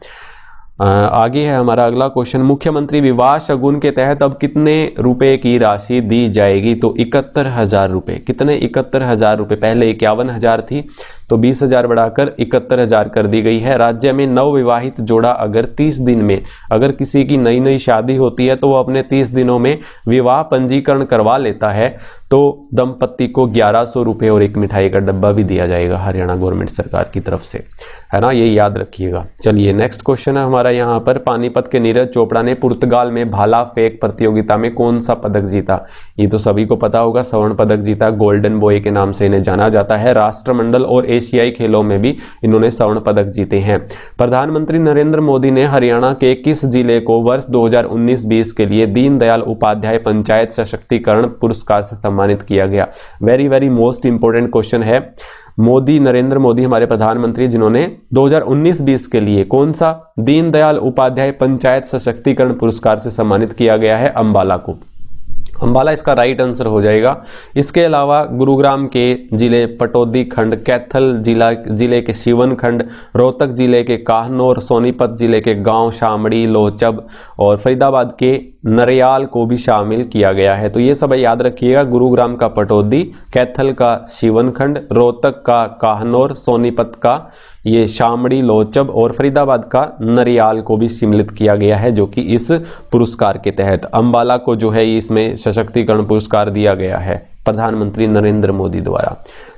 आगे है हमारा अगला क्वेश्चन, मुख्यमंत्री विवाह शगुन के तहत अब कितने रुपए की राशि दी जाएगी? तो 71,000 रुपये। कितने? 71,000 रुपये। पहले 51,000 थी, तो 20,000 बढ़ाकर 71,000 कर दी गई है। राज्य में नवविवाहित जोड़ा अगर 30 दिन में, अगर किसी की नई शादी होती है तो वो अपने 30 दिनों में विवाह पंजीकरण करवा लेता है तो दंपत्ति को 1100 रुपये और एक मिठाई का डब्बा भी दिया जाएगा हरियाणा गवर्नमेंट सरकार की तरफ से, है ना, ये याद रखिएगा। चलिए नेक्स्ट क्वेश्चन है हमारा यहाँ पर, पानीपत के नीरज चोपड़ा ने पुर्तगाल में भाला फेंक प्रतियोगिता में कौन सा पदक जीता? ये तो सभी को पता होगा, स्वर्ण पदक जीता। गोल्डन बॉय के नाम से इन्हें जाना जाता है। राष्ट्रमंडल और एशियाई खेलों में भी इन्होंने स्वर्ण पदक जीते हैं। प्रधानमंत्री नरेंद्र मोदी ने हरियाणा के किस जिले को वर्ष 2019-20 के लिए दीनदयाल उपाध्याय पंचायत सशक्तिकरण पुरस्कार से सम्मानित किया गया? वेरी मोस्ट इंपोर्टेंट क्वेश्चन है। नरेंद्र मोदी हमारे प्रधानमंत्री, जिन्होंने 2019-20 के लिए कौन सा दीनदयाल उपाध्याय पंचायत सशक्तिकरण पुरस्कार से सम्मानित किया गया है? अंबाला को। अंबाला इसका राइट आंसर हो जाएगा। इसके अलावा गुरुग्राम के जिले पटौदी खंड, कैथल जिले के शिवन खंड, रोहतक जिले के काहनौर, सोनीपत जिले के गांव शामड़ी, लोचब और फरीदाबाद के नरियाल को भी शामिल किया गया है। तो ये सब याद रखिएगा, गुरुग्राम का पटौदी, कैथल का शिवन खंड, रोहतक का काहनौर, सोनीपत का ये शामड़ी, लोचब और फरीदाबाद का नरियाल को भी सम्मिलित किया गया है, जो कि इस पुरस्कार के तहत अंबाला को जो है इसमें सशक्तिकरण पुरस्कार दिया गया है प्रधानमंत्री नरेंद्र मोदी द्वारा।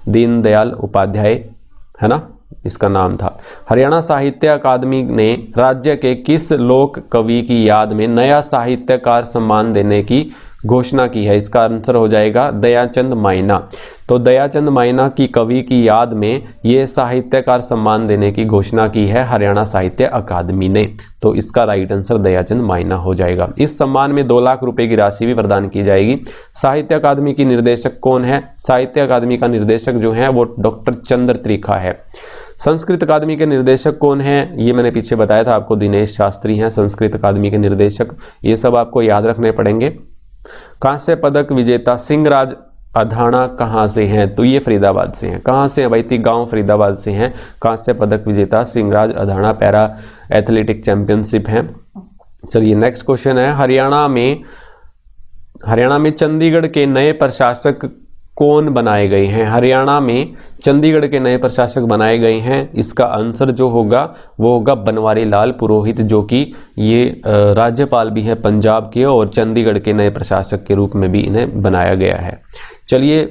दीनदयाल उपाध्याय, है ना, इसका नाम था। हरियाणा साहित्य अकादमी ने राज्य के किस लोक कवि की याद में नया साहित्यकार सम्मान देने की घोषणा की है? इसका आंसर हो जाएगा दयाचंद माइना। तो दयाचंद माइना की कवि की याद में ये साहित्यकार सम्मान देने की घोषणा की है हरियाणा साहित्य अकादमी ने। तो इसका राइट आंसर दयाचंद माइना हो जाएगा। इस सम्मान में 2 लाख रुपए की राशि भी प्रदान की जाएगी। साहित्य अकादमी की निर्देशक कौन है? साहित्य अकादमी का निर्देशक जो है वो डॉक्टर चंद्र त्रिखा है। संस्कृत अकादमी के निर्देशक कौन है? ये मैंने पीछे बताया था आपको, दिनेश शास्त्री हैं संस्कृत अकादमी के निर्देशक। ये सब आपको याद रखने पड़ेंगे। कांस्य पदक विजेता सिंहराज अधाना कहाँ से हैं? तो ये फरीदाबाद से हैं। कहाँ से हैं भाई? गांव फरीदाबाद से हैं। कांस्य पदक विजेता Singhraj Adhana para athletic championship हैं। चलिए नेक्स्ट क्वेश्चन है, हरियाणा में चंडीगढ़ के नए प्रशासक कौन बनाए गए हैं? हरियाणा में चंडीगढ़ के नए प्रशासक बनाए गए हैं। इसका आंसर जो होगा वो होगा बनवारी लाल पुरोहित, जो कि ये राज्यपाल भी हैं पंजाब के और चंडीगढ़ के नए प्रशासक के रूप में भी इन्हें बनाया गया है। चलिए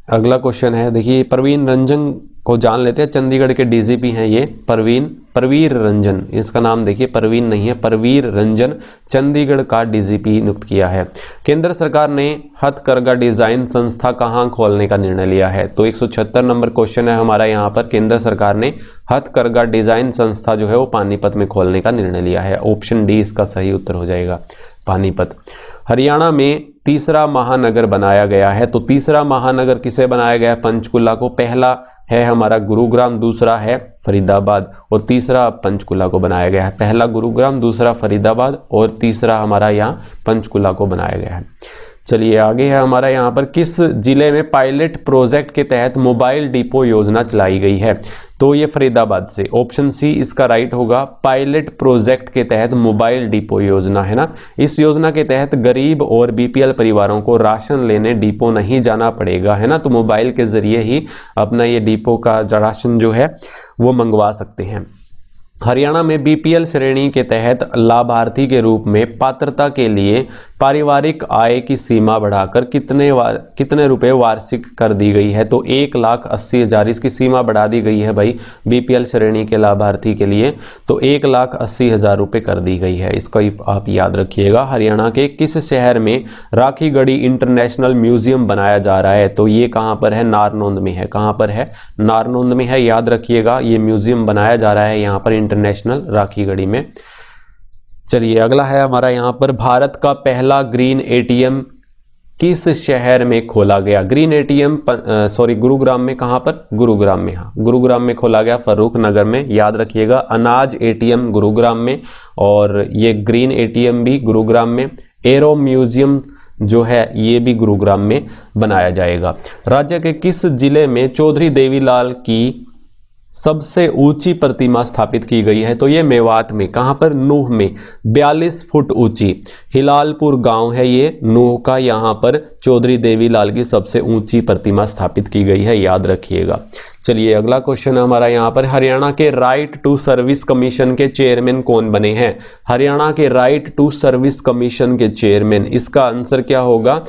अगला क्वेश्चन है, देखिए प्रवीण रंजन को जान लेते हैं। चंडीगढ़ के डीजीपी हैं ये परवीर रंजन, इसका नाम देखिए, परवीन नहीं है, परवीर रंजन चंडीगढ़ का डीजीपी नियुक्त किया है। केंद्र सरकार ने हथकरघा डिजाइन संस्था कहां खोलने का निर्णय लिया है? तो 176 नंबर क्वेश्चन है हमारा यहाँ पर। केंद्र सरकार ने हथकरघा डिजाइन संस्था जो है वो पानीपत में खोलने का निर्णय लिया है। ऑप्शन डी इसका सही उत्तर हो जाएगा, पानीपत। हरियाणा में तीसरा महानगर बनाया गया है। तो तीसरा महानगर किसे बनाया गया है? पंचकुला को। पहला है हमारा गुरुग्राम, दूसरा है फरीदाबाद और तीसरा पंचकुला को बनाया गया है। पहला गुरुग्राम, दूसरा फरीदाबाद और तीसरा हमारा यहाँ पंचकुला को बनाया गया है। चलिए आगे है हमारा यहाँ पर, किस जिले में पायलट प्रोजेक्ट के तहत मोबाइल डिपो योजना चलाई गई है? तो ये फरीदाबाद से। ऑप्शन सी इसका राइट होगा, पायलट प्रोजेक्ट के तहत मोबाइल डिपो योजना, है ना। इस योजना के तहत गरीब और बीपीएल परिवारों को राशन लेने डिपो नहीं जाना पड़ेगा, है ना। तो मोबाइल के जरिए ही अपना ये डिपो का राशन जो है वो मंगवा सकते हैं। हरियाणा में बीपीएल श्रेणी के तहत लाभार्थी के रूप में पात्रता के लिए पारिवारिक आय की सीमा बढ़ाकर कितने रुपए वार्षिक कर दी गई है? तो 1,80,000 इसकी सीमा बढ़ा दी गई है भाई बीपीएल श्रेणी के लाभार्थी के लिए, तो 1,80,000 रुपए कर दी गई है। इसको आप याद रखिएगा। हरियाणा के किस शहर में राखीगढ़ी इंटरनेशनल म्यूजियम बनाया जा रहा है? तो ये कहाँ पर है? नारनौंद में है। कहाँ पर है? नारनौंद में है, याद रखिएगा। ये म्यूजियम बनाया जा रहा है यहाँ पर इंटरनेशनल राखीगढ़ी में। चलिए अगला है हमारा यहाँ पर, भारत का पहला ग्रीन एटीएम किस शहर में खोला गया? ग्रीन एटीएम गुरुग्राम में। कहाँ पर? गुरुग्राम में। हाँ, गुरुग्राम में खोला गया, फर्रुख नगर में, याद रखिएगा। अनाज एटीएम गुरुग्राम में और ये ग्रीन एटीएम भी गुरुग्राम में। एरो म्यूजियम जो है ये भी गुरुग्राम में बनाया जाएगा। राज्य के किस जिले में चौधरी देवीलाल की सबसे ऊंची प्रतिमा स्थापित की गई है? तो ये मेवात में। कहाँ पर? नूह में, 42 फुट ऊंची। हिलालपुर गांव है ये नूह का, यहाँ पर चौधरी देवीलाल की सबसे ऊंची प्रतिमा स्थापित की गई है, याद रखिएगा। चलिए अगला क्वेश्चन है हमारा यहाँ पर, हरियाणा के राइट टू सर्विस कमीशन के चेयरमैन कौन बने हैं? हरियाणा के राइट टू सर्विस कमीशन के चेयरमैन, इसका आंसर क्या होगा?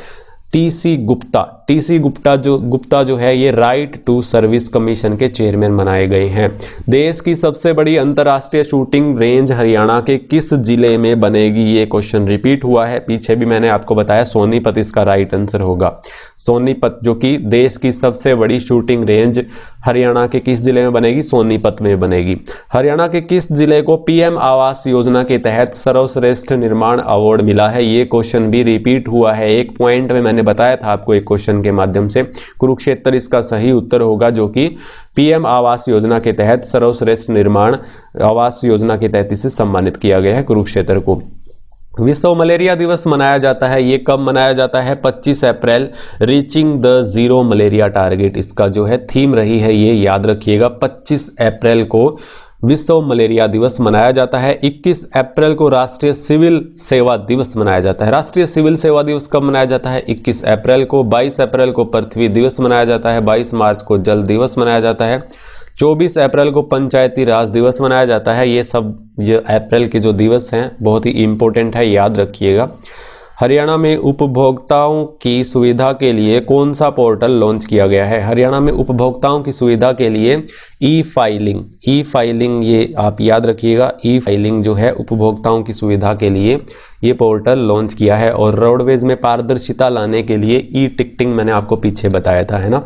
टीसी गुप्ता। टीसी गुप्ता जो है ये राइट टू सर्विस कमीशन के चेयरमैन बनाए गए हैं। देश की सबसे बड़ी अंतर्राष्ट्रीय शूटिंग रेंज हरियाणा के किस जिले में बनेगी? ये क्वेश्चन रिपीट हुआ है, पीछे भी मैंने आपको बताया। सोनीपत इसका राइट आंसर होगा। सोनीपत जो कि देश की सबसे बड़ी शूटिंग रेंज हरियाणा के किस जिले में बनेगी? सोनीपत में बनेगी। हरियाणा के किस जिले को पीएम आवास योजना के तहत सर्वश्रेष्ठ निर्माण अवार्ड मिला है? ये क्वेश्चन भी रिपीट हुआ है। एक पॉइंट में मैंने बताया था आपको एक क्वेश्चन के माध्यम से। कुरुक्षेत्र इसका सही उत्तर होगा, जो कि पीएम आवास योजना के तहत सर्वश्रेष्ठ निर्माण आवास योजना के तहत इसे सम्मानित किया गया है कुरुक्षेत्र को। विश्व मलेरिया दिवस मनाया जाता है, ये कब मनाया जाता है? 25 April. Reaching the zero malaria target इसका जो है थीम रही है, ये याद रखिएगा। 25 अप्रैल को विश्व मलेरिया दिवस मनाया जाता है। 21 अप्रैल को राष्ट्रीय सिविल सेवा दिवस मनाया जाता है। राष्ट्रीय सिविल सेवा दिवस कब मनाया जाता है? 21 अप्रैल को। 22 अप्रैल को पृथ्वी दिवस मनाया जाता है। 22 मार्च को जल दिवस मनाया जाता है। 24 अप्रैल को पंचायती राज दिवस मनाया जाता है। ये सब अप्रैल के जो दिवस हैं बहुत ही इंपॉर्टेंट है, याद रखिएगा। हरियाणा में उपभोक्ताओं की सुविधा के लिए कौन सा पोर्टल लॉन्च किया गया है? हरियाणा में उपभोक्ताओं की सुविधा के लिए ई फाइलिंग ये आप याद रखिएगा। ई फाइलिंग जो है उपभोक्ताओं की सुविधा के लिए ये पोर्टल लॉन्च किया है। और रोडवेज में पारदर्शिता लाने के लिए ई टिकटिंग मैंने आपको पीछे बताया था, है ना।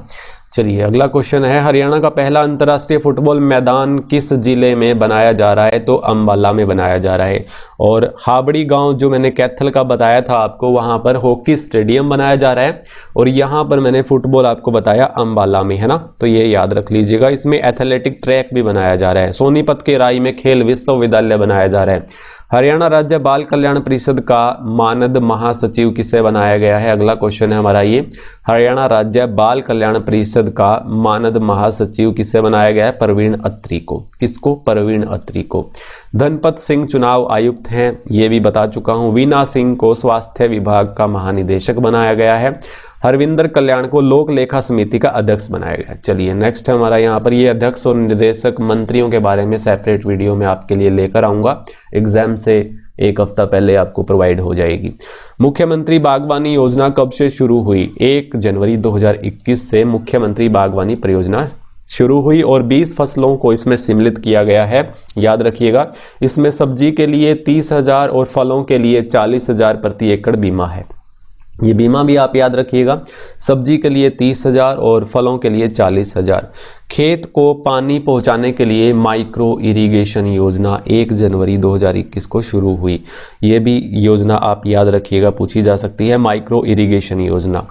चलिए अगला क्वेश्चन है, हरियाणा का पहला अंतर्राष्ट्रीय फुटबॉल मैदान किस जिले में बनाया जा रहा है? तो अंबाला में बनाया जा रहा है। और हाबड़ी गांव जो मैंने कैथल का बताया था आपको, वहां पर हॉकी स्टेडियम बनाया जा रहा है। और यहां पर मैंने फुटबॉल आपको बताया अंबाला में, है ना, तो ये याद रख लीजिएगा। इसमें एथलेटिक ट्रैक भी बनाया जा रहा है। सोनीपत के राई में खेल विश्वविद्यालय बनाया जा रहा है। हरियाणा राज्य बाल कल्याण परिषद का मानद महासचिव किसे बनाया गया है? अगला क्वेश्चन है हमारा ये, हरियाणा राज्य बाल कल्याण परिषद का मानद महासचिव किसे बनाया गया है? परवीन अत्री को। किसको? परवीन अत्री को। धनपत सिंह चुनाव आयुक्त हैं, ये भी बता चुका हूं। वीना सिंह को स्वास्थ्य विभाग का महानिदेशक बनाया गया है। हरविंदर कल्याण को लोक लेखा समिति का अध्यक्ष बनाया गया। चलिए नेक्स्ट है हमारा यहाँ पर, ये अध्यक्ष और निर्देशक मंत्रियों के बारे में सेपरेट वीडियो में आपके लिए लेकर आऊंगा। एग्जाम से एक हफ्ता पहले आपको प्रोवाइड हो जाएगी। मुख्यमंत्री बागवानी योजना कब से शुरू हुई? 1 जनवरी 2021 से मुख्यमंत्री बागवानी परियोजना शुरू हुई और 20 फसलों को इसमें सम्मिलित किया गया है, याद रखिएगा। इसमें सब्जी के लिए 30,000 और फलों के लिए 40,000 प्रति एकड़ बीमा है। ये बीमा भी आप याद रखिएगा। सब्जी के लिए 30,000 और फलों के लिए 40,000। खेत को पानी पहुंचाने के लिए माइक्रो इरिगेशन योजना 1 जनवरी 2021 को शुरू हुई। ये भी योजना आप याद रखिएगा, पूछी जा सकती है, माइक्रो इरिगेशन योजना।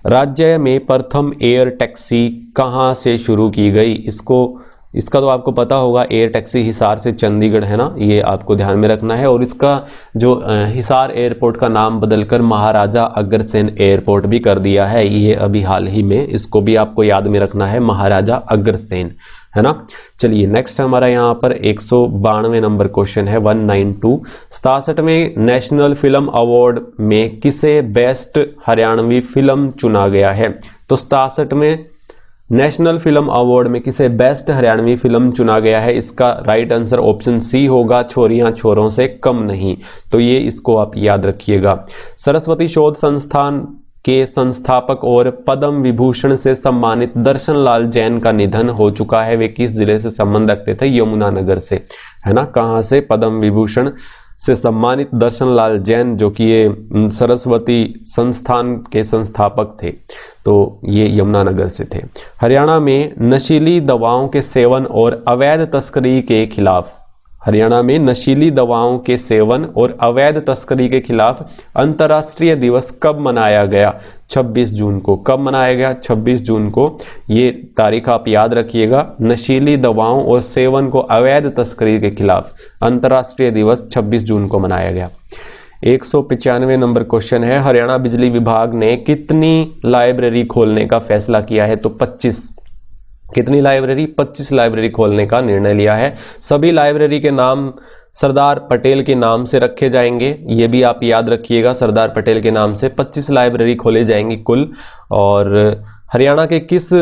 राज्य में प्रथम एयर टैक्सी कहाँ से शुरू की गई? इसका तो आपको पता होगा, एयर टैक्सी हिसार से चंडीगढ़, है ना, ये आपको ध्यान में रखना है। और इसका जो हिसार एयरपोर्ट का नाम बदलकर महाराजा अग्रसेन एयरपोर्ट भी कर दिया है, ये अभी हाल ही में। इसको भी आपको याद में रखना है, महाराजा अग्रसेन, है ना। चलिए नेक्स्ट हमारा यहाँ पर 192 नंबर क्वेश्चन है, 192। 67वें नेशनल फिल्म अवार्ड में किसे बेस्ट हरियाणवी फिल्म चुना गया है? तो 67वें नेशनल फिल्म अवार्ड में किसे बेस्ट हरियाणवी फिल्म चुना गया है? इसका राइट आंसर ऑप्शन सी होगा, छोरियां छोरों से कम नहीं। तो ये इसको आप याद रखिएगा। सरस्वती शोध संस्थान के संस्थापक और पद्म विभूषण से सम्मानित दर्शन लाल जैन का निधन हो चुका है। वे किस जिले से संबंध रखते थे? यमुनानगर से, है ना। कहाँ से? पद्म विभूषण से सम्मानित दर्शन लाल जैन, जो कि ये सरस्वती संस्थान के संस्थापक थे, तो ये यमुनानगर से थे। हरियाणा में नशीली दवाओं के सेवन और अवैध तस्करी के खिलाफ, हरियाणा में नशीली दवाओं के सेवन और अवैध तस्करी के खिलाफ अंतर्राष्ट्रीय दिवस कब मनाया गया? 26 जून को। कब मनाया गया? 26 जून को। ये तारीख आप याद रखिएगा। नशीली दवाओं और सेवन को अवैध तस्करी के खिलाफ अंतर्राष्ट्रीय दिवस 26 जून को मनाया गया। 195 नंबर क्वेश्चन है, हरियाणा बिजली विभाग ने कितनी लाइब्रेरी खोलने का फैसला किया है? तो 25। कितनी लाइब्रेरी? 25 लाइब्रेरी खोलने का निर्णय लिया है। सभी लाइब्रेरी के नाम सरदार पटेल के नाम से रखे जाएंगे, ये भी आप याद रखिएगा। सरदार पटेल के नाम से 25 लाइब्रेरी खोले जाएंगी कुल। और हरियाणा के किस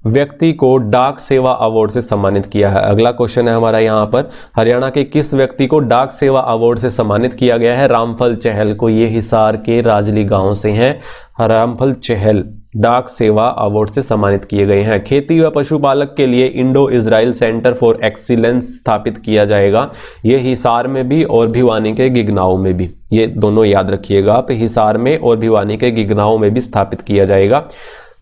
व्यक्ति को डाक सेवा अवार्ड से सम्मानित किया है? अगला क्वेश्चन है हमारा यहाँ पर, हरियाणा के किस व्यक्ति को डाक सेवा अवार्ड से सम्मानित किया गया है? रामफल चहल को। ये हिसार के राजली गांव से हैं। रामफल चहल डाक सेवा अवार्ड से सम्मानित किए गए हैं। खेती व पशुपालक के लिए Indo Israel centre for excellence स्थापित किया जाएगा। ये हिसार में भी और भिवानी के गिगनाऊ में भी, ये दोनों याद रखिएगा आप। हिसार में और भिवानी के गिगनाऊ में भी स्थापित किया जाएगा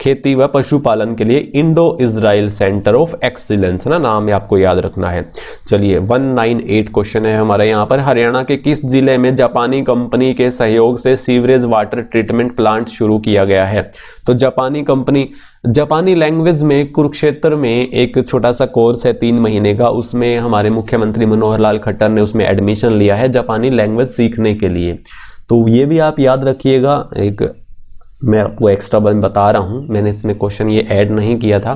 खेती व पशुपालन के लिए Indo Israel centre of excellence, ना नाम आपको याद रखना है। चलिए 198 क्वेश्चन है हमारा यहाँ पर, हरियाणा के किस जिले में जापानी कंपनी के सहयोग से सीवरेज वाटर ट्रीटमेंट प्लांट शुरू किया गया है? तो जापानी कंपनी, जापानी लैंग्वेज में कुरुक्षेत्र में एक छोटा सा कोर्स है 3 महीने का, उसमें हमारे मुख्यमंत्री मनोहर लाल खट्टर ने उसमें एडमिशन लिया है जापानी लैंग्वेज सीखने के लिए। तो ये भी आप याद रखिएगा। एक मैं आपको एक्स्ट्रा बता रहा हूँ, मैंने इसमें क्वेश्चन ये ऐड नहीं किया था,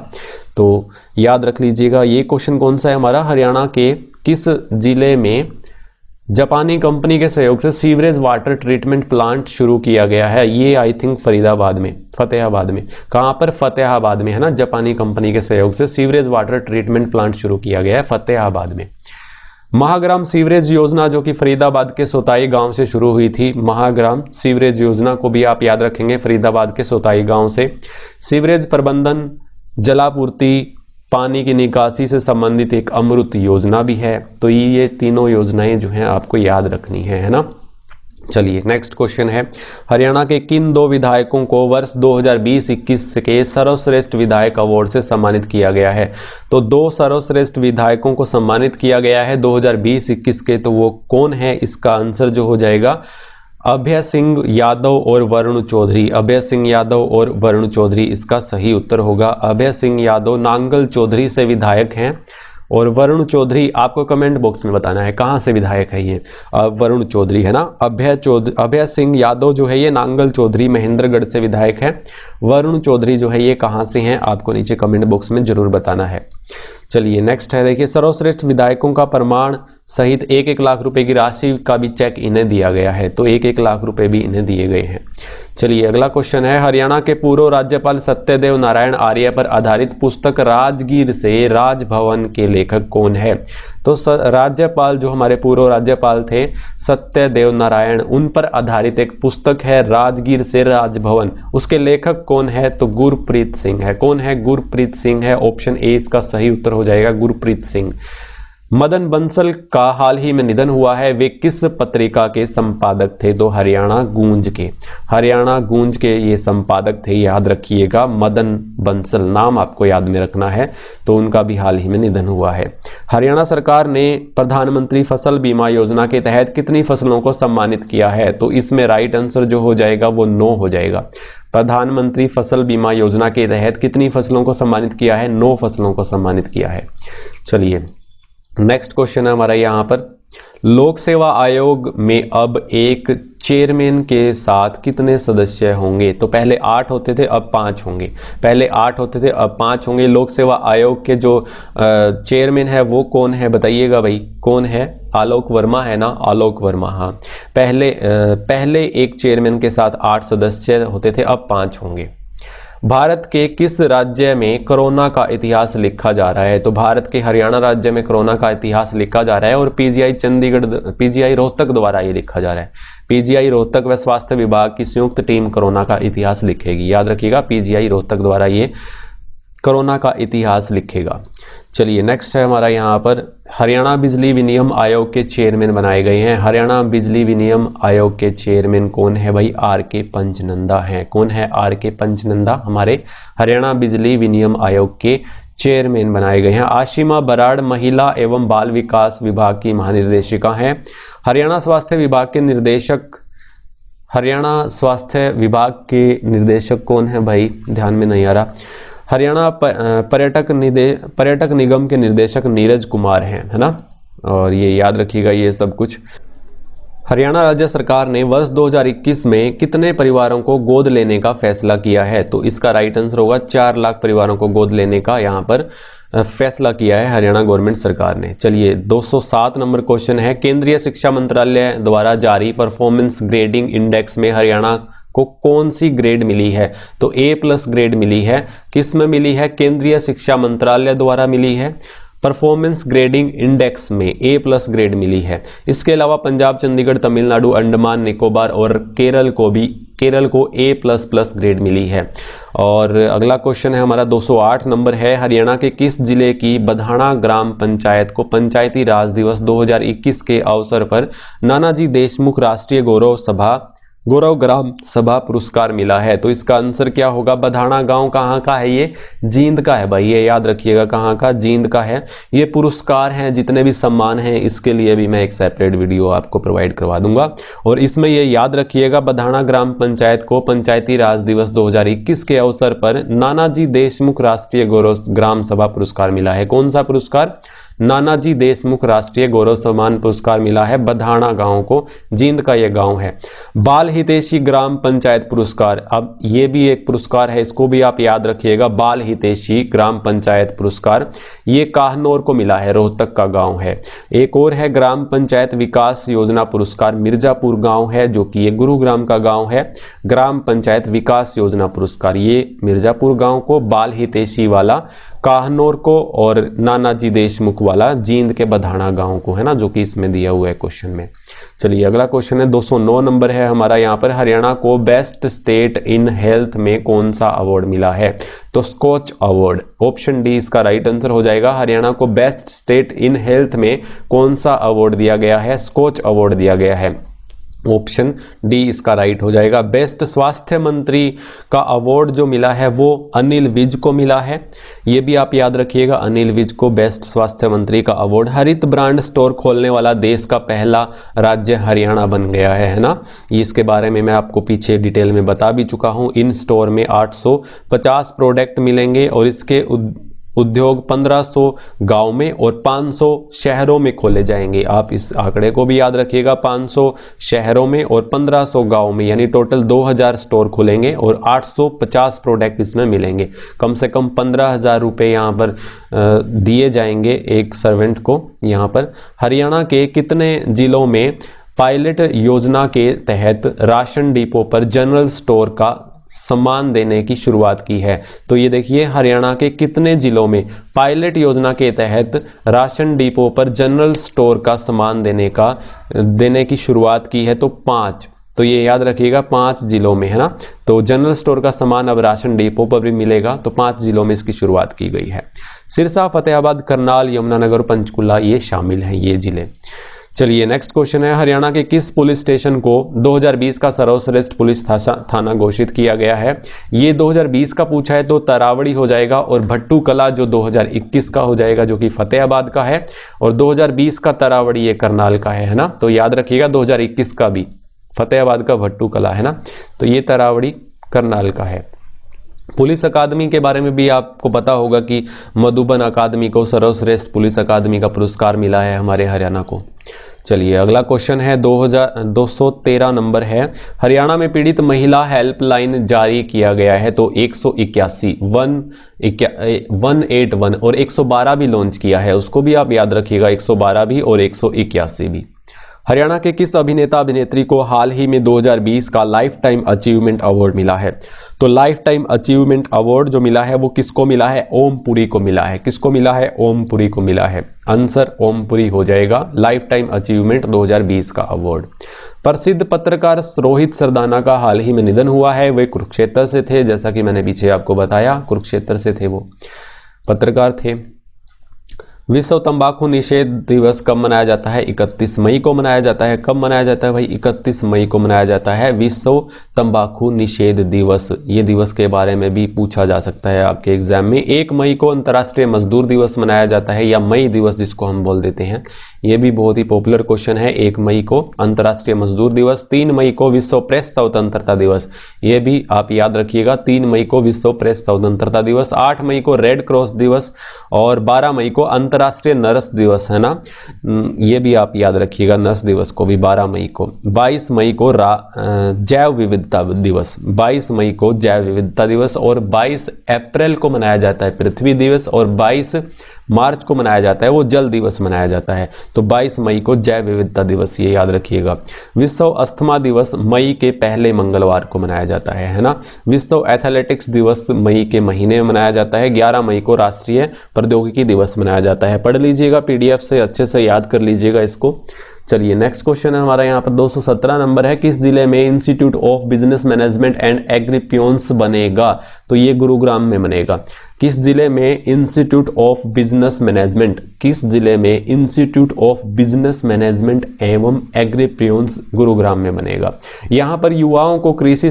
तो याद रख लीजिएगा। ये क्वेश्चन कौन सा है हमारा, हरियाणा के किस जिले में जापानी कंपनी के सहयोग से सीवरेज वाटर ट्रीटमेंट प्लांट शुरू किया गया है? ये आई थिंक फरीदाबाद में, फतेहाबाद में। कहाँ पर? फतेहाबाद में, है ना। जापानी कंपनी के सहयोग से सीवरेज वाटर ट्रीटमेंट प्लांट शुरू किया गया है फतेहाबाद में। महाग्राम सीवरेज योजना जो कि फरीदाबाद के सोताई गांव से शुरू हुई थी, महाग्राम सीवरेज योजना को भी आप याद रखेंगे, फरीदाबाद के सोताई गांव से। सीवरेज प्रबंधन, जलापूर्ति, पानी की निकासी से संबंधित एक अमृत योजना भी है। तो ये तीनों योजनाएं जो हैं आपको याद रखनी है ना। चलिए नेक्स्ट क्वेश्चन है, हरियाणा के किन 2 विधायकों को वर्ष 2020-21 के सर्वश्रेष्ठ विधायक अवार्ड से सम्मानित किया गया है? तो 2 सर्वश्रेष्ठ विधायकों को सम्मानित किया गया है 2020-21 के, तो वो कौन है? इसका आंसर जो हो जाएगा अभय सिंह यादव और वरुण चौधरी। अभय सिंह यादव और वरुण चौधरी इसका सही उत्तर होगा। अभय सिंह यादव नांगल चौधरी से विधायक हैं और वरुण चौधरी आपको कमेंट बॉक्स में बताना है कहाँ से विधायक है ये। वरुण चौधरी, है ना। अभय सिंह यादव जो है ये नांगल चौधरी महेंद्रगढ़ से विधायक है। वरुण चौधरी जो है ये कहाँ से हैं आपको नीचे कमेंट बॉक्स में जरूर बताना है। चलिए नेक्स्ट है, देखिए सर्वश्रेष्ठ विधायकों का प्रमाण सहित 1-1 लाख रुपए की राशि का भी चेक इन्हें दिया गया है। तो 1-1 लाख रुपए भी इन्हें दिए गए हैं। चलिए अगला क्वेश्चन है, हरियाणा के पूर्व राज्यपाल सत्यदेव नारायण आर्य पर आधारित पुस्तक राजगीर से राजभवन के लेखक कौन है? तो राज्यपाल जो हमारे पूर्व राज्यपाल थे सत्यदेव नारायण, उन पर आधारित एक पुस्तक है राजगीर से राजभवन। उसके लेखक कौन है? तो गुरप्रीत सिंह है। कौन है? गुरप्रीत सिंह है। ऑप्शन ए इसका सही उत्तर हो जाएगा, गुरप्रीत सिंह। मदन बंसल का हाल ही में निधन हुआ है, वे किस पत्रिका के संपादक थे? तो हरियाणा गूंज के। हरियाणा गूंज के ये संपादक थे, याद रखिएगा। मदन बंसल नाम आपको याद में रखना है। तो उनका भी हाल ही में निधन हुआ है। हरियाणा सरकार ने प्रधानमंत्री फसल बीमा योजना के तहत कितनी फसलों को सम्मानित किया है? तो इसमें राइट आंसर जो हो जाएगा वो 9 हो जाएगा। प्रधानमंत्री फसल बीमा योजना के तहत कितनी फसलों को सम्मानित किया है? 9 फसलों को सम्मानित किया है। चलिए नेक्स्ट क्वेश्चन है हमारा यहाँ पर, लोक सेवा आयोग में अब एक चेयरमैन के साथ कितने सदस्य होंगे? तो पहले 8 होते थे, अब 5 होंगे। पहले 8 होते थे, अब 5 होंगे। लोक सेवा आयोग के जो चेयरमैन है वो कौन है बताइएगा भाई, कौन है? आलोक वर्मा है ना, आलोक वर्मा। हाँ, पहले एक चेयरमैन के साथ 8 सदस्य होते थे, अब 5 होंगे। भारत के किस राज्य में कोरोना का इतिहास लिखा जा रहा है? तो भारत के हरियाणा राज्य में कोरोना का इतिहास लिखा जा रहा है और पीजीआई रोहतक द्वारा ये लिखा जा रहा है। पीजीआई रोहतक व स्वास्थ्य विभाग की संयुक्त टीम कोरोना का इतिहास लिखेगी। याद रखिएगा, पीजीआई रोहतक द्वारा ये कोरोना का इतिहास लिखेगा। चलिए नेक्स्ट है हमारा यहाँ पर, हरियाणा बिजली विनियम आयोग के चेयरमैन बनाए गए हैं। हरियाणा बिजली विनियम आयोग के चेयरमैन कौन है भाई? आर.के. पंचनंदा हैं। कौन है? आर.के. पंचनंदा हमारे हरियाणा बिजली विनियम आयोग के चेयरमैन बनाए गए हैं। आशिमा बराड़ महिला एवं बाल विकास विभाग की महानिर्देशिका हैं। हरियाणा स्वास्थ्य विभाग के निर्देशक कौन है भाई? ध्यान में नहीं आ रहा। हरियाणा पर्यटक निगम के निर्देशक नीरज कुमार हैं, है ना। और ये याद रखिएगा ये सब कुछ। हरियाणा राज्य सरकार ने वर्ष 2021 में कितने परिवारों को गोद लेने का फैसला किया है? तो इसका राइट आंसर होगा 4 लाख परिवारों को गोद लेने का यहाँ पर फैसला किया है हरियाणा गवर्नमेंट सरकार ने। चलिए 207 नंबर क्वेश्चन है, केंद्रीय शिक्षा मंत्रालय द्वारा जारी परफॉर्मेंस ग्रेडिंग इंडेक्स में हरियाणा को कौन सी ग्रेड मिली है? तो A+ ग्रेड मिली है। किस में मिली है? केंद्रीय शिक्षा मंत्रालय द्वारा मिली है। परफॉर्मेंस ग्रेडिंग इंडेक्स में A+ ग्रेड मिली है। इसके अलावा पंजाब, चंडीगढ़, तमिलनाडु, अंडमान निकोबार और केरल को A++ ग्रेड मिली है। और अगला क्वेश्चन है हमारा 208 नंबर है, हरियाणा के किस जिले की बधाना ग्राम पंचायत को पंचायती राज दिवस 2021 के अवसर पर नानाजी देशमुख राष्ट्रीय गौरव ग्राम सभा पुरस्कार मिला है? तो इसका आंसर क्या होगा? बधाना गांव कहाँ का है? ये जींद का है भाई, ये याद रखिएगा, कहाँ का? जींद का है। ये पुरस्कार हैं, जितने भी सम्मान हैं, इसके लिए भी मैं एक सेपरेट वीडियो आपको प्रोवाइड करवा दूंगा। और इसमें ये याद रखिएगा, बधाना ग्राम पंचायत को पंचायती राज दिवस 2021 के अवसर पर नानाजी देशमुख राष्ट्रीय गौरव ग्राम सभा पुरस्कार मिला है। कौन सा पुरस्कार? नानाजी देशमुख राष्ट्रीय गौरव सम्मान पुरस्कार मिला है बधाना गांव को। जींद का यह गांव है। बाल हितैषी ग्राम पंचायत पुरस्कार, अब ये भी एक पुरस्कार है, इसको भी आप याद रखिएगा। बाल हितैषी ग्राम पंचायत पुरस्कार ये काहनौर को मिला है, रोहतक का गांव है। एक और है ग्राम पंचायत विकास योजना पुरस्कार, मिर्जापुर गांव है, जो कि ये गुरुग्राम का गांव है। ग्राम पंचायत विकास योजना पुरस्कार ये मिर्जापुर गांव को, बाल हितैषी वाला काहनौर को, और नानाजी देशमुख वाला जींद के बधाना गांव को, है ना, जो कि इसमें दिया हुआ है क्वेश्चन में। चलिए अगला क्वेश्चन है 209 नंबर है हमारा यहाँ पर, हरियाणा को बेस्ट स्टेट इन हेल्थ में कौन सा अवार्ड मिला है? तो स्कॉच अवार्ड, ऑप्शन डी इसका राइट आंसर हो जाएगा। हरियाणा को बेस्ट स्टेट इन हेल्थ में कौन सा अवार्ड दिया गया है? स्कॉच अवार्ड दिया गया है। ऑप्शन डी इसका राइट हो जाएगा। बेस्ट स्वास्थ्य मंत्री का अवार्ड जो मिला है वो अनिल विज को मिला है, ये भी आप याद रखिएगा, अनिल विज को बेस्ट स्वास्थ्य मंत्री का अवार्ड। हरित ब्रांड स्टोर खोलने वाला देश का पहला राज्य हरियाणा बन गया है ना। इसके बारे में मैं आपको पीछे डिटेल में बता भी चुका हूँ। इन स्टोर में 850 प्रोडक्ट मिलेंगे और इसके उद्योग 1500 गांव में और 500 शहरों में खोले जाएंगे। आप इस आंकड़े को भी याद रखिएगा, 500 शहरों में और 1500 गांव में, यानी टोटल 2000 स्टोर खुलेंगे और 850 प्रोडक्ट इसमें मिलेंगे। कम से कम 15,000 रुपये यहाँ पर दिए जाएंगे एक सर्वेंट को। यहाँ पर हरियाणा के कितने जिलों में पायलट योजना के तहत राशन डिपो पर जनरल स्टोर का सम्मान देने की शुरुआत की है? तो ये देखिए, हरियाणा के कितने जिलों में पायलट योजना के तहत राशन डिपो पर जनरल स्टोर का सम्मान देने की शुरुआत की है? तो 5। तो ये याद रखिएगा, 5 जिलों में, है ना। तो जनरल स्टोर का सामान अब राशन डिपो पर भी मिलेगा, तो 5 जिलों में इसकी शुरुआत की गई है। सिरसा, फतेहाबाद, करनाल, यमुनानगर, पंचकुला ये शामिल हैं, ये जिले। चलिए नेक्स्ट क्वेश्चन है, हरियाणा के किस पुलिस स्टेशन को 2020 का सर्वश्रेष्ठ पुलिस थाना घोषित किया गया है? ये 2020 का पूछा है तो तरावड़ी हो जाएगा, और भट्टू कला जो 2021 का हो जाएगा, जो कि फतेहाबाद का है, और 2020 का तरावड़ी ये करनाल का है ना। तो याद रखिएगा 2021 का भी फतेहाबाद का भट्टू कला है ना, तो ये तरावड़ी करनाल का है। पुलिस अकादमी के बारे में भी आपको पता होगा कि मधुबन अकादमी को सर्वश्रेष्ठ पुलिस अकादमी का पुरस्कार मिला है हमारे हरियाणा को। चलिए अगला क्वेश्चन है 213 नंबर है, हरियाणा में पीड़ित महिला हेल्पलाइन जारी किया गया है? तो 181 और 112 भी लॉन्च किया है, उसको भी आप याद रखिएगा, 112 भी और 181 भी। हरियाणा के किस अभिनेता अभिनेत्री को हाल ही में 2020 का लाइफ टाइम अचीवमेंट अवार्ड मिला है? तो लाइफ टाइम अचीवमेंट अवार्ड जो मिला है वो किसको मिला है? ओम पुरी को मिला है। किसको मिला है? ओम पुरी को मिला है। आंसर ओम पुरी हो जाएगा, लाइफ टाइम अचीवमेंट 2020 का अवार्ड। प्रसिद्ध पत्रकार रोहित सरदाना का हाल ही में निधन हुआ है। वे कुरुक्षेत्र से थे, जैसा कि मैंने पीछे आपको बताया, कुरुक्षेत्र से थे, वो पत्रकार थे। विश्व तंबाकू निषेध दिवस कब मनाया जाता है? 31 मई को मनाया जाता है। कब मनाया जाता है भाई? 31 मई को मनाया जाता है विश्व तंबाकू निषेध दिवस। ये दिवस के बारे में भी पूछा जा सकता है आपके एग्जाम में। 1 मई को अंतर्राष्ट्रीय मजदूर दिवस मनाया जाता है, या मई दिवस जिसको हम बोल देते हैं। ये भी बहुत ही पॉपुलर क्वेश्चन है। 1 मई को अंतर्राष्ट्रीय मजदूर दिवस, 3 मई को विश्व प्रेस स्वतंत्रता दिवस, ये भी आप याद रखिएगा। 3 मई को विश्व प्रेस स्वतंत्रता दिवस, 8 मई को रेड क्रॉस दिवस और 12 मई को अंतर्राष्ट्रीय नर्स दिवस, है ना, ये भी आप याद रखिएगा। नर्स दिवस को भी 12 मई को। 22 मई को जैव विविधता दिवस, 22 मई को जैव विविधता दिवस, और 22 अप्रैल को मनाया जाता है पृथ्वी दिवस, और 22 मार्च को मनाया जाता है वो जल दिवस मनाया जाता है। तो 22 मई को जैव विविधता दिवस, ये याद रखिएगा। विश्व अस्थमा दिवस मई के पहले मंगलवार को मनाया जाता है ना। विश्व एथलेटिक्स दिवस मई के महीने में मनाया जाता है। 11 मई को राष्ट्रीय प्रौद्योगिकी दिवस मनाया जाता है। पढ़ लीजिएगा, पीडीएफ से अच्छे से याद कर लीजिएगा इसको। चलिए नेक्स्ट क्वेश्चन है हमारा यहाँ पर 217 नंबर है। किस जिले में institute of business management and agripreneurs बनेगा? तो ये गुरुग्राम में बनेगा। किस जिले में इंस्टीट्यूट ऑफ बिजनेस मैनेजमेंट, किस जिले में इंस्टीट्यूट ऑफ बिजनेस मैनेजमेंट एवं एग्रीपियोन्स गुरुग्राम में बनेगा। यहाँ पर युवाओं को कृषि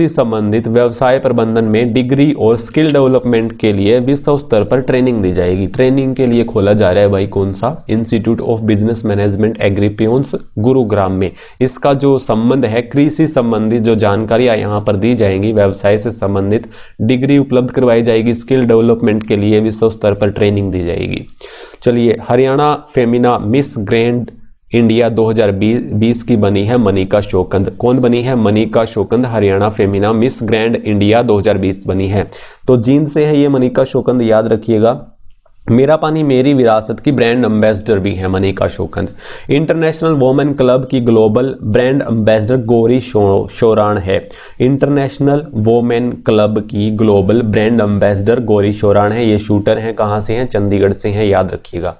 संबंधित व्यवसाय प्रबंधन में डिग्री और स्किल डेवलपमेंट के लिए विश्व स्तर पर ट्रेनिंग दी जाएगी। ट्रेनिंग के लिए खोला जा रहा है भाई कौन सा? Institute of business management agripreneurs Gurugram में। इसका जो संबंध है, कृषि संबंधित जो जानकारियां यहाँ पर दी जाएंगी, व्यवसाय से संबंधित डिग्री उपलब्ध करवाई जाएगी, स्किल डेवलपमेंट के लिए विश्व स्तर पर ट्रेनिंग दी जाएगी। चलिए, Haryana Femina miss grand India 2020 की बनी है मनिका शोकंद। कौन बनी है? Manika Sheokand Haryana Femina miss grand India 2020 बनी है। तो जींद से है ये मनिका शोकंद, याद रखिएगा। मेरा पानी मेरी विरासत की ब्रांड एम्बेसडर भी है Manika Shokand. International women club की global brand ambassador Gauri Shoran है। इंटरनेशनल वोमेन क्लब की global brand ambassador Gauri Shoran है। ये शूटर हैं, कहाँ से हैं? चंडीगढ़ से हैं, याद रखिएगा।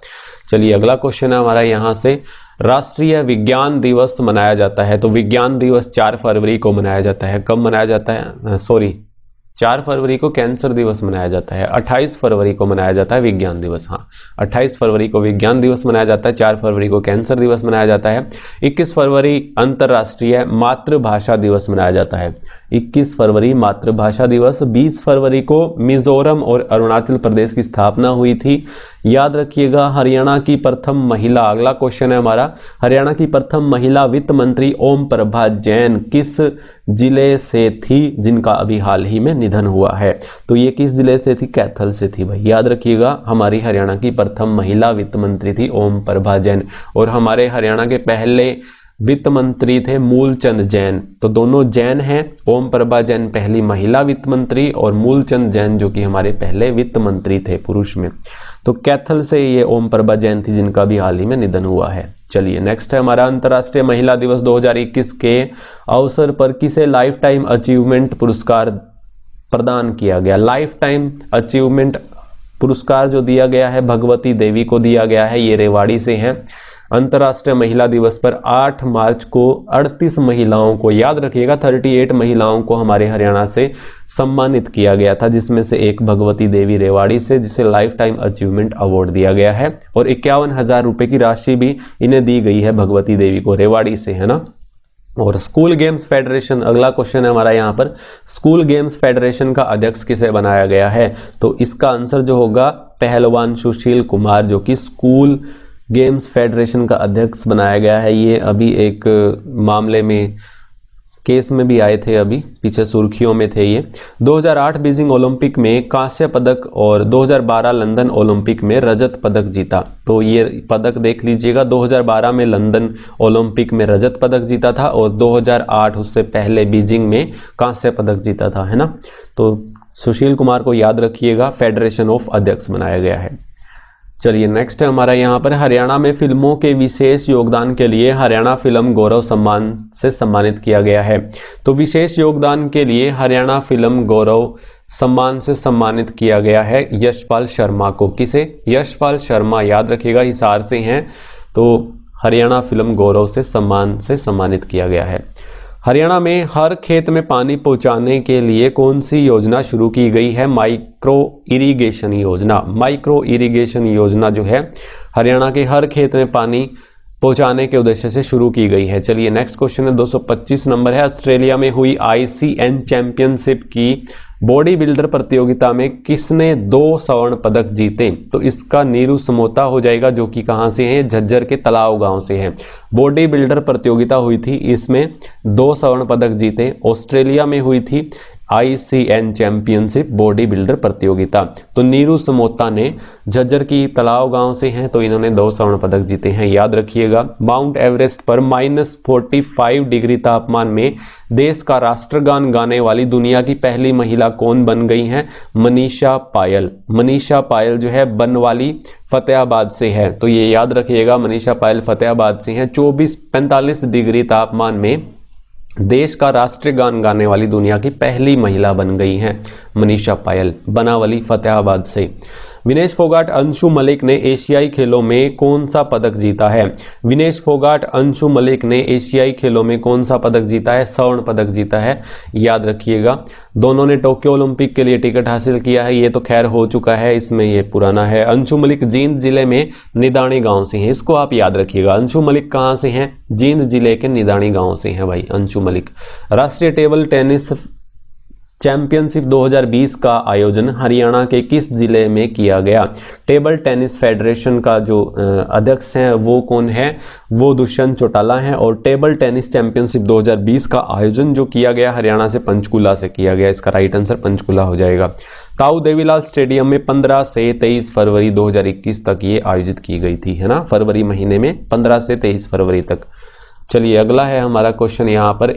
चलिए अगला क्वेश्चन है हमारा यहाँ से। राष्ट्रीय विज्ञान दिवस मनाया जाता है, तो विज्ञान दिवस 4 फरवरी को मनाया जाता है। कब मनाया जाता है? 4 फरवरी को कैंसर दिवस मनाया जाता है। 28 फरवरी को मनाया जाता है विज्ञान दिवस। हाँ, 28 फरवरी को विज्ञान दिवस मनाया जाता है, 4 फरवरी को कैंसर दिवस मनाया जाता है। 21 फरवरी अंतर्राष्ट्रीय मातृभाषा दिवस मनाया जाता है। 21 फरवरी मातृभाषा दिवस। 20 फरवरी को मिजोरम और अरुणाचल प्रदेश की स्थापना हुई थी, याद रखिएगा। हरियाणा की प्रथम महिला, अगला क्वेश्चन है हमारा, हरियाणा की प्रथम महिला वित्त मंत्री ओम प्रभा जैन किस जिले से थी, जिनका अभी हाल ही में निधन हुआ है? तो ये किस जिले से थी? कैथल से थी भाई, याद रखिएगा। हमारी हरियाणा की प्रथम महिला वित्त मंत्री थी ओम प्रभा जैन, और हमारे हरियाणा के पहले वित्त मंत्री थे मूलचंद जैन। तो दोनों जैन हैं, ओम प्रभा जैन पहली महिला वित्त मंत्री और मूलचंद जैन जो कि हमारे पहले वित्त मंत्री थे पुरुष में। तो कैथल से ये ओम प्रभा जैन थी, जिनका भी हाल ही में निधन हुआ है। चलिए नेक्स्ट है हमारा, अंतर्राष्ट्रीय महिला दिवस 2021 के अवसर पर किसे लाइफ टाइम अचीवमेंट पुरस्कार प्रदान किया गया? लाइफ टाइम अचीवमेंट पुरस्कार जो दिया गया है भगवती देवी को दिया गया है, ये रेवाड़ी से हैं। अंतर्राष्ट्रीय महिला दिवस पर 8 मार्च को 38 महिलाओं को, याद रखिएगा 38 महिलाओं को हमारे हरियाणा से सम्मानित किया गया था, जिसमें से एक भगवती देवी रेवाड़ी से, जिसे लाइफ टाइम अचीवमेंट अवार्ड दिया गया है। और 51,000 रुपए की राशि भी इन्हें दी गई है भगवती देवी को, रेवाड़ी से, है ना। और स्कूल गेम्स फेडरेशन, अगला क्वेश्चन है हमारा यहाँ पर, स्कूल गेम्स फेडरेशन का अध्यक्ष किसे बनाया गया है? तो इसका आंसर जो होगा पहलवान सुशील कुमार, जो कि स्कूल गेम्स फेडरेशन का अध्यक्ष बनाया गया है। ये अभी एक मामले में केस में भी आए थे, अभी पीछे सुर्खियों में थे ये। 2008 बीजिंग ओलंपिक में कांस्य पदक और 2012 लंदन ओलंपिक में रजत पदक जीता। तो ये पदक देख लीजिएगा, 2012 में लंदन ओलंपिक में रजत पदक जीता था और 2008 उससे पहले बीजिंग में कांस्य पदक जीता था, है ना। तो सुशील कुमार को याद रखिएगा, फेडरेशन ऑफ अध्यक्ष बनाया गया है। चलिए नेक्स्ट है हमारा यहाँ पर, हरियाणा में फिल्मों के विशेष योगदान के लिए हरियाणा फिल्म गौरव सम्मान से सम्मानित किया गया है। तो विशेष योगदान के लिए हरियाणा फिल्म गौरव सम्मान से सम्मानित किया गया है यशपाल शर्मा को। किसे? यशपाल शर्मा, याद रखिएगा, हिसार से हैं, तो हरियाणा फिल्म गौरव से सम्मानित किया गया है। हरियाणा में हर खेत में पानी पहुंचाने के लिए कौन सी योजना शुरू की गई है? माइक्रो इरिगेशन योजना। माइक्रो इरिगेशन योजना जो है हरियाणा के हर खेत में पानी पहुंचाने के उद्देश्य से शुरू की गई है। चलिए नेक्स्ट क्वेश्चन है, 225 नंबर है, ऑस्ट्रेलिया में हुई ICN चैंपियनशिप की बॉडी बिल्डर प्रतियोगिता में किसने 2 स्वर्ण पदक जीते? तो इसका नीरू समोता हो जाएगा, जो कि कहां से है? झज्जर के तलाव गांव से है। बॉडी बिल्डर प्रतियोगिता हुई थी, इसमें 2 स्वर्ण पदक जीते, ऑस्ट्रेलिया में हुई थी ICN चैंपियनशिप बॉडी बिल्डर प्रतियोगिता। तो नीरू समोता ने झज्जर की तलाव गांव से हैं, तो इन्होंने 2 स्वर्ण पदक जीते हैं, याद रखिएगा। माउंट एवरेस्ट पर -45 डिग्री तापमान में देश का राष्ट्रगान गाने वाली दुनिया की पहली महिला कौन बन गई हैं? मनीषा पायल। मनीषा पायल जो है बनवाली फतेहाबाद से है, तो ये याद रखिएगा, मनीषा पायल फतेहाबाद से हैं। 24-45 डिग्री तापमान में देश का राष्ट्रीय गान गाने वाली दुनिया की पहली महिला बन गई हैं मनीषा पायल, बनावली फतेहाबाद से। विनेश फोगाट, अंशु मलिक ने एशियाई खेलों में कौन सा पदक जीता है? विनेश फोगाट, अंशु मलिक ने एशियाई खेलों में कौन सा पदक जीता है? स्वर्ण पदक जीता है, याद रखिएगा। दोनों ने टोक्यो ओलंपिक के लिए टिकट हासिल किया है, ये तो खैर हो चुका है, इसमें ये पुराना है। अंशु मलिक जींद जिले में निदानी गांव से हैं, इसको आप याद रखिएगा। अंशु मलिक कहाँ से हैं? जींद जिले के निदानी गांव से हैं भाई अंशु मलिक। राष्ट्रीय टेबल टेनिस चैंपियनशिप 2020 का आयोजन हरियाणा के किस जिले में किया गया? टेबल टेनिस फेडरेशन का जो अध्यक्ष हैं वो कौन है? वो दुष्यंत चौटाला हैं। और टेबल टेनिस चैंपियनशिप 2020 का आयोजन जो किया गया हरियाणा से पंचकुला से किया गया, इसका राइट आंसर पंचकुला हो जाएगा। ताऊ देवीलाल स्टेडियम में 15 से 23 फरवरी 2021 तक ये आयोजित की गई थी, है ना, फरवरी महीने में 15 से 23 फरवरी तक। चलिए अगला है हमारा क्वेश्चन यहाँ पर,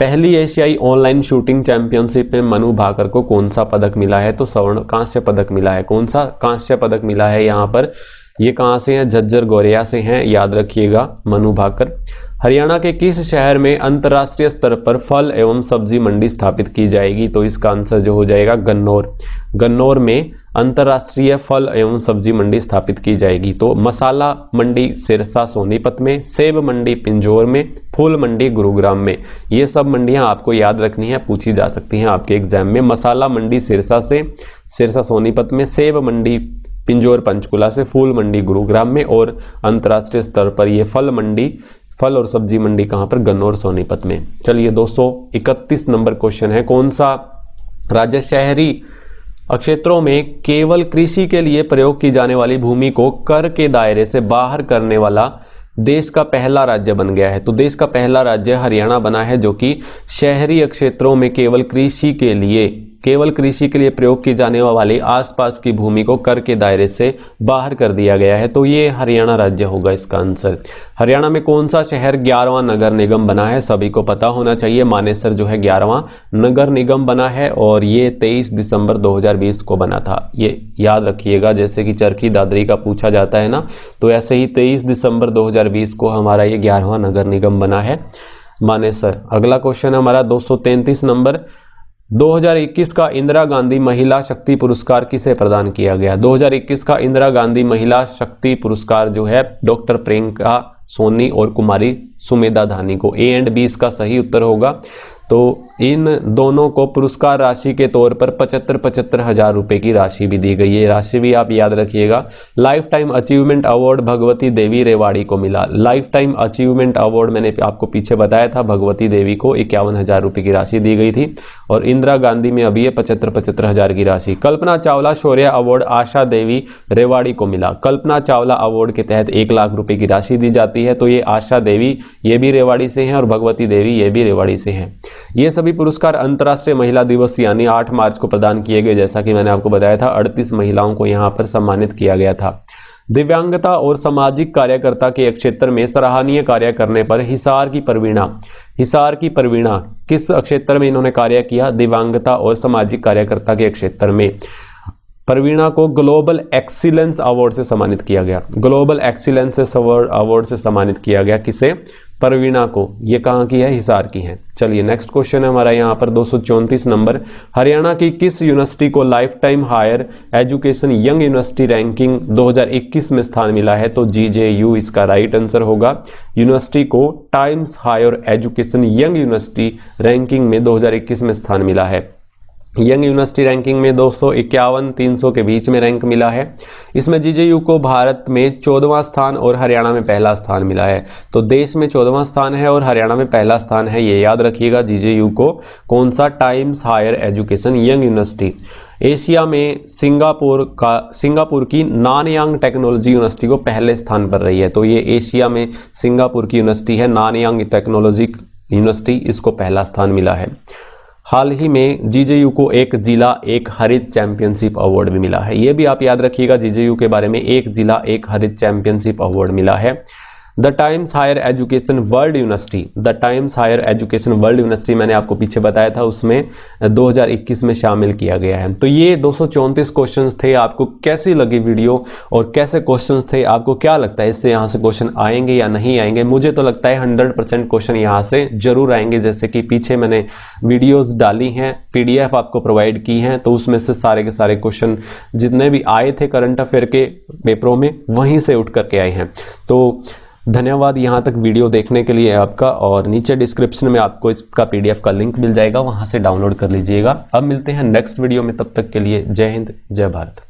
पहली एशियाई ऑनलाइन शूटिंग चैंपियनशिप में मनु भाकर को कौन सा पदक मिला है? तो स्वर्ण कांस्य पदक मिला है। कौन सा कांस्य पदक मिला है यहाँ पर? ये कहाँ से हैं? झज्जर गौरेया से हैं, याद रखिएगा मनु भाकर। हरियाणा के किस शहर में अंतर्राष्ट्रीय स्तर पर फल एवं सब्जी मंडी स्थापित की जाएगी? तो इसका आंसर जो हो जाएगा गन्नौर। गन्नौर में अंतर्राष्ट्रीय फल एवं सब्जी मंडी स्थापित की जाएगी। तो मसाला मंडी सिरसा सोनीपत में, सेब मंडी पिंजौर में, फूल मंडी गुरुग्राम में। ये सब मंडियां आपको याद रखनी है, पूछी जा सकती हैं आपके एग्जाम में। मसाला मंडी सिरसा से, सिरसा सोनीपत में, सेब मंडी पिंजौर पंचकुला से, फूल मंडी गुरुग्राम में, और अंतर्राष्ट्रीय स्तर पर ये फल और सब्जी मंडी कहाँ पर? गन्नौर सोनीपत में। चलिए 231 नंबर क्वेश्चन है, कौन सा राज्य शहरी क्षेत्रों में केवल कृषि के लिए प्रयोग की जाने वाली भूमि को कर के दायरे से बाहर करने वाला देश का पहला राज्य बन गया है? तो देश का पहला राज्य हरियाणा बना है, जो कि शहरी क्षेत्रों में केवल कृषि के लिए प्रयोग की जाने वाली आसपास की भूमि को कर के दायरे से बाहर कर दिया गया है। तो ये हरियाणा राज्य होगा इसका आंसर। हरियाणा में कौन सा शहर 11वां नगर निगम बना है? सभी को पता होना चाहिए, मानेसर जो है 11वां नगर निगम बना है, और ये 23 दिसंबर 2020 को बना था। ये याद रखिएगा, जैसे कि चरखी दादरी का पूछा जाता है ना, तो ऐसे ही 23 दिसंबर 2020 को हमारा ये 11वां नगर निगम बना है मानेसर। अगला क्वेश्चन हमारा 233 नंबर, 2021 का इंदिरा गांधी महिला शक्ति पुरस्कार किसे प्रदान किया गया? 2021 का इंदिरा गांधी महिला शक्ति पुरस्कार जो है डॉक्टर प्रियंका सोनी और कुमारी सुमेधा धानी को। ए एंड बी इसका सही उत्तर होगा। तो इन दोनों को पुरस्कार राशि के तौर पर 75 हजार रुपए की राशि भी दी गई है। राशि भी आप याद रखिएगा। Lifetime achievement award Bhagwati Devi Rewari को मिला। लाइफ टाइम अचीवमेंट अवार्ड मैंने आपको पीछे बताया था, भगवती देवी को 51 हजार रुपये की राशि दी गई थी, और इंदिरा गांधी में अभी ये 75 हजार की राशि। कल्पना चावला शौर्य अवार्ड आशा देवी रेवाड़ी को मिला। कल्पना चावला अवार्ड के तहत 1 लाख रुपए की राशि दी जाती है। तो ये आशा देवी ये भी रेवाड़ी से हैं और भगवती देवी ये भी रेवाड़ी से हैं। ये सभी पुरस्कार अंतर्राष्ट्रीय महिला दिवस यानी 8 मार्च को प्रदान किए गए। जैसा कि मैंने आपको बताया था, 38 महिलाओं को यहाँ पर सम्मानित किया गया था। दिव्यांगता और सामाजिक कार्यकर्ता के क्षेत्र में सराहनीय कार्य करने पर हिसार की परवीणा किस क्षेत्र में इन्होंने कार्य किया? दिव्यांगता और सामाजिक कार्यकर्ता के क्षेत्र में। प्रवीणा को ग्लोबल एक्सीलेंस अवार्ड से सम्मानित किया गया। ग्लोबल एक्सीलेंस अवार्ड से सम्मानित किया गया किसे? प्रवीणा को। ये कहाँ की है? हिसार की है। चलिए नेक्स्ट क्वेश्चन है हमारा यहाँ पर 234 नंबर। हरियाणा की किस यूनिवर्सिटी को life time higher education young university ranking 2021 में स्थान मिला है? तो जीजेयू इसका राइट आंसर होगा। यूनिवर्सिटी को Times higher education young university ranking में 2021 में स्थान मिला है। यंग यूनिवर्सिटी रैंकिंग में 251-300 के बीच में रैंक मिला है। इसमें जीजेयू को भारत में 14वां स्थान और हरियाणा में पहला स्थान मिला है। तो देश में 14वां स्थान है और हरियाणा में पहला स्थान है, ये याद रखिएगा। जीजेयू को कौन सा? Times higher education young university. Asia में सिंगापुर की नानयांग टेक्नोलॉजी यूनिवर्सिटी को पहले स्थान पर रही है। तो ये एशिया में सिंगापुर की यूनिवर्सिटी है, नानयांग टेक्नोलॉजी यूनिवर्सिटी, इसको पहला स्थान मिला है। हाल ही में जीजेयू को एक जिला एक हरित चैंपियनशिप अवार्ड भी मिला है। ये भी आप याद रखिएगा जीजेयू के बारे में, एक जिला एक हरित चैंपियनशिप अवार्ड मिला है। The Times higher education world university, the Times higher education world university मैंने आपको पीछे बताया था, उसमें 2021 में शामिल किया गया है। तो ये 234 क्वेश्चंस थे। आपको कैसी लगी वीडियो और कैसे क्वेश्चंस थे? आपको क्या लगता है इससे यहाँ से क्वेश्चन आएंगे या नहीं आएंगे? मुझे तो लगता है 100% क्वेश्चन यहाँ से जरूर आएंगे। जैसे कि पीछे मैंने वीडियोज डाली हैं, PDF आपको प्रोवाइड की हैं, तो उसमें से सारे के सारे क्वेश्चन जितने भी आए थे करंट अफेयर के पेपरों में, वहीं से उठ करके आए हैं। तो धन्यवाद यहाँ तक वीडियो देखने के लिए आपका, और नीचे डिस्क्रिप्शन में आपको इसका PDF का लिंक मिल जाएगा, वहाँ से डाउनलोड कर लीजिएगा। अब मिलते हैं नेक्स्ट वीडियो में, तब तक के लिए जय हिंद, जय भारत।